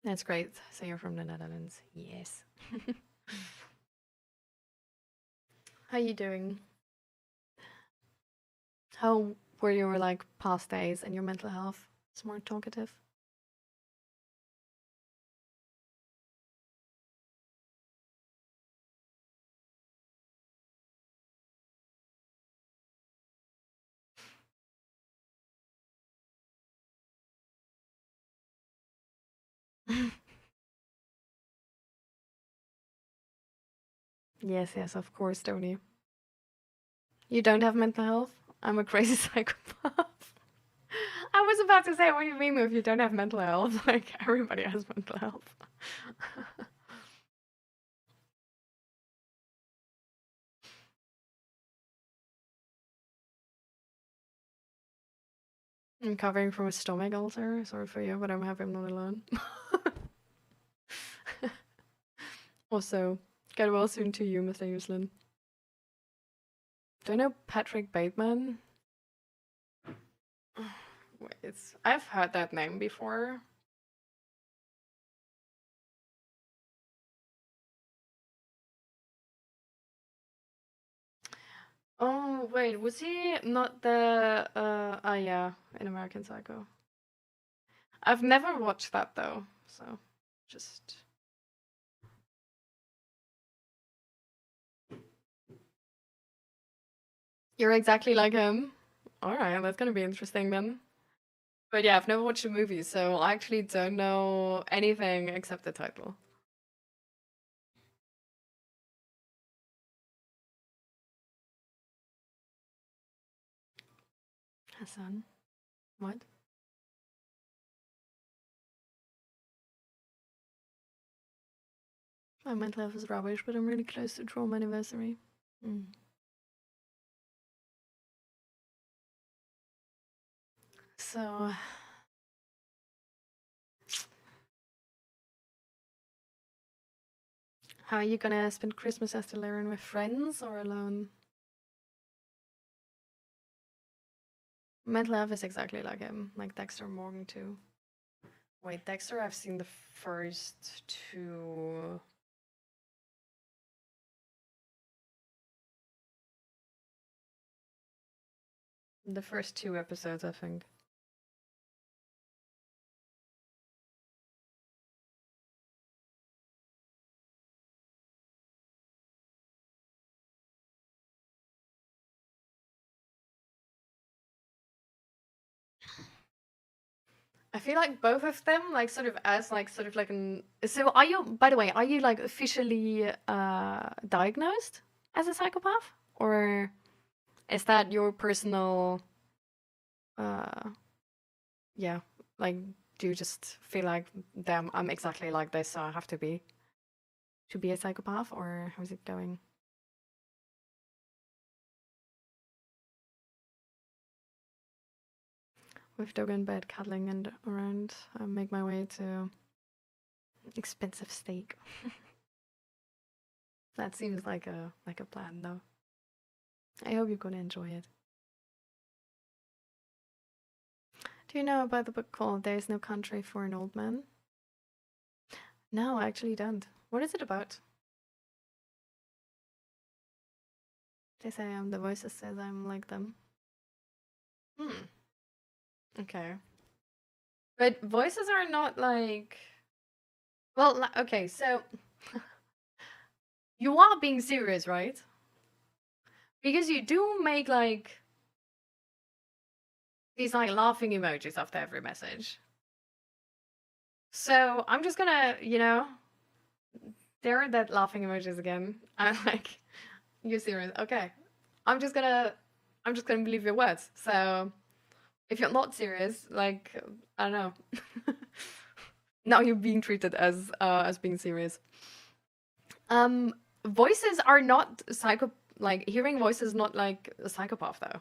That's great. So you're from the Netherlands. Yes. How you doing? How were your like past days and your mental health? Smart talkative. Yes, yes, of course, Tony. You don't have mental health? I'm a crazy psychopath. I was about to say, what do you mean if you don't have mental health? Like, everybody has mental health. I'm recovering from a stomach ulcer. Sorry for you, but I'm happy I'm not alone. Also, get well soon to you, Mr. Uslin. Do I know Patrick Bateman? Wait, I've heard that name before. Oh, wait, was he not the, yeah, in American Psycho. I've never watched that though, so just... You're exactly like him? Alright, that's gonna be interesting then. But yeah, I've never watched the movie, so I actually don't know anything except the title. Hassan? What? My mental health is rubbish, but I'm really close to trauma anniversary. So... How are you gonna spend Christmas as Delirian, with friends or alone? Mental health is exactly like him, like Dexter Morgan too. Wait, Dexter, I've seen the first two. The first two episodes, I think. I feel like both of them, like, sort of as, like, sort of like an... So are you, by the way, are you, like, officially diagnosed as a psychopath? Or is that your personal yeah, like, do you just feel like, damn, I'm exactly like this, so I have to be a psychopath, or how's it going? With dog in bed, cuddling and around, I make my way to expensive steak. That seems like a plan, though. I hope you're gonna enjoy it. Do you know about the book called There Is No Country for an Old Man? No, I actually don't. What is it about? They say the voices says I'm like them. Okay. But voices are not like... Well, okay, so... You are being serious, right? Because you do make, like... these, like, laughing emojis after every message. So, I'm just gonna, you know... There are that laughing emojis again. I'm like... You're serious? Okay. I'm just gonna believe your words. So... If you're not serious, like, I don't know. Now you're being treated as being serious. Voices are not like, hearing voices not like a psychopath, though.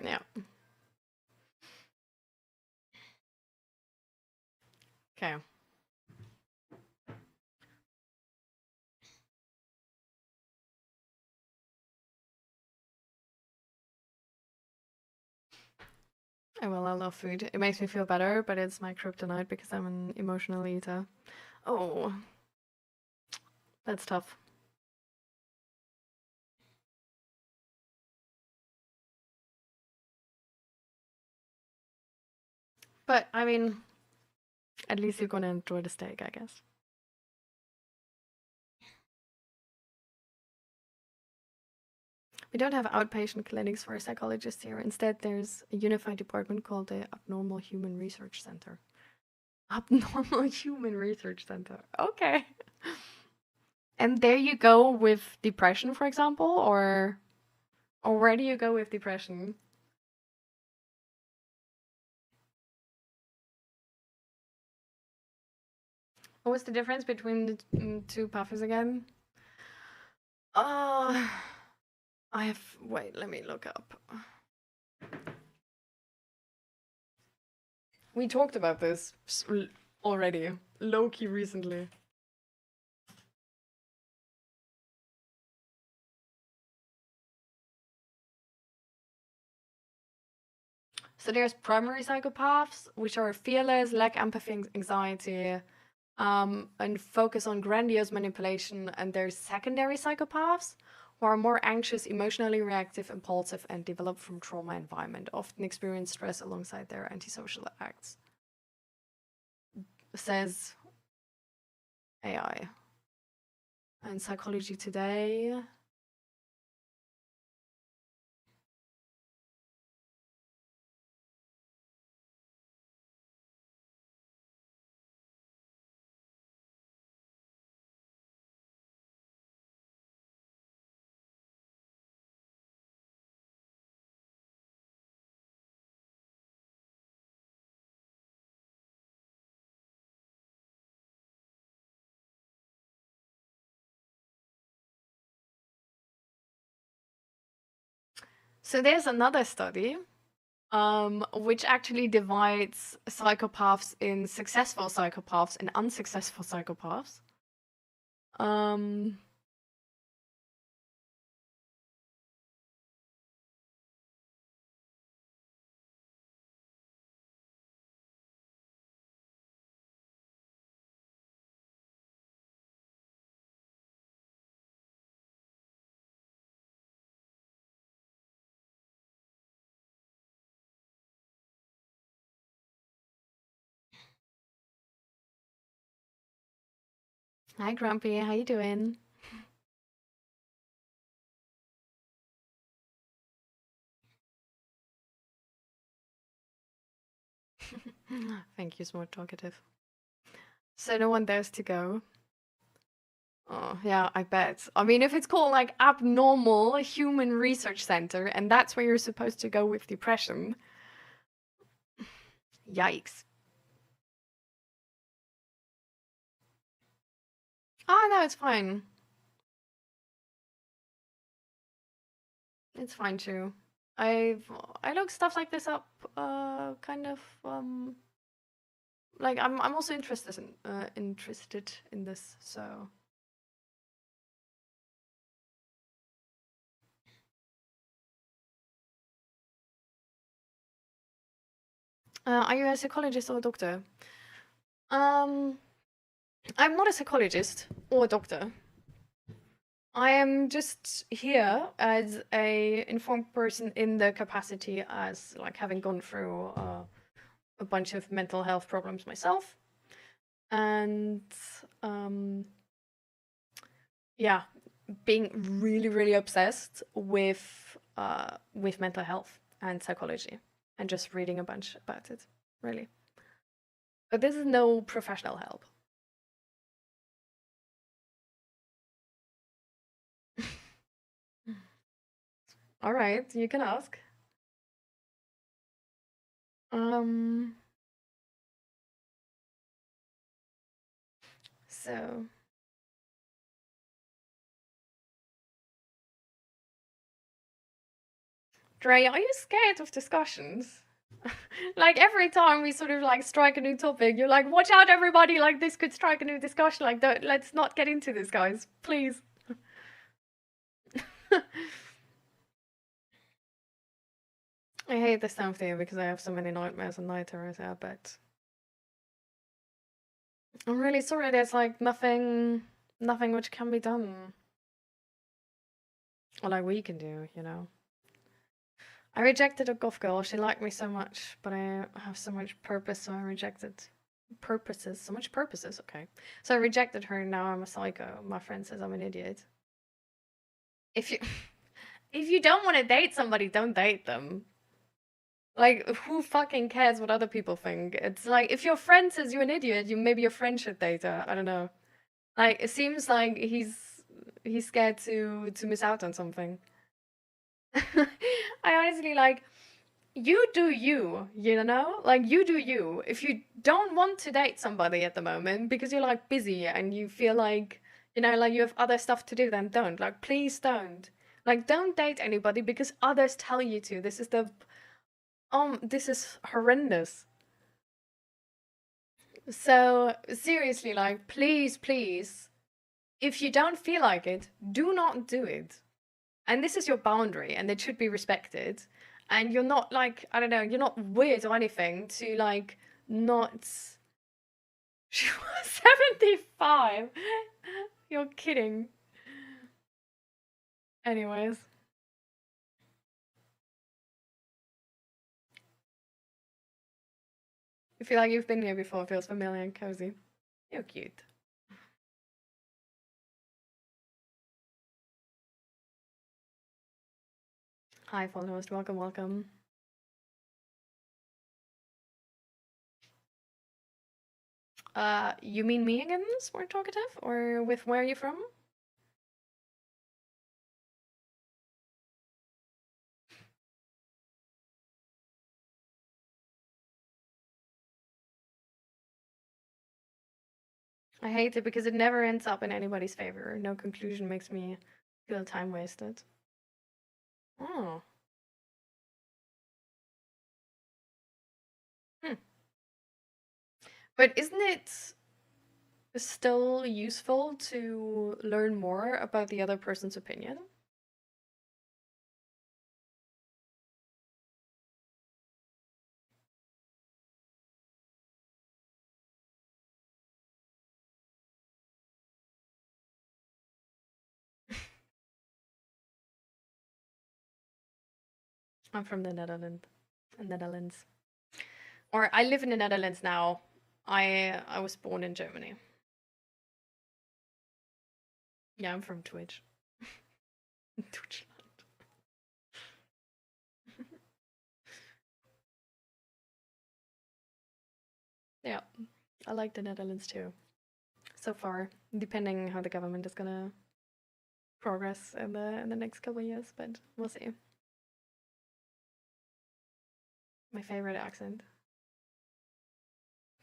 Yeah. Okay. Oh, well, I love food. It makes me feel better, but it's my kryptonite because I'm an emotional eater. Oh. That's tough. But, I mean, at least you're gonna enjoy the steak, I guess. We don't have outpatient clinics for psychologists here. Instead, there's a unified department called the Abnormal Human Research Center. Abnormal Human Research Center. Okay. And there you go with depression, for example, or where do you go with depression? What was the difference between the two paths again? Wait, let me look up. We talked about this already, low-key recently. So there's primary psychopaths, which are fearless, lack empathy, anxiety, and focus on grandiose manipulation. And there's secondary psychopaths, who are more anxious, emotionally reactive, impulsive, and develop from trauma environment, often experience stress alongside their antisocial acts. Says AI. And Psychology Today. So there's another study, which actually divides psychopaths in successful psychopaths and unsuccessful psychopaths. Hi, Grumpy. How you doing? Thank you, Smart Talkative. So no one dares to go. Oh, yeah, I bet. I mean, if it's called like Abnormal Human Research Center, and that's where you're supposed to go with depression. Yikes. Oh, no, it's fine. It's fine too. I look stuff like this up, kind of, like I'm also interested in this, so. Are you a psychologist or a doctor? I'm not a psychologist or a doctor. I am just here as a informed person in the capacity as like having gone through a bunch of mental health problems myself, and yeah, being really obsessed with mental health and psychology, and just reading a bunch about it, really. But this is no professional help. All right, you can ask. So Dre, are you scared of discussions? Like every time we sort of like strike a new topic, you're like, watch out everybody, like this could strike a new discussion, like let's not get into this, guys, please. I hate this time of the year because I have so many nightmares and night terrors, I bet. I'm really sorry, there's like nothing which can be done. Or like we can do, you know. I rejected a goth girl, she liked me so much, but I have so much purpose, so I rejected purposes, so much purposes, okay. So I rejected her, now I'm a psycho. My friend says I'm an idiot. If you don't want to date somebody, don't date them. Like, who fucking cares what other people think? It's like, if your friend says you're an idiot, maybe your friend should date her. I don't know. Like, it seems like he's scared to miss out on something. I honestly, like, you do you, you know? Like, you do you. If you don't want to date somebody at the moment because you're, like, busy and you feel like, you know, like you have other stuff to do, then don't. Like, please don't. Like, don't date anybody because others tell you to. This is this is horrendous. So, seriously, like, please, if you don't feel like it, do not do it. And this is your boundary, and it should be respected. And you're not, like, I don't know, you're not weird or anything to, like, not... She was 75! You're kidding. Anyways. You feel like you've been here before, feels familiar and cozy. You're cute. Hi, followers. Welcome. You mean me again, Smart Talkative? Or with where are you from? I hate it because it never ends up in anybody's favor. No conclusion makes me feel time wasted. Oh. But isn't it still useful to learn more about the other person's opinion? I'm from the Netherlands. Or I live in the Netherlands now. I was born in Germany. Yeah, I'm from Twitch. Twitch. Yeah, I like the Netherlands too. So far, depending how the government is gonna progress in the next couple of years, but we'll see. My favorite accent.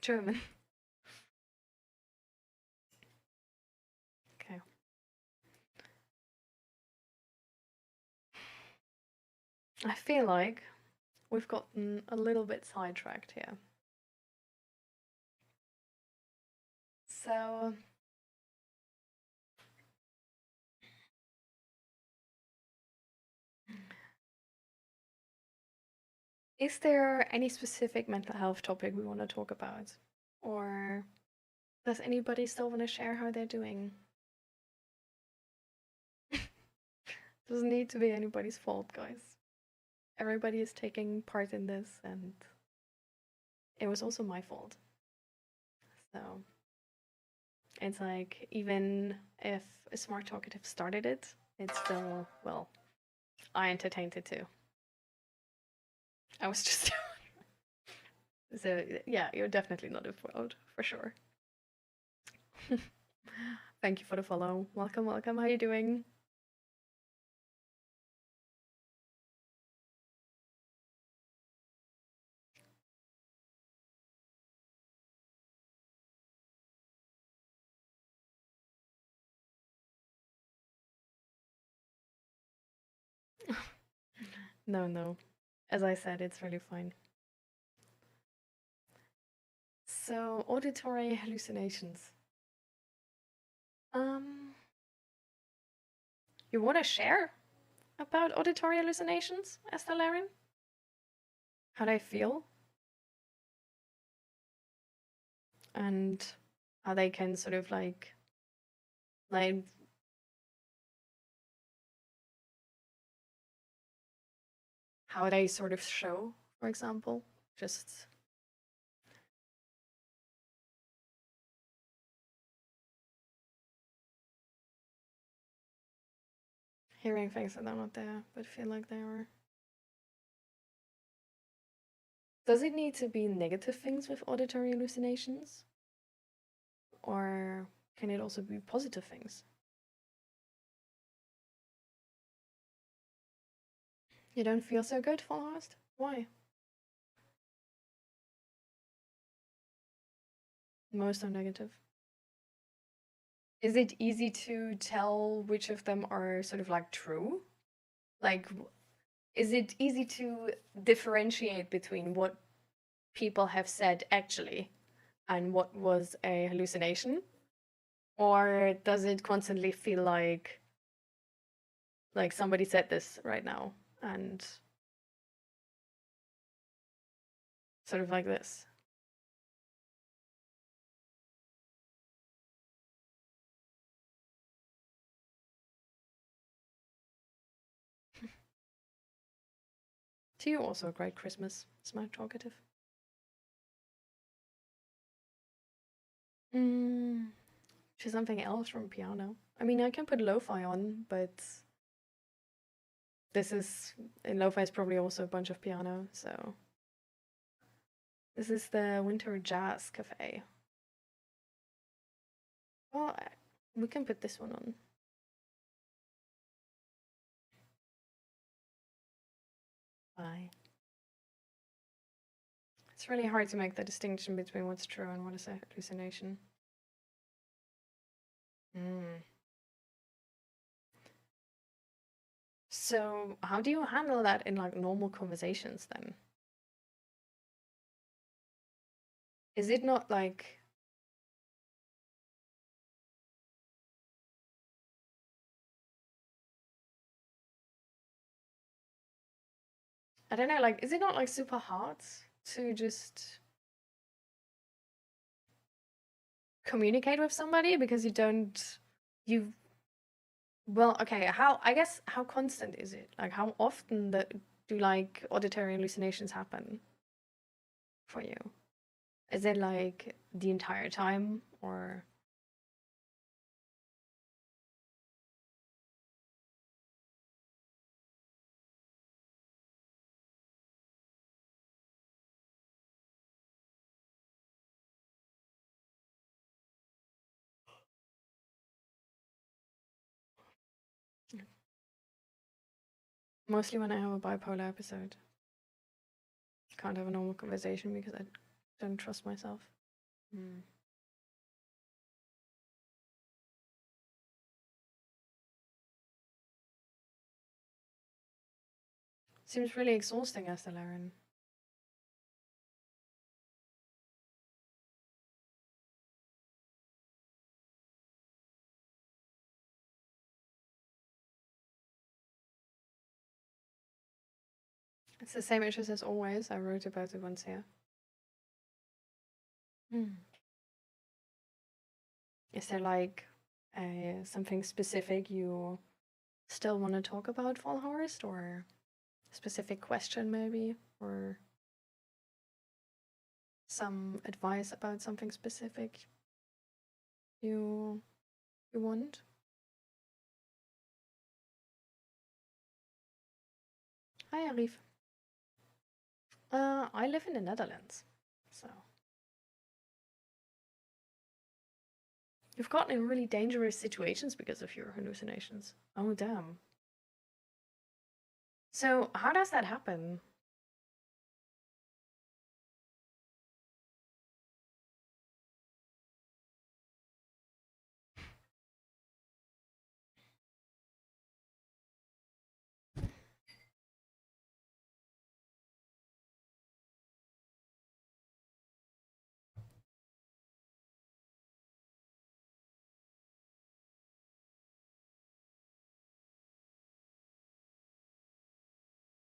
German. Okay. I feel like we've gotten a little bit sidetracked here. So is there any specific mental health topic we want to talk about? Or does anybody still want to share how they're doing? Doesn't need to be anybody's fault, guys. Everybody is taking part in this, and it was also my fault. So it's like, even if a smart talkative started it, it's still, well, I entertained it too. I was just so yeah, you're definitely not a fraud, for sure. Thank you for the follow. Welcome, welcome. How you doing? No. As I said, it's really fine. So, auditory hallucinations. You want to share about auditory hallucinations, Esther? How they feel? And how they can sort of like how they sort of show, for example, just hearing things that are not there but feel like they are. Does it need to be negative things with auditory hallucinations? Or can it also be positive things? You don't feel so good, Fallhorst? Why? Most are negative. Is it easy to tell which of them are sort of like true? Like, is it easy to differentiate between what people have said actually and what was a hallucination? Or does it constantly feel like somebody said this right now and sort of like this? To you also a great Christmas, smart talkative. To something else from piano. I mean, I can put lo-fi on, but this is, in lo-fi is probably also a bunch of piano, so. This is the Winter Jazz Cafe. Well, we can put this one on. Bye. It's really hard to make the distinction between what's true and what is a hallucination. So how do you handle that in like normal conversations then? Is it not like I don't know, like, is it not like super hard to just communicate with somebody because well, okay, how constant is it? Like, how often do like auditory hallucinations happen for you? Is it like the entire time, or? Mostly when I have a bipolar episode. Can't have a normal conversation because I don't trust myself. Seems really exhausting, 𝔹𝕃ℂ𝔻. It's the same issues as always. I wrote about it once here. Is there like something specific you still want to talk about, Fallhorst, or a specific question maybe, or some advice about something specific you want? Hi, Arif. I live in the Netherlands, so you've gotten in really dangerous situations because of your hallucinations. Oh, damn. So, how does that happen?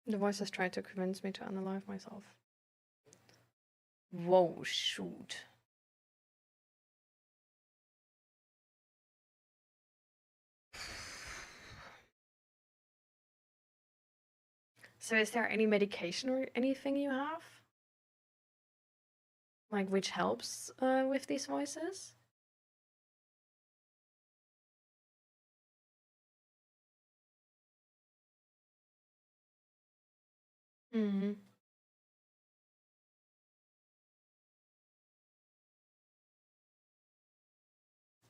The voices tried to convince me to unalive myself. Whoa, shoot. So is there any medication or anything you have? Like, which helps with these voices? Mm-hmm.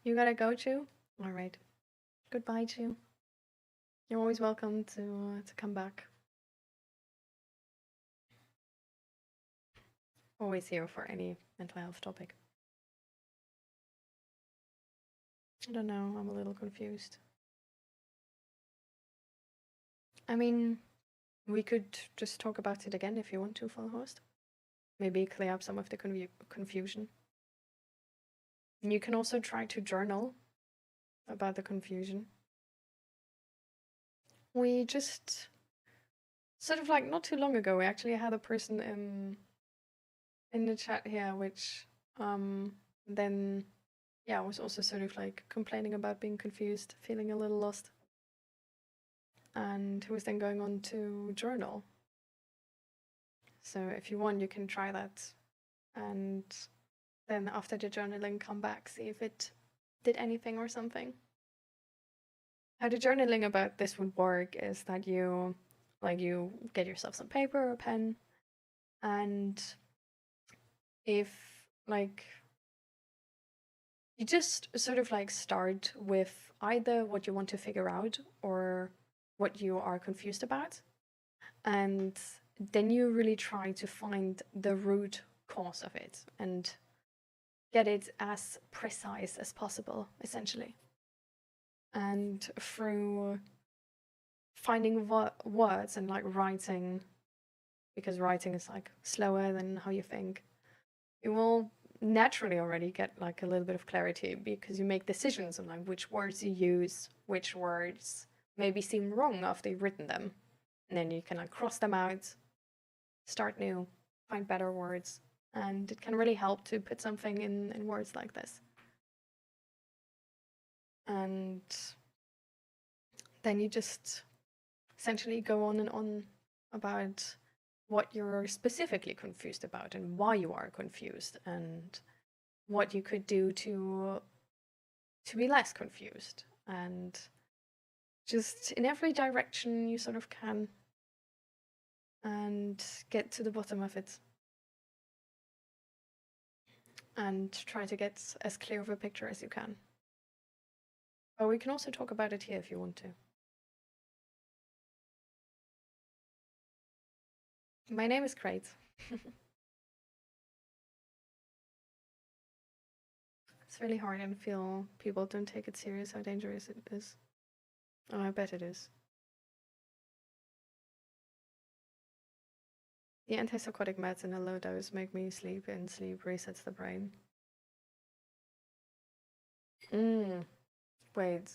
You gotta go, Chu? Alright. Goodbye, Chu. You're always welcome to come back. Always here for any mental health topic. I don't know, I'm a little confused. I mean, we could just talk about it again if you want to, Fallhorst. Maybe clear up some of the confusion. And you can also try to journal about the confusion. We just sort of like not too long ago, we actually had a person in the chat here, which then yeah, was also sort of like complaining about being confused, feeling a little lost, and who was then going on to journal. So if you want, you can try that, and then after the journaling, come back, see if it did anything or something. How the journaling about this would work is that you get yourself some paper or a pen, and if like you just sort of like start with either what you want to figure out or what you are confused about, and then you really try to find the root cause of it and get it as precise as possible, essentially. And through finding words and like writing, because writing is like slower than how you think, you will naturally already get like a little bit of clarity because you make decisions on like which words you use, which words maybe seem wrong after you've written them, and then you can like cross them out, start new, find better words, and it can really help to put something in words like this. And then you just essentially go on and on about what you're specifically confused about and why you are confused and what you could do to be less confused, and just in every direction you sort of can, and get to the bottom of it and try to get as clear of a picture as you can. But we can also talk about it here if you want to. My name is Crate. It's really hard and feel people don't take it serious how dangerous it is. Oh, I bet it is. The antipsychotic meds in a low dose make me sleep, and sleep resets the brain. Wait.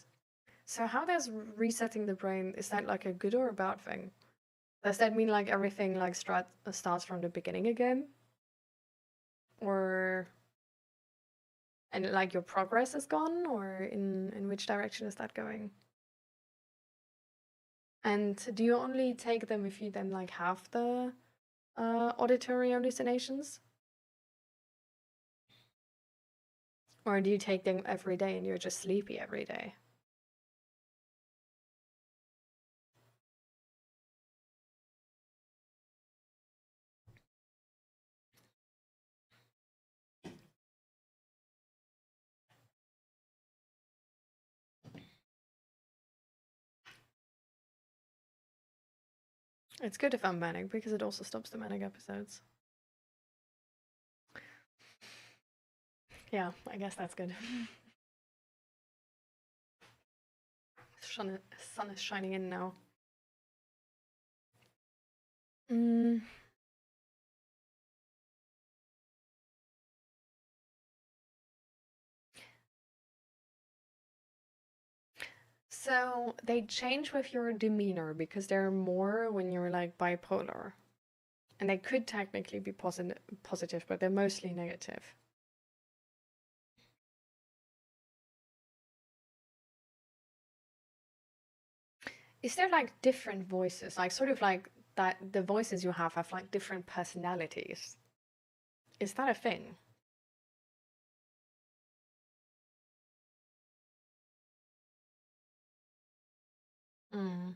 So how does resetting the brain, is that like a good or a bad thing? Does that mean like everything like starts from the beginning again? Or and like your progress is gone, or in which direction is that going? And do you only take them if you then like have the auditory hallucinations? Or do you take them every day and you're just sleepy every day? It's good if I'm manic because it also stops the manic episodes. Yeah, I guess that's good. Sun is shining in now. So they change with your demeanor because they're more when you're like bipolar. And they could technically be positive, but they're mostly negative. Is there like different voices? Like sort of like that the voices you have like different personalities? Is that a thing? Mm.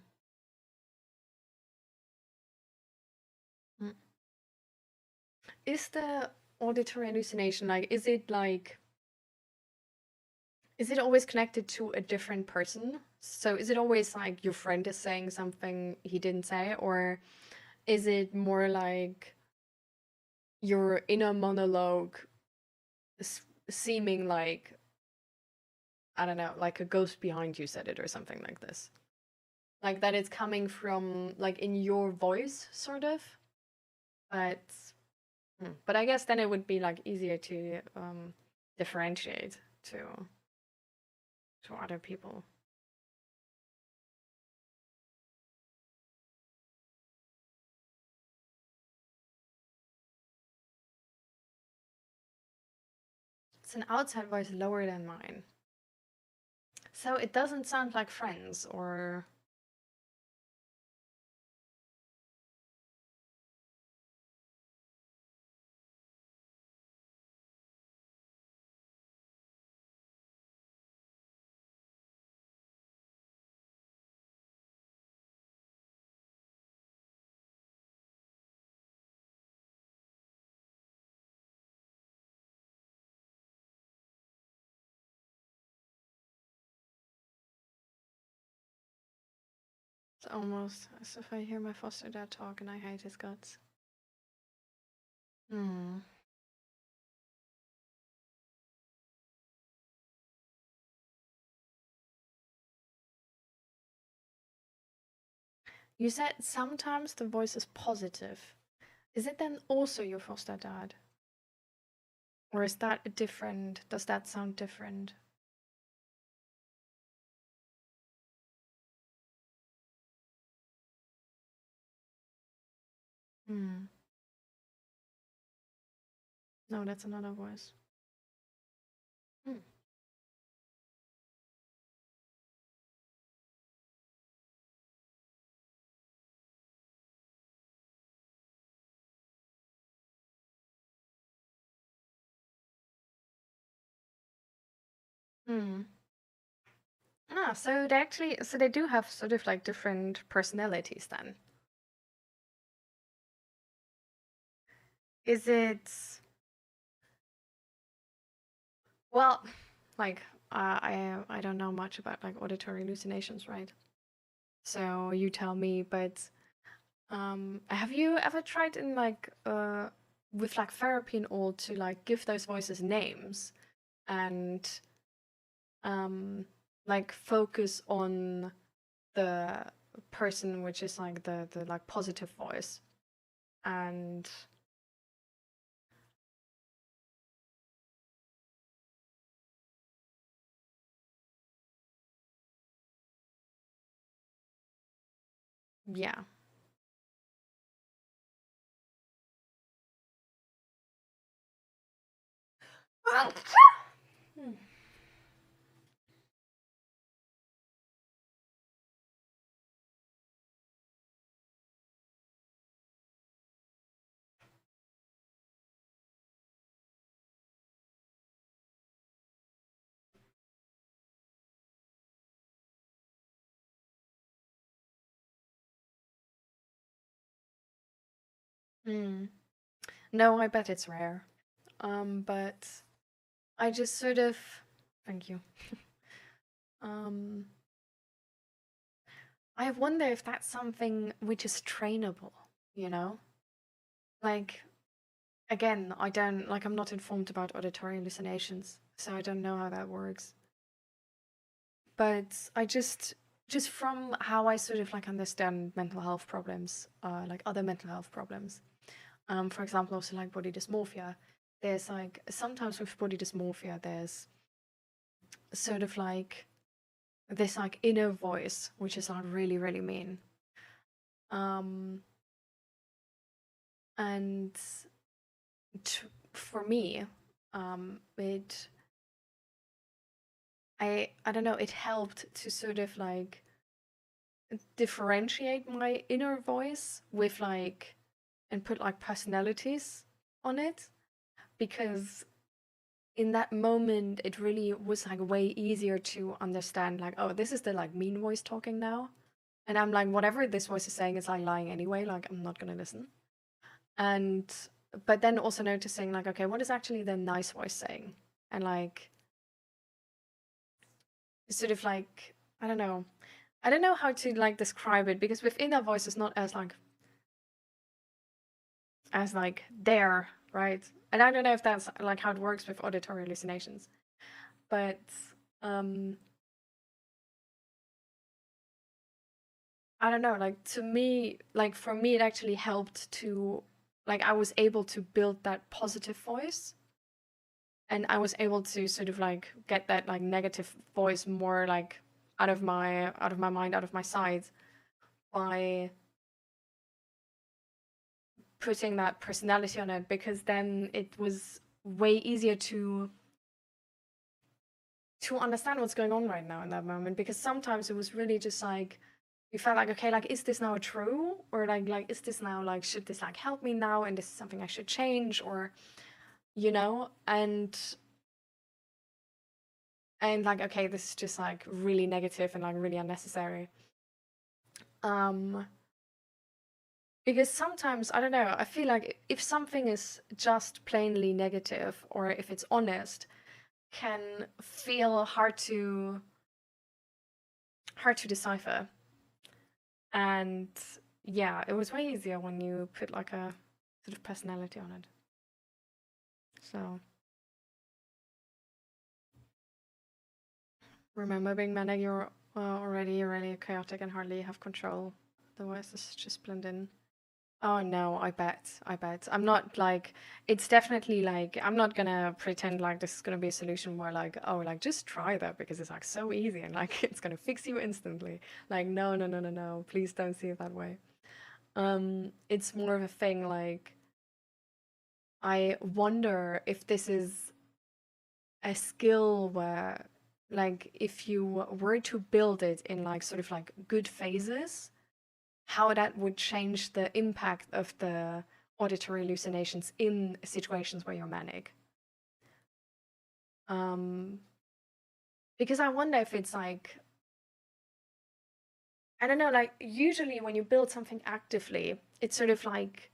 Mm. Is the auditory hallucination like, is it always connected to a different person? So is it always like your friend is saying something he didn't say, or is it more like your inner monologue seeming like, I don't know, like a ghost behind you said it or something like this? Like that it's coming from like in your voice, sort of? But I guess then it would be like easier to differentiate to other people. It's an outside voice lower than mine. So it doesn't sound like friends or... It's almost as if I hear my foster dad talk and I hate his guts. You said sometimes the voice is positive. Is it then also your foster dad? Or is that different? Does that sound different? No, that's another voice. So they do have sort of like different personalities then. Is it... Well, like, I don't know much about like auditory hallucinations, right? So you tell me, but Have you ever tried in like with like therapy and all to like give those voices names and like focus on the person which is like the like positive voice and yeah. No, I bet it's rare. But I just sort of thank you. I wonder if that's something which is trainable, you know? Like again, I don't like I'm not informed about auditory hallucinations, so I don't know how that works. But I just from how I sort of like understand mental health problems, like other mental health problems, for example, also like body dysmorphia, there's like sometimes with body dysmorphia, there's sort of like this like inner voice, which is like really, really mean. And for me, it I don't know, it helped to sort of like differentiate my inner voice with like and put like personalities on it, because in that moment it really was like way easier to understand like, oh, this is the like mean voice talking now, and I'm like, whatever this voice is saying is like lying anyway, like I'm not gonna listen. And but then also noticing like, okay, what is actually the nice voice saying? And like sort of like I don't know how to like describe it, because with inner voice is not as like there, right? And I don't know if that's like how it works with auditory hallucinations, but I don't know, like to me, like for me it actually helped to like I was able to build that positive voice, and I was able to sort of like get that like negative voice more like out of my mind, out of my sight, by putting that personality on it, because then it was way easier to understand what's going on right now in that moment, because sometimes it was really just like you felt like, okay, like is this now true, or like is this now like should this like help me now, and this is something I should change, or you know, and like, okay, this is just like really negative and like really unnecessary. Because sometimes, I don't know, I feel like if something is just plainly negative, or if it's honest, can feel hard to decipher. And yeah, it was way easier when you put like a sort of personality on it. So remember, being manic, you're already really chaotic and hardly have control. The voices just blend in. Oh no, I bet. I'm not like, it's definitely like, I'm not gonna pretend like this is gonna be a solution where like, oh, like just try that because it's like so easy and like it's gonna fix you instantly. Like, no, please don't see it that way. It's more of a thing like, I wonder if this is a skill where like if you were to build it in like sort of like good phases, how that would change the impact of the auditory hallucinations in situations where you're manic. Because I wonder if it's like, I don't know, like usually when you build something actively, it's sort of like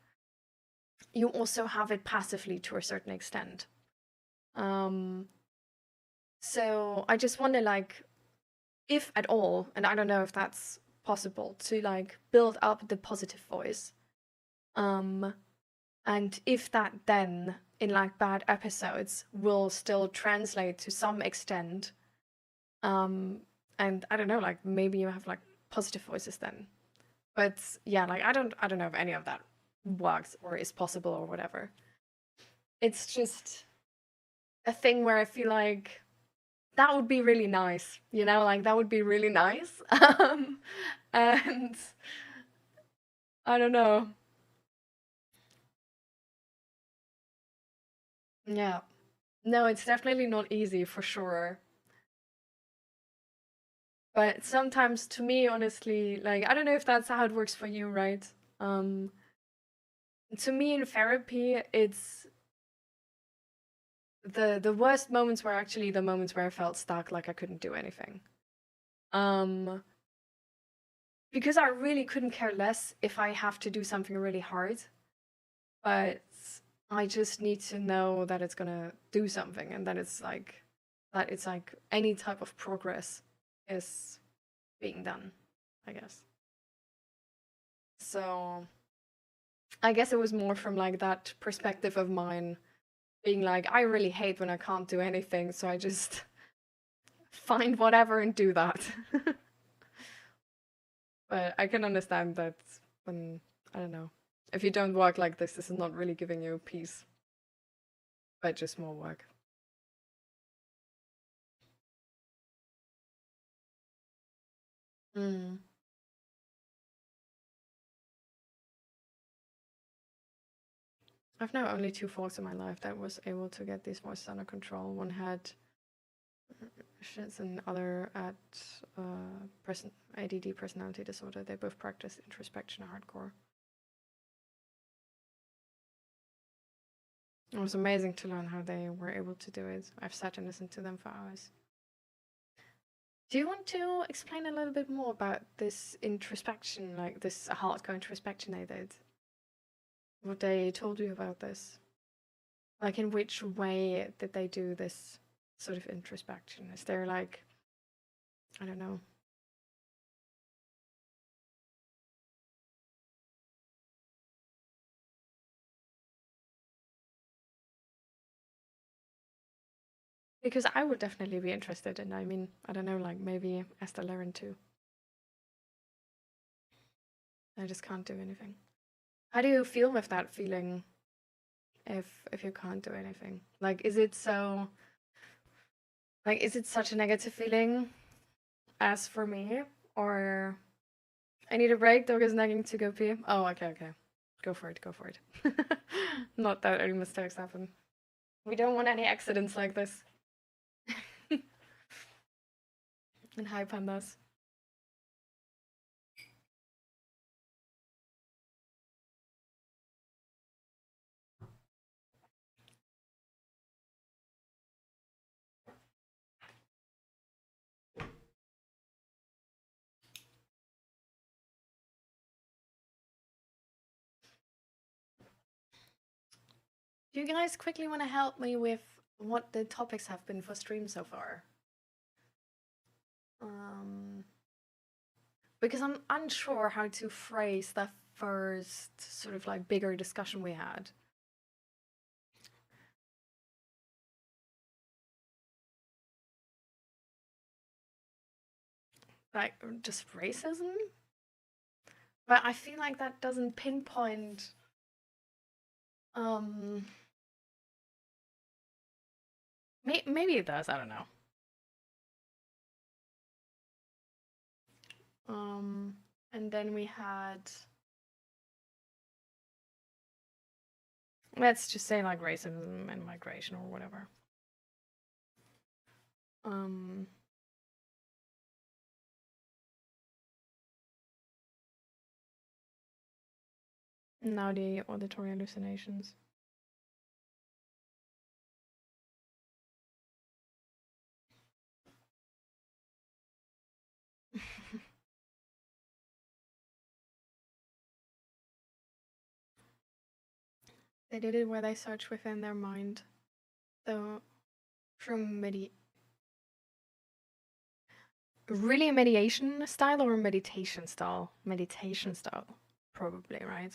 you also have it passively to a certain extent. So I just wonder like, if at all, and I don't know if that's possible to like build up the positive voice. And if that then in like bad episodes will still translate to some extent, and I don't know, like maybe you have like positive voices then. But yeah, like I don't know if any of that works or is possible or whatever. It's just a thing where I feel like that would be really nice, you know, like that would be really nice. And I don't know. Yeah. No, it's definitely not easy for sure. But sometimes to me, honestly, like I don't know if that's how it works for you, right? To me in therapy, it's the worst moments were actually the moments where I felt stuck, like I couldn't do anything. Because I really couldn't care less if I have to do something really hard. But I just need to know that it's gonna do something, and that it's like any type of progress is being done, I guess. So I guess it was more from like that perspective of mine, being like, I really hate when I can't do anything, so I just find whatever and do that. But I can understand that when, I don't know, if you don't work like this is not really giving you peace, but just more work. I've now only 2 folks in my life that was able to get these voices under control. One had shits and the other at ADD personality disorder. They both practiced introspection hardcore. It was amazing to learn how they were able to do it. I've sat and listened to them for hours. Do you want to explain a little bit more about this introspection, like this hardcore introspection they did? What they told you about this? Like, in which way did they do this sort of introspection? Is there like, I don't know. Because I would definitely be interested in, I mean, I don't know, like maybe Esther learned too. I just can't do anything. How do you feel with that feeling if you can't do anything? Like, is it so, like, is it such a negative feeling as for me? Or I need a break, dog is nagging to go pee. Oh, okay. Go for it. Not that any mistakes happen. We don't want any accidents like this. And hi, pandas. Do you guys quickly want to help me with what the topics have been for stream so far? Because I'm unsure how to phrase the first sort of like bigger discussion we had. Like, just racism? But I feel like that doesn't pinpoint maybe it does, I don't know. And then we had, let's just say like racism and migration or whatever. Now the auditory hallucinations. They did it where they search within their mind. Though from really a mediation style or a meditation style? Meditation style, probably, right?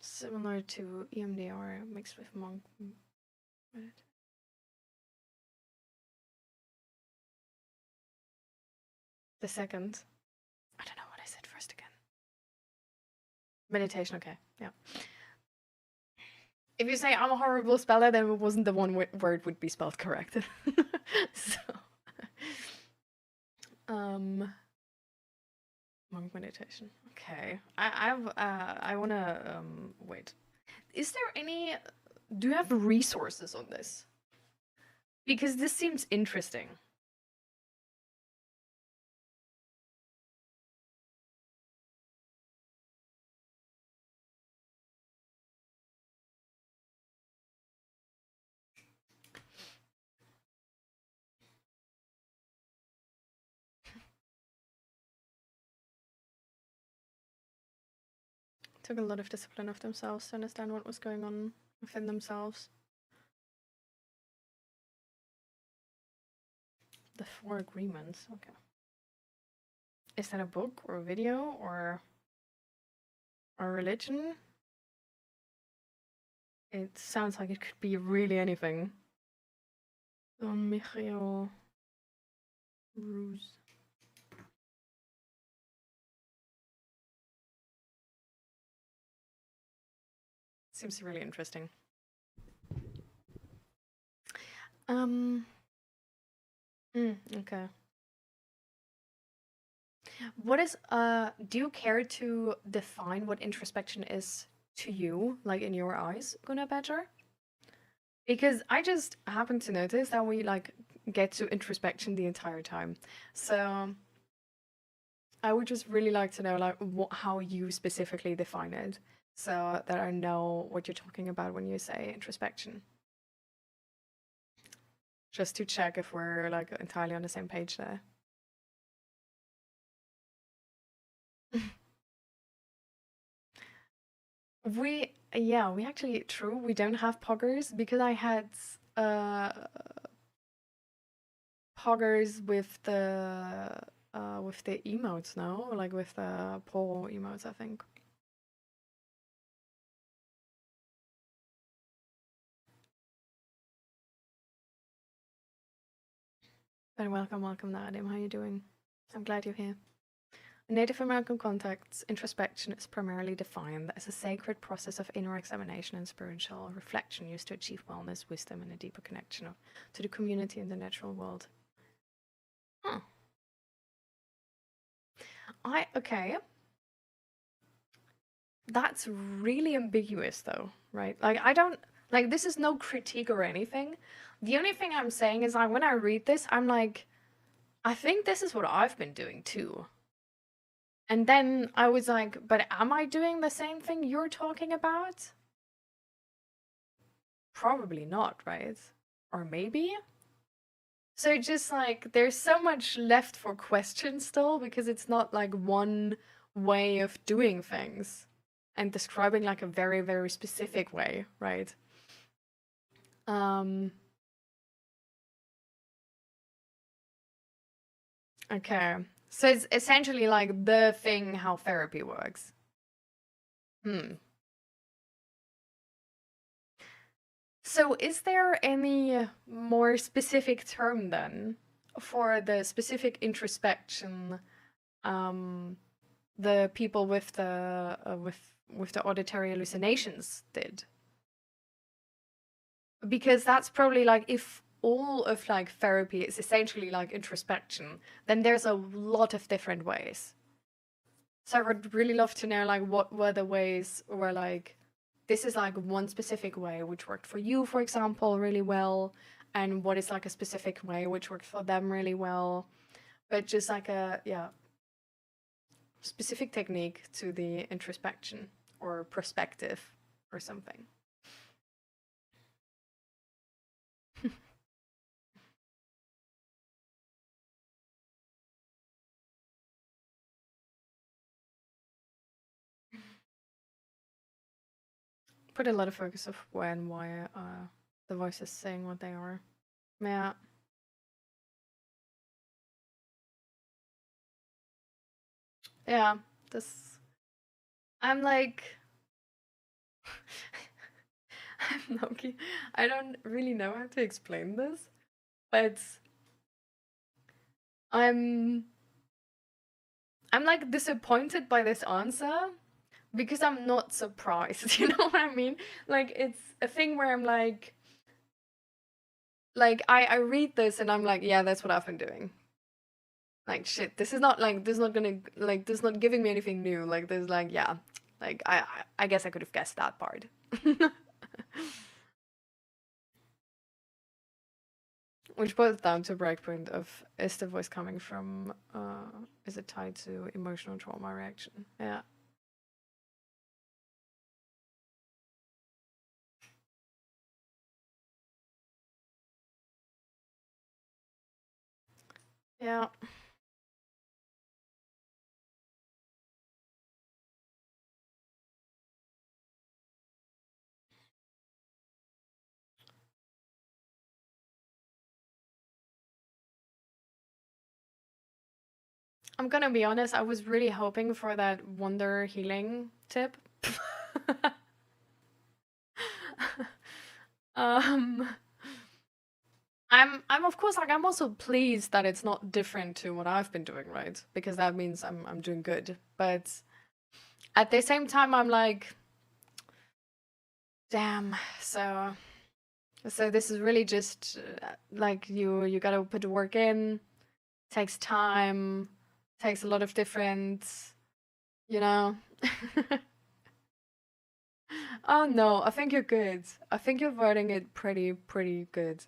Similar to EMDR mixed with monk. The second. I don't know what I said first again. Meditation, okay, yeah. If you say I'm a horrible speller, then it wasn't the one word would be spelled correct. So, monk meditation. Okay, I wanna wait. Is there any? Do you have resources on this? Because this seems interesting. Took a lot of discipline of themselves to understand what was going on within themselves. The 4 agreements, okay. Is that a book or a video or a religion? It sounds like it could be really anything. 𝔹𝕃ℂ𝔻 Ruse. Seems really interesting. Okay. What is do you care to define what introspection is to you, like in your eyes, Gunnar Badger? Because I just happen to notice that we like get to introspection the entire time. So I would just really like to know like how you specifically define it, so that I know what you're talking about when you say introspection. Just to check if we're like entirely on the same page there. We actually, true, we don't have poggers because I had poggers with the emotes now, like with the poll emotes, I think. But welcome, Nadim. How are you doing? I'm glad you're here. In Native American contexts, introspection is primarily defined as a sacred process of inner examination and spiritual reflection used to achieve wellness, wisdom, and a deeper connection to the community and the natural world. Huh. Okay. That's really ambiguous though, right? Like I don't like this is no critique or anything. The only thing I'm saying is like when I read this, I'm like, I think this is what I've been doing too. And then I was like, but am I doing the same thing you're talking about? Probably not, right? Or maybe? So just like, there's so much left for question still, because it's not like one way of doing things and describing like a very, very specific way, right? Okay. So it's essentially like the thing how therapy works. So is there any more specific term then for the specific introspection the people with the auditory hallucinations did? Because that's probably like if all of like therapy is essentially like introspection, then there's a lot of different ways. So I would really love to know like what were the ways where like this is like one specific way which worked for you, for example, really well, and what is like a specific way which worked for them really well, but just like a specific technique to the introspection or perspective or something. Put a lot of focus of when, why the voices saying what they are. Yeah. yeah, this, I'm like, I'm Loki. I don't really know how to explain this, but I'm like disappointed by this answer because I'm not surprised. You know what I mean? Like, it's a thing where I'm like I read this and I'm like, yeah, that's what I've been doing. Like, shit, this is not like, this is not gonna, like, this is not giving me anything new. Like, there's like, yeah, like, I guess I could have guessed that part. Which boils down to a breakpoint of, is the voice coming from, is it tied to emotional trauma reaction? Yeah. Yeah. I'm gonna be honest, I was really hoping for that wonder healing tip. um I'm of course like I'm also pleased that it's not different to what I've been doing, right? Because that means I'm doing good. But at the same time I'm like, damn, so this is really just like you gotta put the work in, takes time, takes a lot of different, you know. Oh no, I think you're good. I think you're wording it pretty good.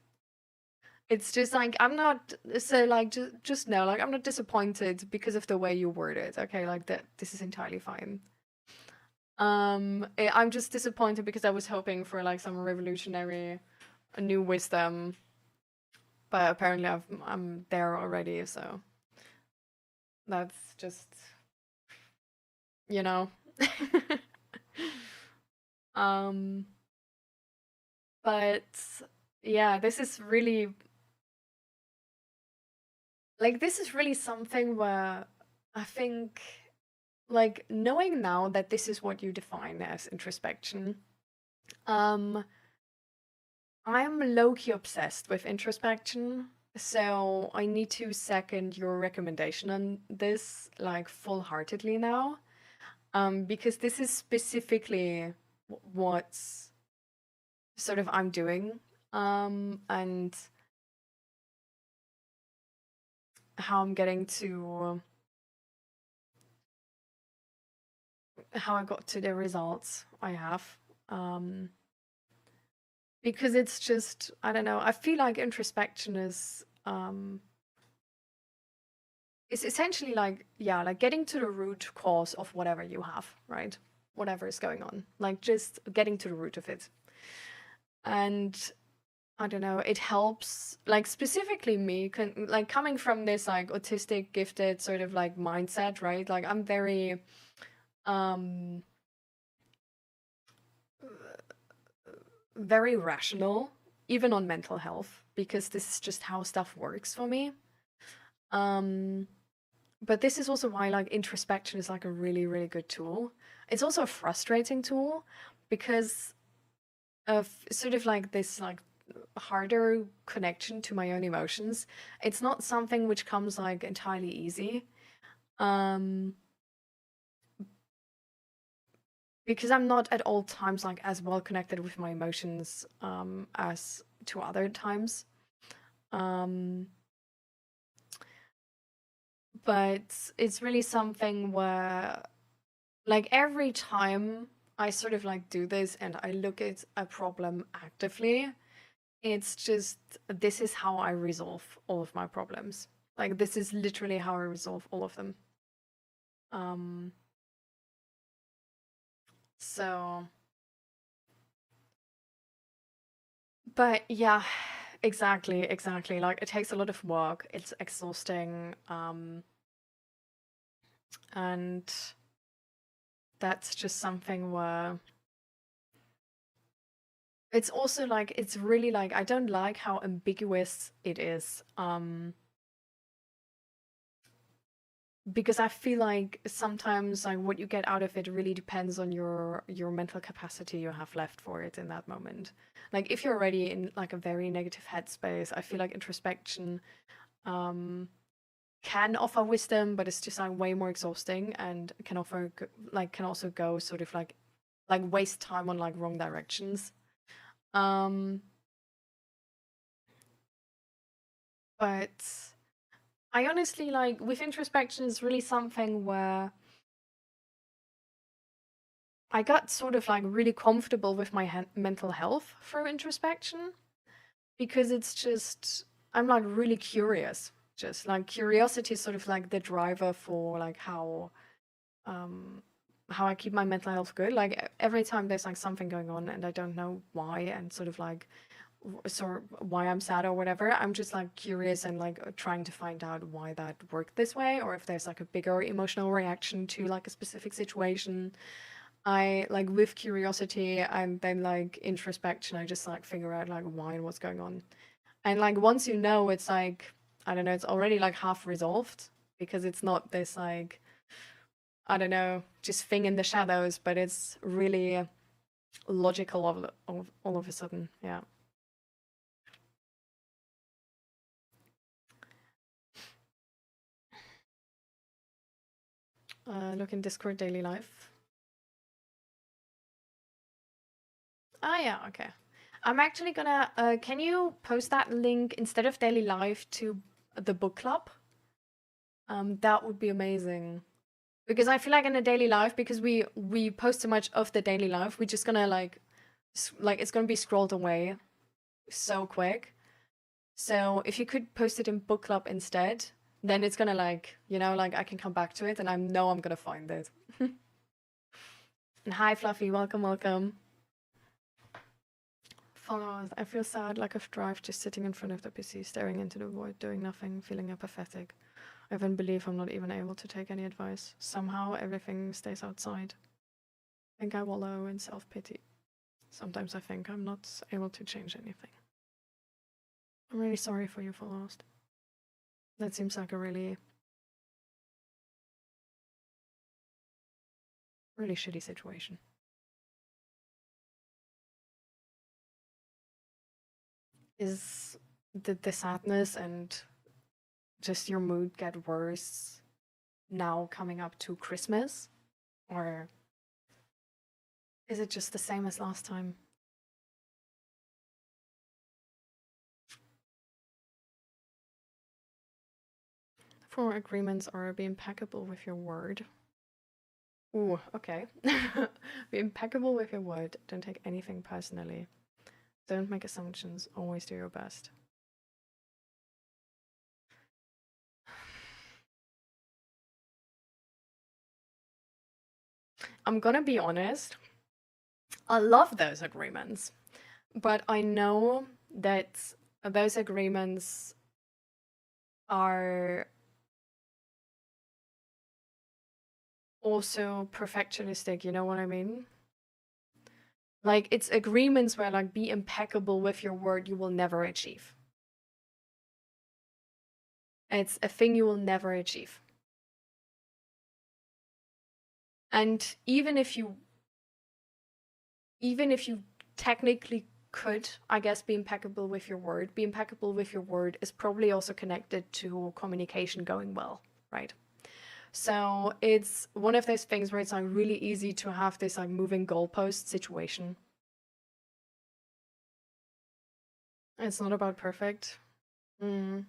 It's just like I'm not, so like just know, like I'm not disappointed because of the way you word it. Okay, like that this is entirely fine. I'm just disappointed because I was hoping for like some revolutionary new wisdom, but apparently I'm there already, so that's just, you know. But yeah, this is really like, this is really something where I think, like, knowing now that this is what you define as introspection, I'm low-key obsessed with introspection, so I need to second your recommendation on this, like, full-heartedly now, because this is specifically what's sort of I'm doing, and how I'm getting to, how I got to the results I have. Because it's just, I don't know, I feel like introspection is it's essentially like, yeah, like getting to the root cause of whatever you have, right? Whatever is going on, like just getting to the root of it. And I don't know, it helps, like specifically me, like coming from this like autistic gifted sort of like mindset, right? Like I'm very very rational, even on mental health, because this is just how stuff works for me. But this is also why like introspection is like a really good tool. It's also a frustrating tool because of sort of like this like harder connection to my own emotions. It's not something which comes like entirely easy. Because I'm not at all times like as well connected with my emotions as to other times. But it's really something where like every time I sort of like do this and I look at a problem actively, it's just, this is how I resolve all of my problems. Like this is literally how I resolve all of them. So, but yeah, exactly. Like it takes a lot of work. It's exhausting. And that's just something where it's also like, it's really like, I don't like how ambiguous it is. because I feel like sometimes like what you get out of it really depends on your mental capacity you have left for it in that moment. Like if you're already in like a very negative headspace, I feel like introspection can offer wisdom, but it's just like way more exhausting and can offer can also go sort of like waste time on like wrong directions. But I honestly like with introspection is really something where I got sort of like really comfortable with my mental health through introspection, because it's just I'm like really curious. Just like curiosity is sort of like the driver for like how I keep my mental health good. Like every time there's like something going on and I don't know why, and sort of like why I'm sad or whatever, I'm just like curious and like trying to find out why that worked this way, or if there's like a bigger emotional reaction to like a specific situation. I like with curiosity and then like introspection, I just like figure out like why and what's going on. And like once you know, it's like, I don't know, it's already like half resolved, because it's not this like, I don't know, just thing in the shadows, but it's really logical all of a sudden. Yeah. Look in Discord daily life. Ah, yeah, okay. I'm actually gonna, can you post that link instead of daily life to the book club? That would be amazing. Because I feel like in the daily life, because we post so much of the daily life, we're just gonna like it's gonna be scrolled away so quick. So if you could post it in book club instead, then it's gonna like, you know, like I can come back to it and I know I'm gonna find it. And hi Fluffy, welcome, welcome. Followers, I feel sad, like a drive, just sitting in front of the PC, staring into the void, doing nothing, feeling apathetic. I even believe I'm not even able to take any advice. Somehow everything stays outside. I think I wallow in self-pity. Sometimes I think I'm not able to change anything. I'm really sorry for you, followers. That seems like a really shitty situation. Is the sadness and just your mood get worse now coming up to Christmas? Or is it just the same as last time? For agreements are be impeccable with your word. Ooh, okay. Be impeccable with your word. Don't take anything personally. Don't make assumptions. Always do your best. I'm gonna be honest. I love those agreements, but I know that those agreements are also perfectionistic, you know what I mean? Like, it's agreements where, like, be impeccable with your word you will never achieve. It's a thing you will never achieve. And even if you technically could, I guess, be impeccable with your word is probably also connected to communication going well, right? So it's one of those things where it's like really easy to have this like moving goalpost situation. It's not about perfect. Yeah.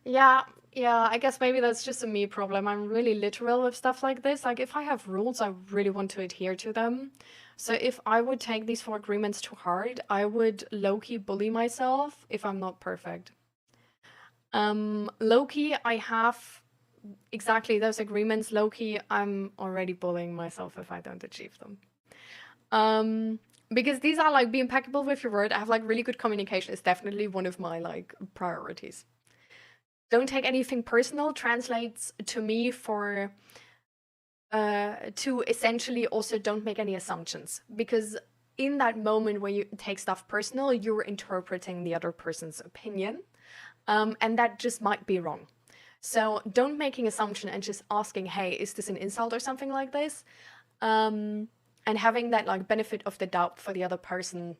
Yeah, I guess maybe that's just a me problem. I'm really literal with stuff like this. Like, if I have rules, I really want to adhere to them. So if I would take these 4 agreements too hard, I would low-key bully myself if I'm not perfect. Low-key, I have exactly those agreements. Low-key, I'm already bullying myself if I don't achieve them. Because these are like, be impeccable with your word. I have like really good communication. It's definitely one of my like priorities. Don't take anything personal translates to me for to essentially also don't make any assumptions, because in that moment where you take stuff personal, you're interpreting the other person's opinion, and that just might be wrong. So don't make an assumption and just asking, hey, is this an insult or something like this? And having that like benefit of the doubt for the other person,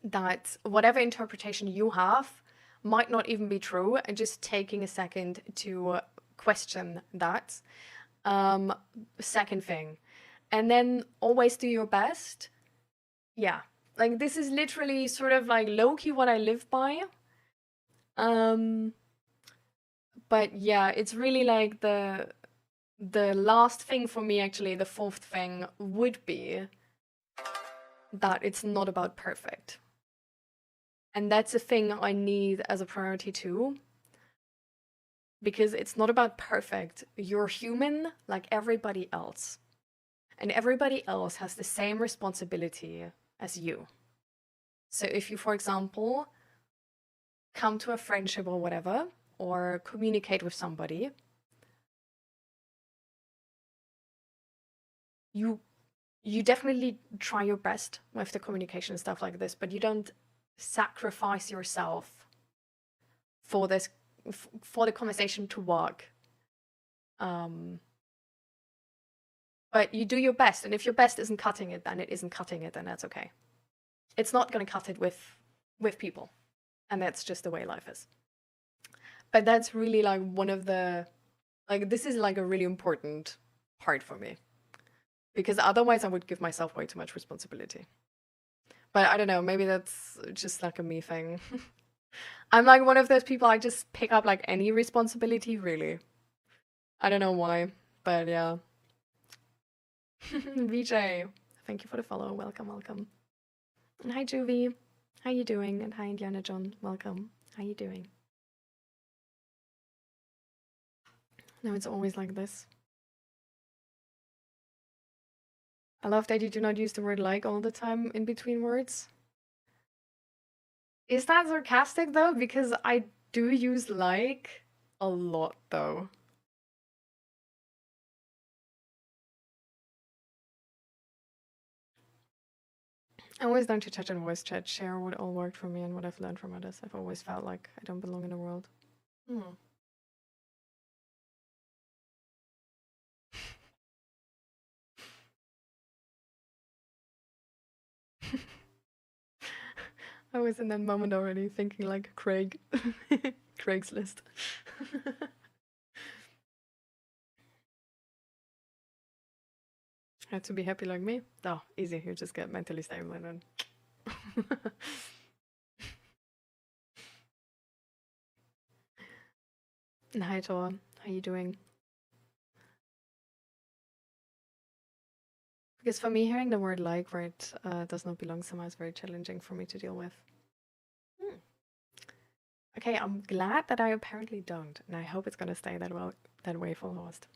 that whatever interpretation you have might not even be true, and just taking a second to question that. Second thing. And then always do your best. Yeah. Like, this is literally sort of like low-key what I live by. But yeah, it's really like the last thing for me, actually, the fourth thing would be that it's not about perfect. And that's a thing I need as a priority too. Because it's not about perfect. You're human like everybody else. And everybody else has the same responsibility as you. So if you, for example, come to a friendship or whatever, or communicate with somebody, you definitely try your best with the communication and stuff like this, but you don't sacrifice yourself for this, for the conversation to work. But you do your best, and if your best isn't cutting it, then it isn't cutting it, and that's okay. It's not going to cut it with people, and that's just the way life is. But that's really like one of the, like, this is like a really important part for me, because otherwise I would give myself way too much responsibility. But I don't know, maybe that's just like a me thing. I'm like one of those people, I just pick up like any responsibility, really. I don't know why, but yeah. VJ, thank you for the follow. Welcome, welcome. And hi, Juvie. How you doing? And hi, Indiana John. Welcome. How you doing? No, it's always like this. I love that you do not use the word like all the time in between words. Is that sarcastic though? Because I do use like a lot though. I always learn to touch on voice chat, share what all worked for me and what I've learned from others. I've always felt like I don't belong in the world. I was in that moment already thinking like Craig. Craigslist. Had to be happy like me? Oh, easy. You just get mentally stable and then. And hi, Tor. How you doing? Because for me, hearing the word like where it does not belong somewhere is very challenging for me to deal with. Okay, I'm glad that I apparently don't, and I hope it's gonna stay that way for Horst.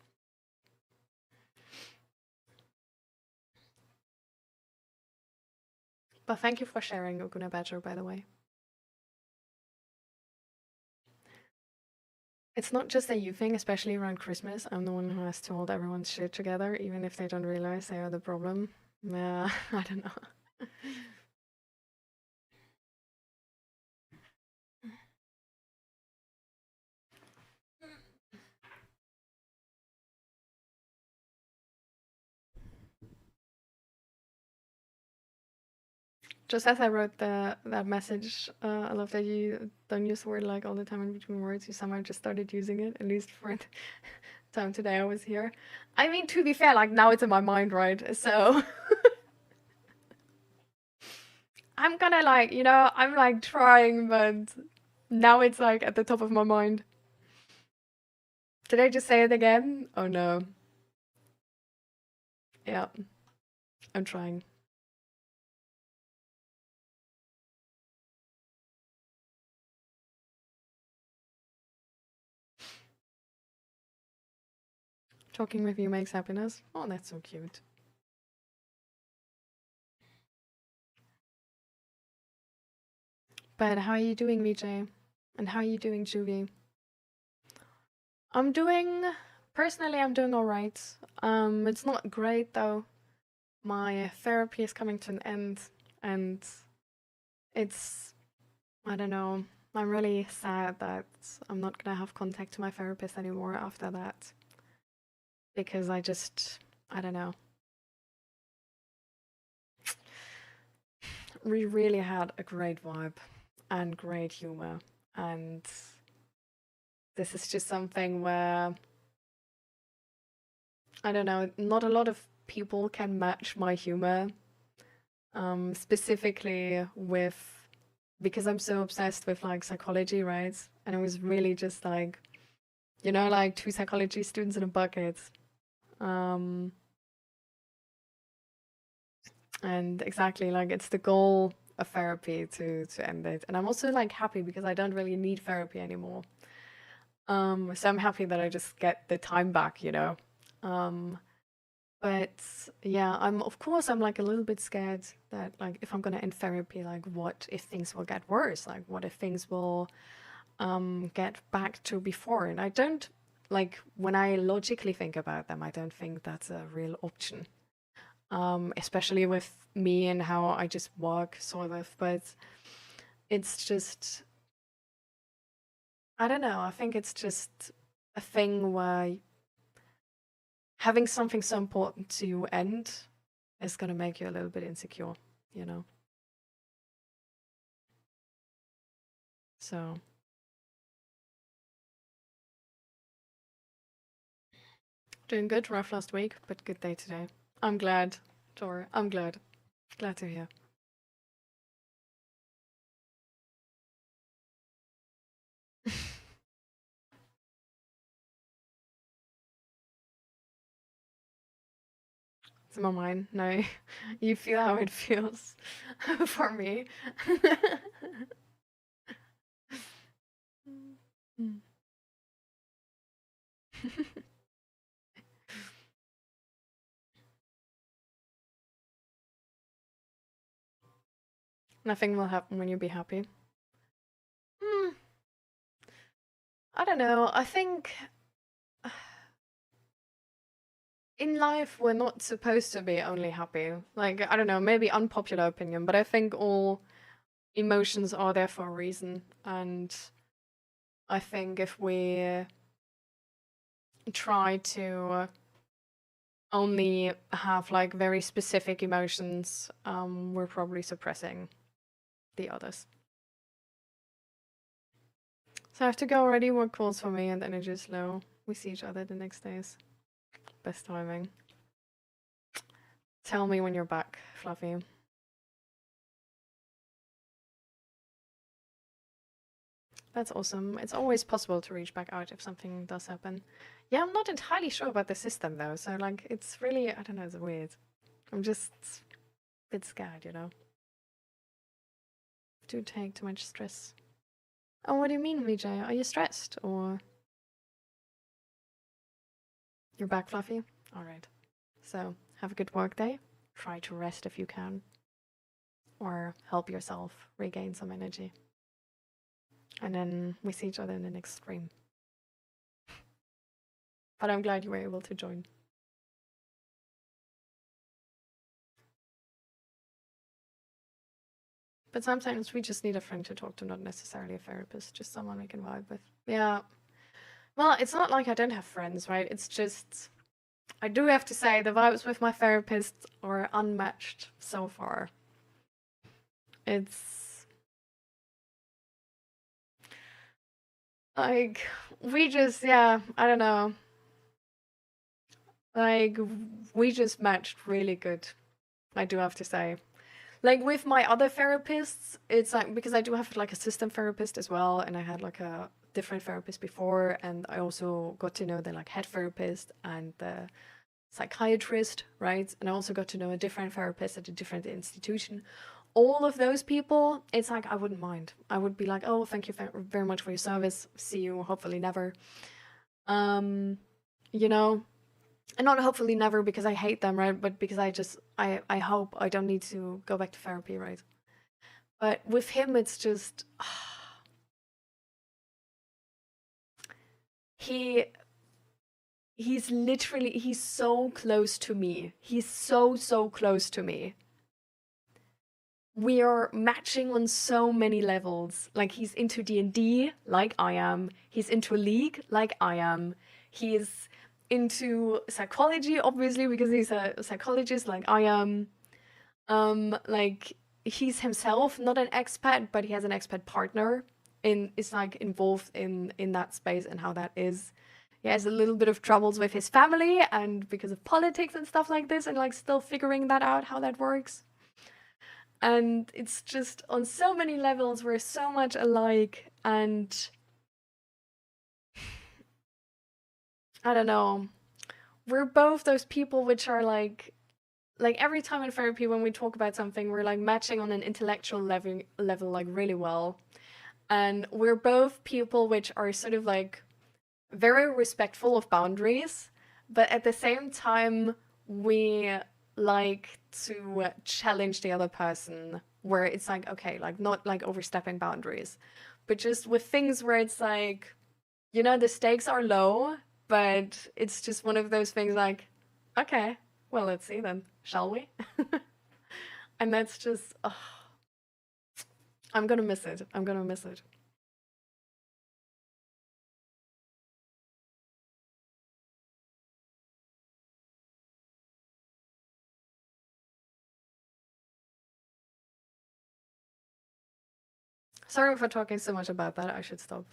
But thank you for sharing, Oguna Badger, by the way. It's not just a you thing, especially around Christmas. I'm the one who has to hold everyone's shit together, even if they don't realize they are the problem. I don't know. Just as I wrote that message, I love that you don't use the word like all the time in between words. You somehow just started using it, at least for the time today I was here. I mean, to be fair, like now it's in my mind, right? So I'm gonna like, you know, I'm like trying, but now it's like at the top of my mind. Did I just say it again? Oh no. Yeah, I'm trying. Talking with you makes happiness. Oh, that's so cute. But how are you doing, VJ? And how are you doing, Juvie? I'm doing personally, I'm doing all right. It's not great though. My therapy is coming to an end, and it's, I don't know, I'm really sad that I'm not gonna have contact to my therapist anymore after that. Because I don't know. We really had a great vibe and great humor, and this is just something where, I don't know, not a lot of people can match my humor, specifically because I'm so obsessed with like psychology, right? And it was really just like, you know, like 2 psychology students in a bucket. And exactly, like, it's the goal of therapy to end it. And I'm also like happy because I don't really need therapy anymore. So I'm happy that I just get the time back, you know. But yeah, I'm like a little bit scared that like if I'm gonna end therapy, like what if things will get worse? Like what if things will get back to before? And I don't, like, when I logically think about them, I don't think that's a real option. Especially with me and how I just work, sort of. But it's just, I don't know, I think it's just a thing where having something so important to end is gonna make you a little bit insecure, you know? So doing good, rough last week, but good day today. I'm glad, Tor. I'm glad. Glad to hear. It's my mind. No, you feel how it feels for me. Nothing will happen when you be happy. I don't know. I think in life we're not supposed to be only happy. Like, I don't know, maybe unpopular opinion, but I think all emotions are there for a reason. And I think if we try to only have like very specific emotions, we're probably suppressing the others. So I have to go already. Work calls for me and energy is low. We see each other the next days. Best timing. Tell me when you're back, Fluffy. That's awesome. It's always possible to reach back out if something does happen. Yeah, I'm not entirely sure about the system though, so like it's really, I don't know, it's weird. I'm just a bit scared, you know? Do take too much stress. Oh, what do you mean, Vijay? Are you stressed or? You're back, Fluffy? Alright. So, have a good work day. Try to rest if you can. Or help yourself regain some energy. And then we see each other in the next stream. But I'm glad you were able to join. But sometimes we just need a friend to talk to, not necessarily a therapist, just someone we can vibe with. Yeah. Well, it's not like I don't have friends, right? It's just, I do have to say, the vibes with my therapist are unmatched so far. It's like, we just, yeah, I don't know. Like, we just matched really good, I do have to say. Like, with my other therapists, it's like, because I do have like a system therapist as well, and I had like a different therapist before, and I also got to know the like head therapist and the psychiatrist, right? And I also got to know a different therapist at a different institution. All of those people, it's like, I wouldn't mind. I would be like, oh, thank you very much for your service. See you, hopefully never. You know, and not hopefully never because I hate them, right? But because I hope I don't need to go back to therapy, right? But with him, it's just, he he's literally, he's so close to me. He's so close to me. We are matching on so many levels. Like, he's into D&D like I am. He's into League like I am. He's into psychology, obviously, because he's a psychologist like I am. Like, he's himself not an expat, but he has an expat partner and is like involved in that space and how that is. He has a little bit of troubles with his family and because of politics and stuff like this, and like still figuring that out, how that works. And it's just on so many levels, we're so much alike, and I don't know. We're both those people which are like every time in therapy when we talk about something, we're like matching on an intellectual level like really well. And we're both people which are sort of like very respectful of boundaries, but at the same time, we like to challenge the other person where it's like, okay, like not like overstepping boundaries, but just with things where it's like, you know, the stakes are low, but it's just one of those things like, okay, well, let's see then, shall we? And that's just, oh, I'm gonna miss it. I'm gonna miss it. Sorry for talking so much about that. I should stop.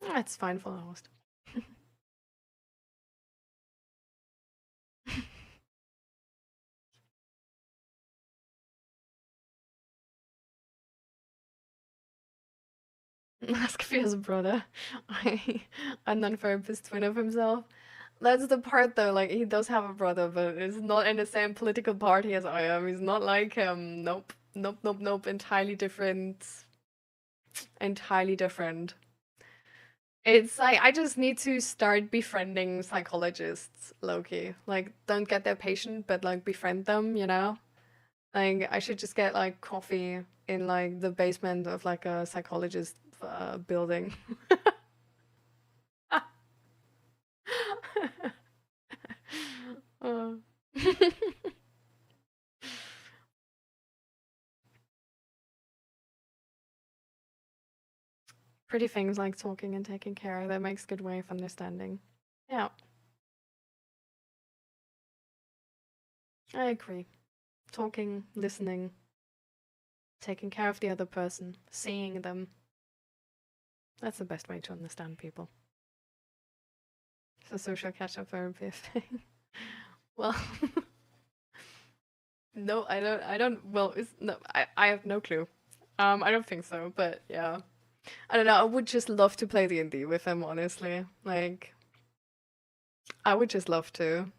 It's fine for the host. Ask if he has a brother. A non-therapist twin of himself. That's the part though, like he does have a brother, but it's not in the same political party as I am. He's not like him. Nope. Nope. Entirely different. Entirely different. It's like I just need to start befriending psychologists, low-key. Like, don't get their patient, but like befriend them, you know? Like, I should just get like coffee in like the basement of like a psychologist building. Uh. Pretty things like talking and taking care, that makes good way of understanding. Yeah. I agree. Talking, listening, taking care of the other person, seeing them. That's the best way to understand people. It's a social catch-up therapy thing. Well, no, I don't, well, no, I have no clue. I don't think so, but yeah. I don't know, I would just love to play D&D with him, honestly. Like, I would just love to.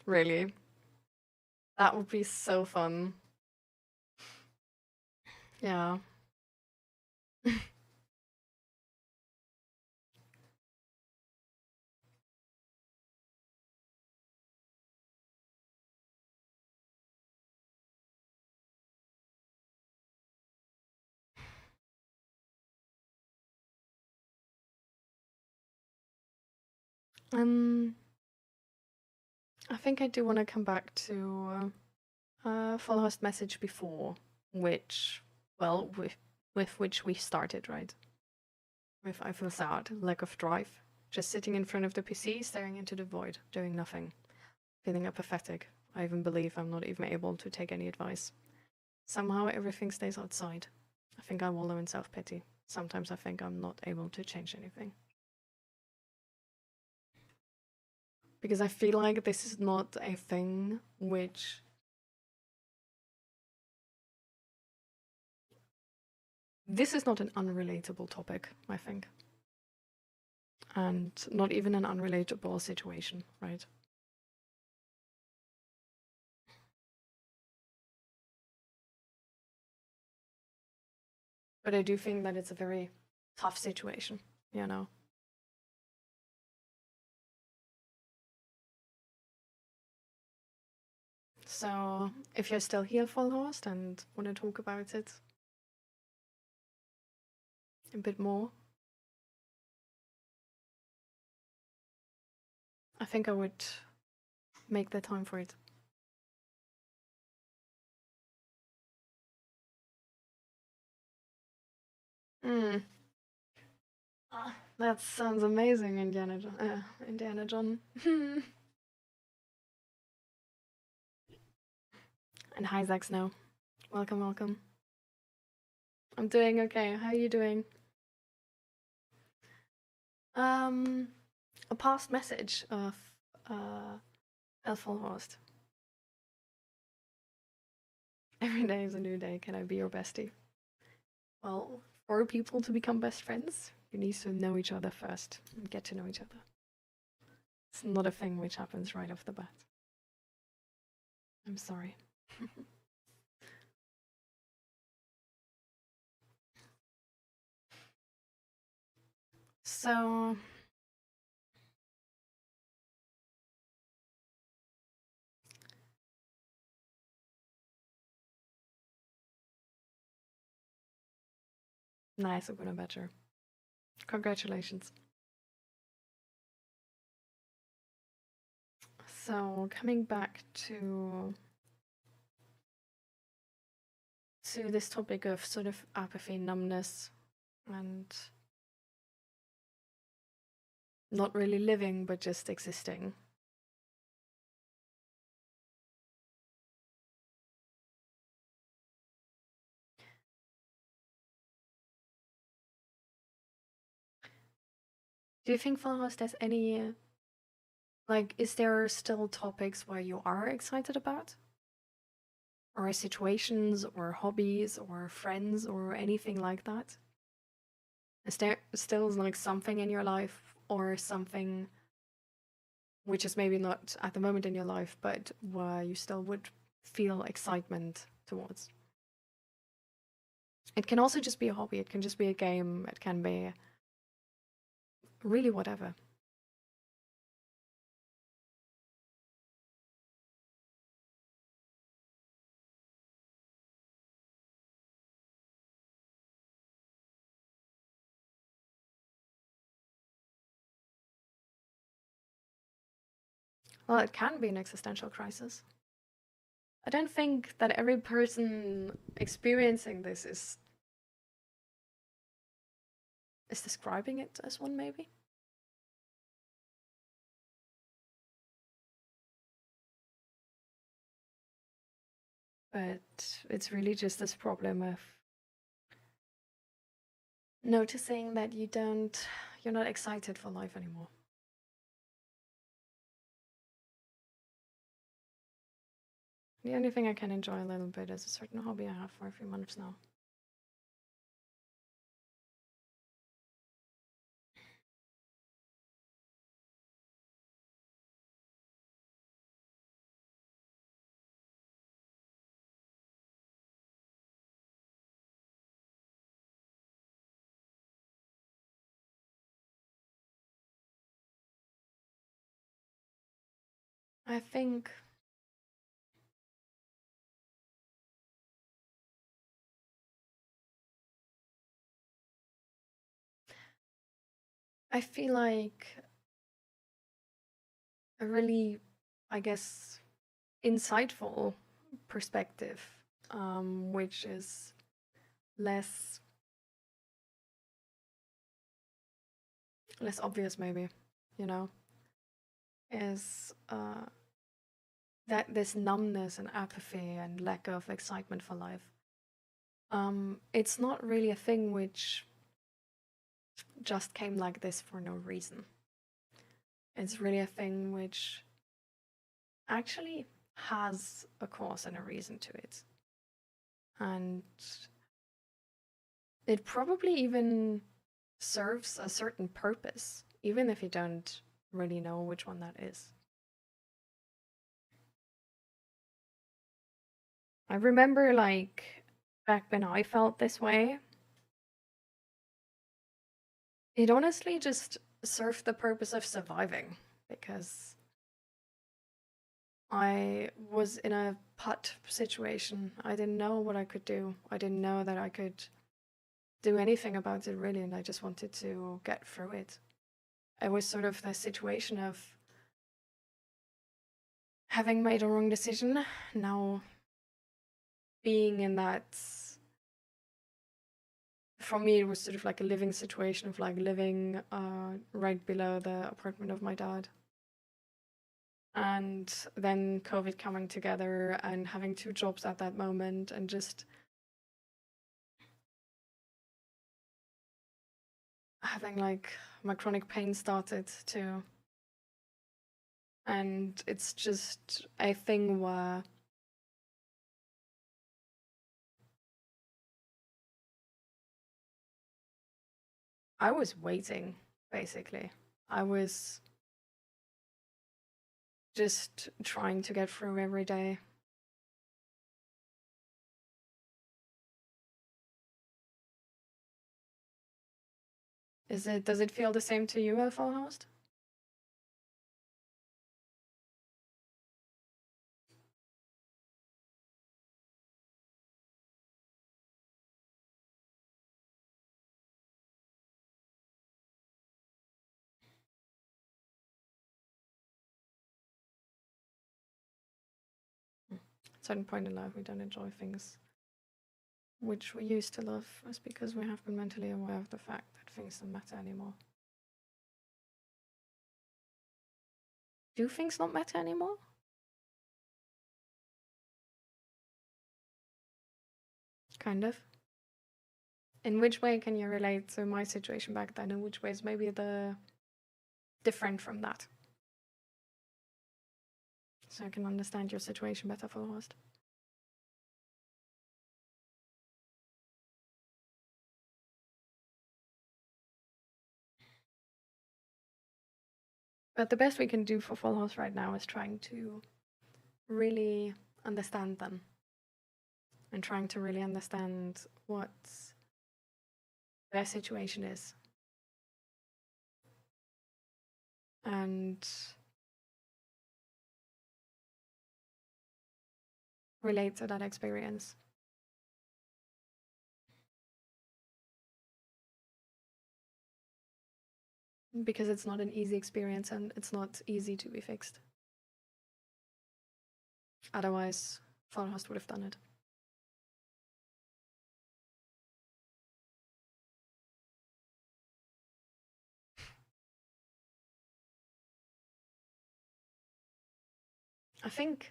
Really. That would be so fun. Yeah. I think I do want to come back to Follow's message before, which, well, with which we started, right? With I feel sad, lack of drive, just sitting in front of the PC, staring into the void, doing nothing, feeling apathetic. I even believe I'm not even able to take any advice. Somehow everything stays outside. I think I wallow in self-pity. Sometimes I think I'm not able to change anything. Because I feel like this is not a thing which this is not an unrelatable topic, I think. And not even an unrelatable situation, right? But I do think that it's a very tough situation, you know? So, if you're still here, Vollhorst, and want to talk about it a bit more, I think I would make the time for it. That sounds amazing, Indiana John. Indiana John. And hi, Zack Snow. Welcome, welcome. I'm doing okay. How are you doing? A past message of 𝔹𝕃ℂ𝔻. Every day is a new day. Can I be your bestie? Well, for people to become best friends, you need to know each other first and get to know each other. It's not a thing which happens right off the bat. I'm sorry. So nice, I'm better. Congratulations. So coming back to this topic of sort of apathy, numbness, and not really living but just existing. Do you think, Falhos, there's any, like, is there still topics where you are excited about? Or situations, or hobbies, or friends, or anything like that? Is there still, like, something in your life, or something which is maybe not at the moment in your life, but where you still would feel excitement towards? It can also just be a hobby, it can just be a game, it can be really whatever. Well, it can be an existential crisis. I don't think that every person experiencing this is describing it as one, maybe? But it's really just this problem of noticing that you're not excited for life anymore. The only thing I can enjoy a little bit is a certain hobby I have for a few months now. I think I feel like a really, I guess, insightful perspective, which is less obvious, maybe, you know, is that this numbness and apathy and lack of excitement for life, it's not really a thing which just came like this for no reason. It's really a thing which actually has a cause and a reason to it. And it probably even serves a certain purpose, even if you don't really know which one that is. I remember, like, back when I felt this way, it honestly just served the purpose of surviving, because I was in a pot situation. I didn't know what I could do. I didn't know that I could do anything about it, really, and I just wanted to get through it. It was sort of the situation of having made a wrong decision, now being in that, for me it was sort of like a living situation of like living right below the apartment of my dad. And then COVID coming together and having 2 jobs at that moment, and just having like my chronic pain started too. And it's just a thing where I was waiting, basically. I was just trying to get through every day. Does it feel the same to you, Full Host? At a certain point in life, we don't enjoy things which we used to love, is because we have been mentally aware of the fact that things don't matter anymore. Do things not matter anymore? Kind of. In which way can you relate to my situation back then? In which ways maybe the different from that? So I can understand your situation better, for the host. But the best we can do for Full House right now is trying to really understand them. And trying to really understand what their situation is. And relate to that experience. Because it's not an easy experience and it's not easy to be fixed. Otherwise, Full House would have done it. I think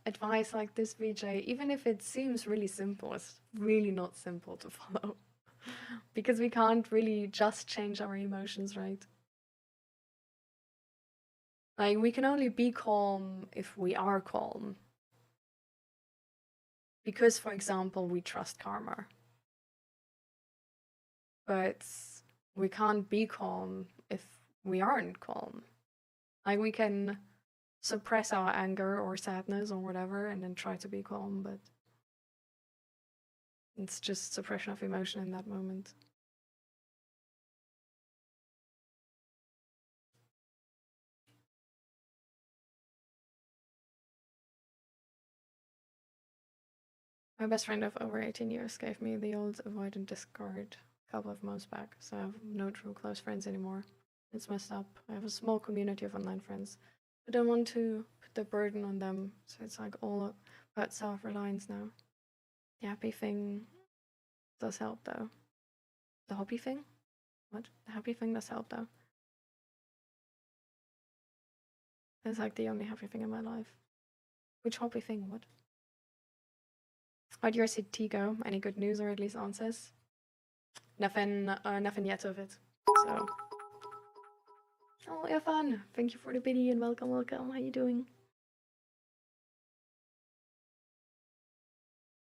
advice like this, VJ, even if it seems really simple, it's really not simple to follow. Because we can't really just change our emotions, right? Like, we can only be calm if we are calm. Because, for example, we trust karma. But we can't be calm if we aren't calm. Like, we can suppress our anger or sadness or whatever and then try to be calm, but it's just suppression of emotion in that moment. My best friend of over 18 years gave me the old avoid and discard a couple of months back, so I have no true close friends anymore. It's messed up. I have a small community of online friends. I don't want to put the burden on them, so it's like all about self-reliance now. The happy thing does help though. The hobby thing? What? The happy thing does help though. It's like the only happy thing in my life. Which hobby thing? What? How'd your CT go? Any good news or at least answers? Nothing yet of it. So. Oh, Irfan, thank you for the biddy and welcome. How you doing?